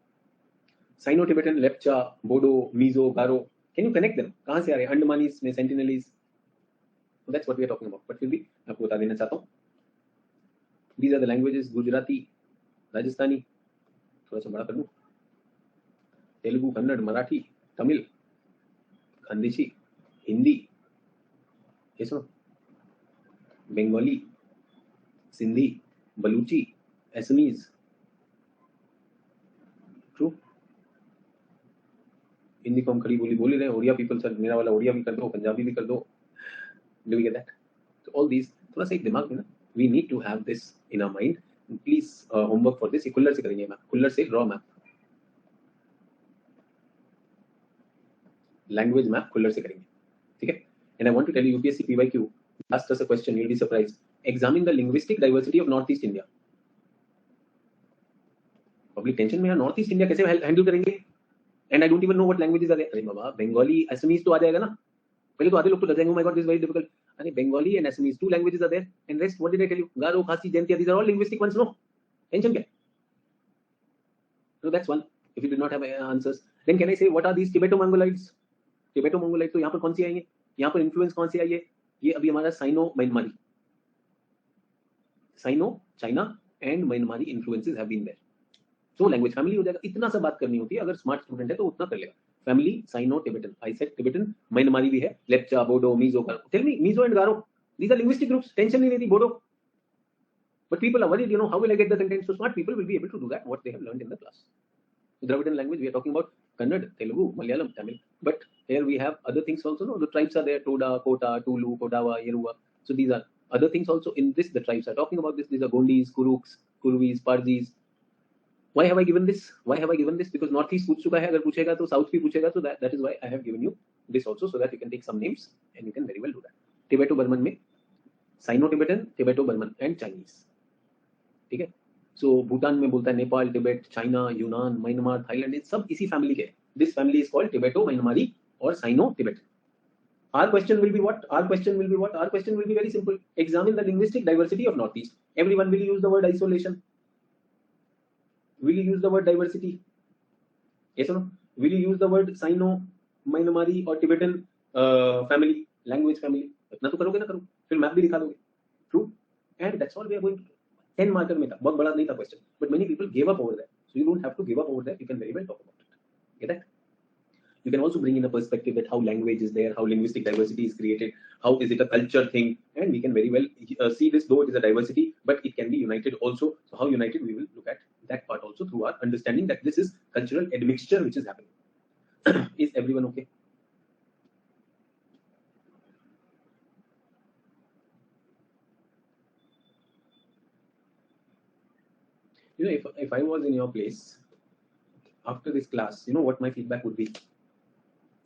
Sino Tibetan, Lepcha, Bodo, Mizo, Garo. Can you connect them? कहां से आ रहे हैं? अंडमानीज में Sentinelese. That's what we are talking about. But फिर भी आपको बता देना चाहता हूं, these are the languages. Gujarati, Rajasthani, थोड़ा सा बड़ा कर दूं, तेलुगु, कन्नड़, मराठी, तमिल, खानदेशी, हिंदी, ये सुनो, बंगाली, सिंधी, बलूची, असमीज. ट्रू. हिंदी को हम खड़ी बोली बोल ही रहे हैं. ओडिया पीपल, सर मेरा वाला ओडिया भी कर दो, पंजाबी भी कर दो. Do we get that? तो ऑल दीज थोड़ा सा एक दिमाग में ना, we need to have this in our mind. Please homework for this. Colour से करेंगे मैप, कुल्लर से draw map, language map colour से करेंगे, ठीक है. And I want to tell you, UPSC PYQ asked us a question, you'll be surprised. Examine the linguistic diversity of Northeast India. Public tension में है, north east India कैसे handle करेंगे? And I don't even know what languages are there. अरे बाबा, Bengali, Assamese तो आ जाएगा ना. पहले तो आधे लोग तो डर जाएंगे, my God this very difficult. अरे Bengali and Assamese, 2 languages are there. And rest what did I tell you? Garo, Khasi, Jaintia, these are all linguistic ones. No tension क्या? So that's one. If you did not have answers, then can I say what are these Tibeto-Mongolites? Tibeto-Mongolites तो यहाँ पर कौन सी आई है? यहाँ पर influence कौन सी आई है? ये अभी हमारा Sino Myanmari, Sino China and Myanmari influences have been there. So language family हो जाएगा. इतना सा बात करनी होती है, अगर स्मार्ट स्टूडेंट है तो उतना कर लेगा. Family Sino Tibetan, I said Tibetan, Myanmari भी है, Lepcha, Bodo, Mizo, Garo. Tell me, Mizo and Garo, these are linguistic groups. Tension नहीं लेती Bodo. But people are worried, you know, how will I get the content? So smart people will be able to do that, what they have learned in the class. Dravidian language, we are talking about Kannada, Telugu, Malayalam, Tamil. But here we have other things also. No, the tribes are there: Toda, Kota, Tulu, Kodawa, Yeruva. So these are other things also. In this, the tribes are talking about this. These are Gondis, Kuruks, Kurvis, Parjis. Why have I given this? Why have I given this? Because Northeast पूछ चुका है, अगर पूछेगा तो South भी पूछेगा. So that is why I have given you this also, so that you can take some names and you can very well do that. Tibeto-Burman में Sino-Tibetan, Tibeto-Burman and Chinese. ठीक है. सो भूटान में बोलता है Nepal, Tibet, China, Yunnan, Myanmar, Thailand, सब इसी family के. This family is called Tibeto Myanmari और Sino Tibet. Our question will be what? Our question will be what? Our question will be very simple. Examine the linguistic diversity of Northeast. Everyone will use the word isolation. Will you use the word diversity? Yes or no? Will you use the word Sino, Myanmari or Tibetan family, language family? इतना तो करोगे ना, करो, फिर map भी दिखा दोगे. True. And that's all we are going to do. 10 marker में था, बहुत बड़ा नहीं था question, but many people gave up over that. So you don't have to give up over that. You can very well talk about it. Get that? You can also bring in a perspective that how language is there, how linguistic diversity is created, how is it a culture thing, and we can very well see this, though it is a diversity, but it can be united also. So how united, we will look at that part also through our understanding that this is cultural admixture which is happening. Is everyone okay? You know, if I was in your place, After this class, you know what my feedback would be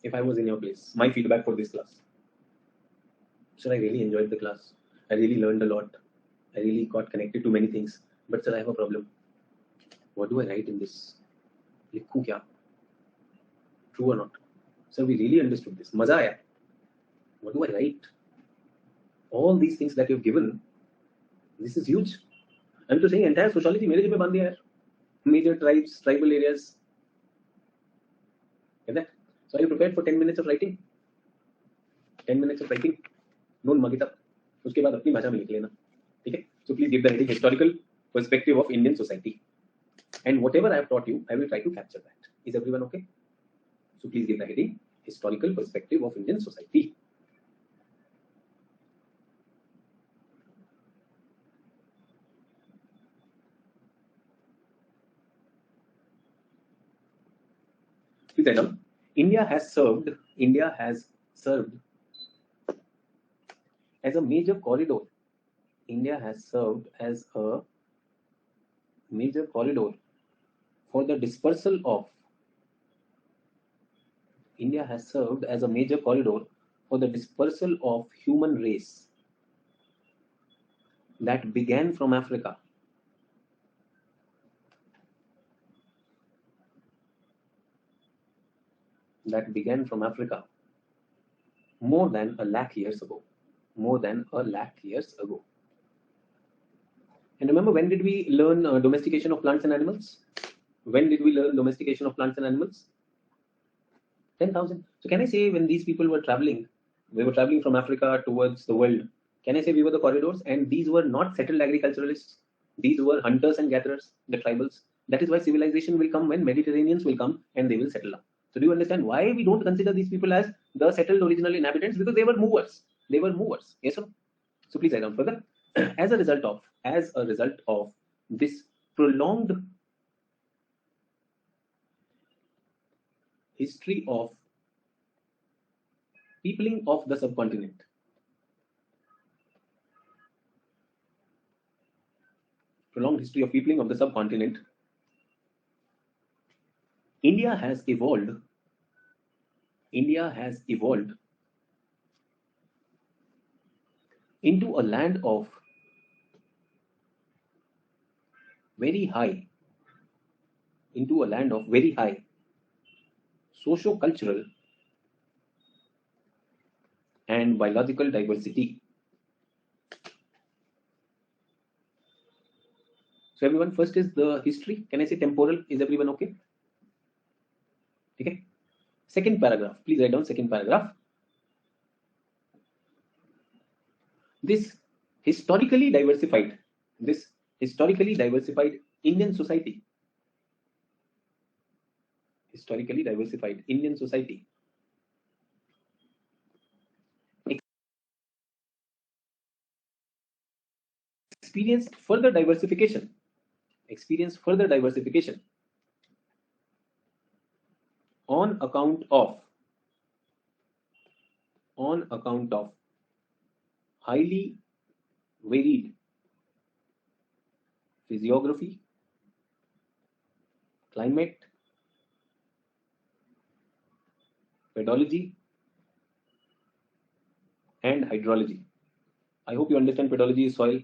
if I was in your place? My feedback for this class. Sir, I really enjoyed the class. I really learned a lot. I really got connected to many things. But sir, I have a problem. What do I write in this? लिखूं क्या? True or not? Sir, we really understood this. मजा आया. What do I write? All these things that you've given, this is huge. I'm to saying entire sociology मेरे जेब में बांध दिया यार. Major tribes, tribal areas. Get that? So are you prepared for 10 minutes of writing? 10 minutes of writing. Don't mug it up. उसके बाद अपनी भाषा में लिख लेना. ठीक है? So please give the heading historical perspective of Indian society. And whatever I have taught you, I will try to capture that. Is everyone okay? So please give the heading historical perspective of Indian society. Please write down. India has served as a major corridor. India has served as a major corridor for the dispersal of India has served as a major corridor for the dispersal of human race that began from Africa. That began from Africa more than a lakh years ago. More than a lakh years ago. And remember, when did we learn domestication of plants and animals? When did we learn domestication of plants and animals? 10,000. So can I say when these people were traveling, they were traveling from Africa towards the world, can I say we were the corridors? And these were not settled agriculturalists. These were hunters and gatherers, the tribals. That is why civilization will come when Mediterraneans will come and they will settle down. So do you understand why we don't consider these people as the settled original inhabitants? Because they were movers. They were movers. Yes or no? So please write down further. As a result of this prolonged history of peopling of the subcontinent, prolonged history of peopling of the subcontinent, India has evolved into a land of very high socio-cultural and biological diversity. So everyone, first is the history. Can I say temporal? Is everyone okay? Okay. Second paragraph. Please write down second paragraph. This historically diversified Indian society. Historically diversified Indian society experienced further diversification on account of highly varied physiography, climate, pedology, and hydrology. I hope you understand pedology is soil.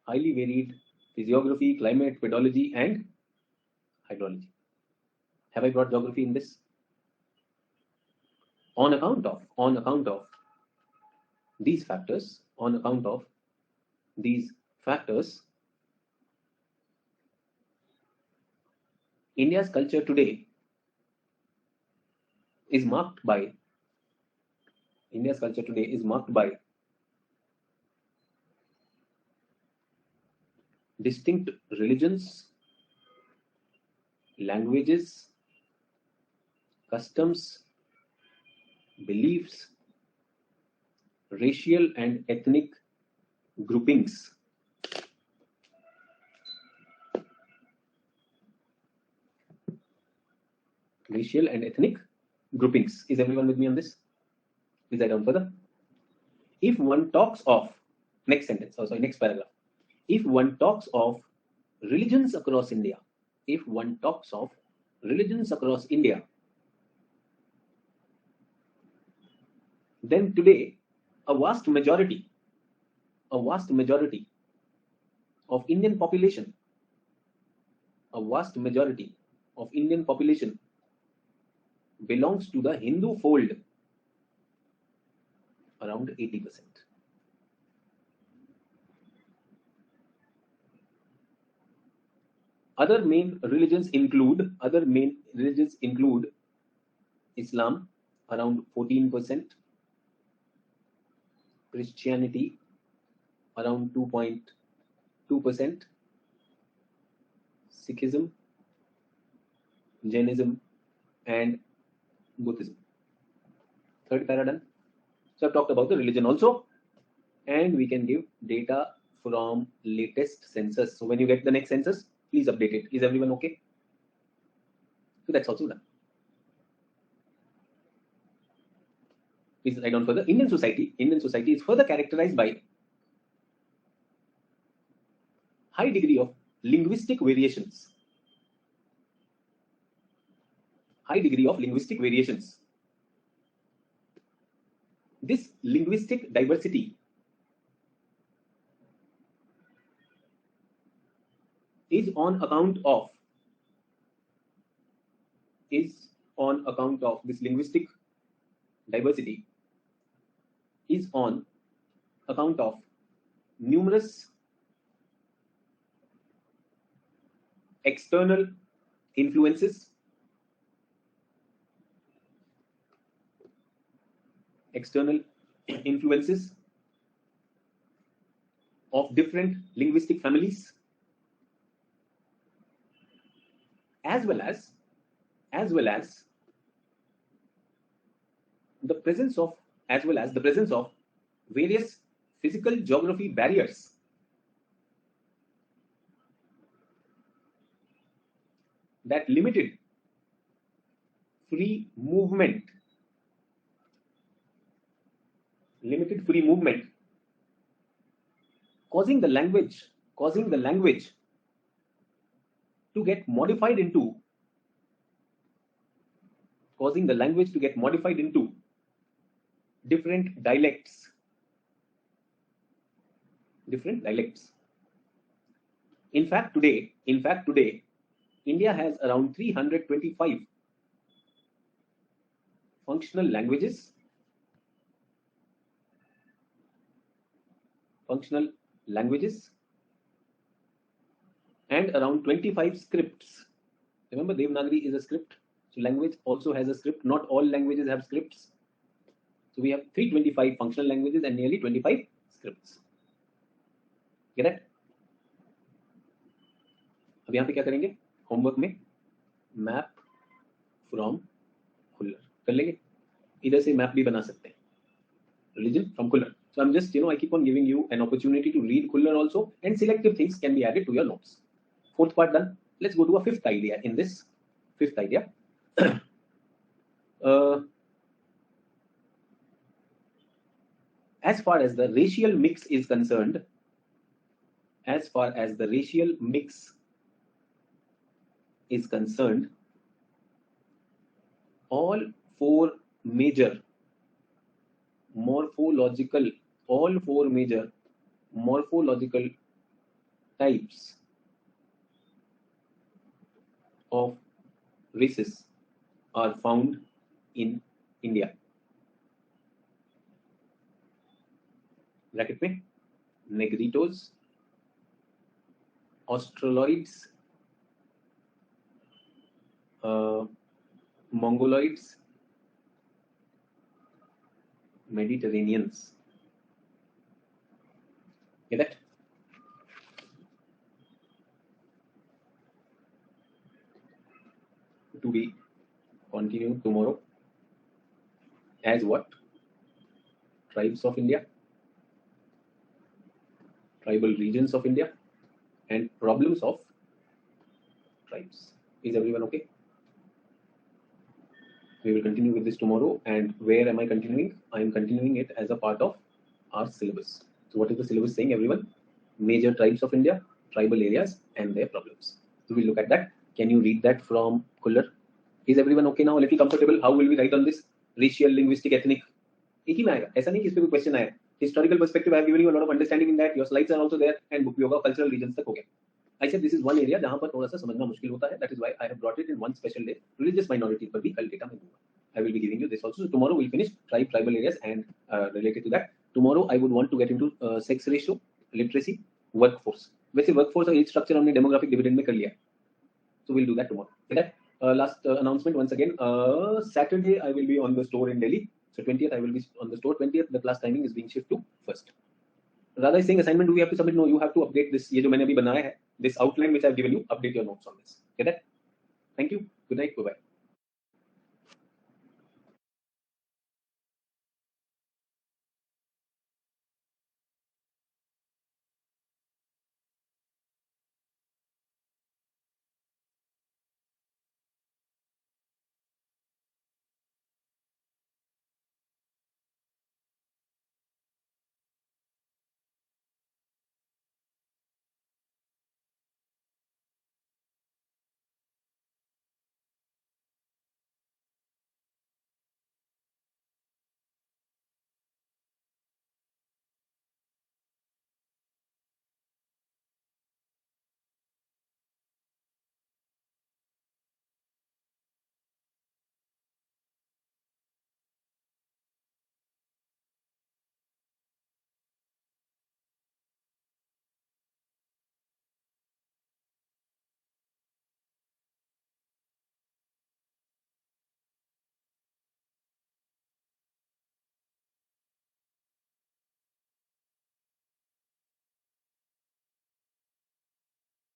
Highly varied physiography, climate, pedology, and hydrology. Have I brought geography in this? On account of these factors, India's culture today is marked by distinct religions, languages, customs, beliefs, racial and ethnic groupings. Racial and ethnic groupings. Is everyone with me on this? Please write down further. If one talks of, next paragraph. If one talks of religions across India, religions across India, then today a vast majority of Indian population, a vast majority of Indian population belongs to the Hindu fold, around 80%. Other main religions include Islam, around 14%, Christianity, around 2.2%, Sikhism, Jainism, and Buddhism. Third paradigm. So I've talked about the religion also, and we can give data from latest census. So when you get the next census, please update it. Is everyone okay? So that's also done. Please write down further. Indian society is further characterized by high degree of linguistic variations. This linguistic diversity is on account of this linguistic diversity is on account of numerous external influences, of different linguistic families, as well as the presence of various physical geography barriers that limited free movement, causing the language to get modified into different dialects. In fact, today, India has around 325 functional languages, and around 25 scripts. Remember, Devanagari is a script, so language also has a script. Not all languages have scripts. So we have 325 functional languages and nearly 25 scripts. Get it? अब यहाँ पे क्या करेंगे? Homework में map from Khullar कर लेंगे. इधर से मैप भी बना सकते हैं. Religion from Khuller. So I'm just, I keep on giving you an opportunity to read Khuller also, and selective things can be added to your notes. Fourth part done. Let's go to a fifth idea. In this fifth idea, as far as the racial mix is concerned, all four major morphological types of races are found in India. Bracket में Negritos, Australoids, Mongoloids, Mediterraneans. Get that? To be continued tomorrow as what? Tribes of India, tribal regions of India, and problems of tribes. Is everyone okay? We will continue with this tomorrow. And where am I continuing? I am continuing it as a part of our syllabus. So what is the syllabus saying, everyone? Major tribes of India, tribal areas, and their problems. So we'll look at that. Can you read that from Kuller. Is everyone okay now? A little comfortable? How will we write on this? Racial, linguistic, ethnic. एक ही में आएगा, ऐसा नहीं कि इस पे कोई question आया. Historical perspective, I have given you a lot of understanding in that. Your slides are also there, and book भी होगा. Cultural regions तक हो गया. I said this is one area जहाँ पर थोड़ा सा समझना मुश्किल होता है. That is why I have brought it in one special day. Religious minorities पर भी कल डेटा मैं दूंगा. I will be giving you this also. So tomorrow we'll finish tribal areas and related to that. Tomorrow I would want to get into sex ratio, literacy, workforce. वैसे workforce और age structure हमने demographic dividend में कर लिया. So we'll do that tomorrow. Okay. Last announcement once again. Saturday I will be on the store in Delhi. So 20th I will be on the store. 20th the class timing is being shifted to 1st. Radha is saying assignment do we have to submit? No, you have to update this. ये जो मैंने अभी बनाया है, this outline which I have given you, update your notes on this. Okay. Thank you. Good night. Bye bye.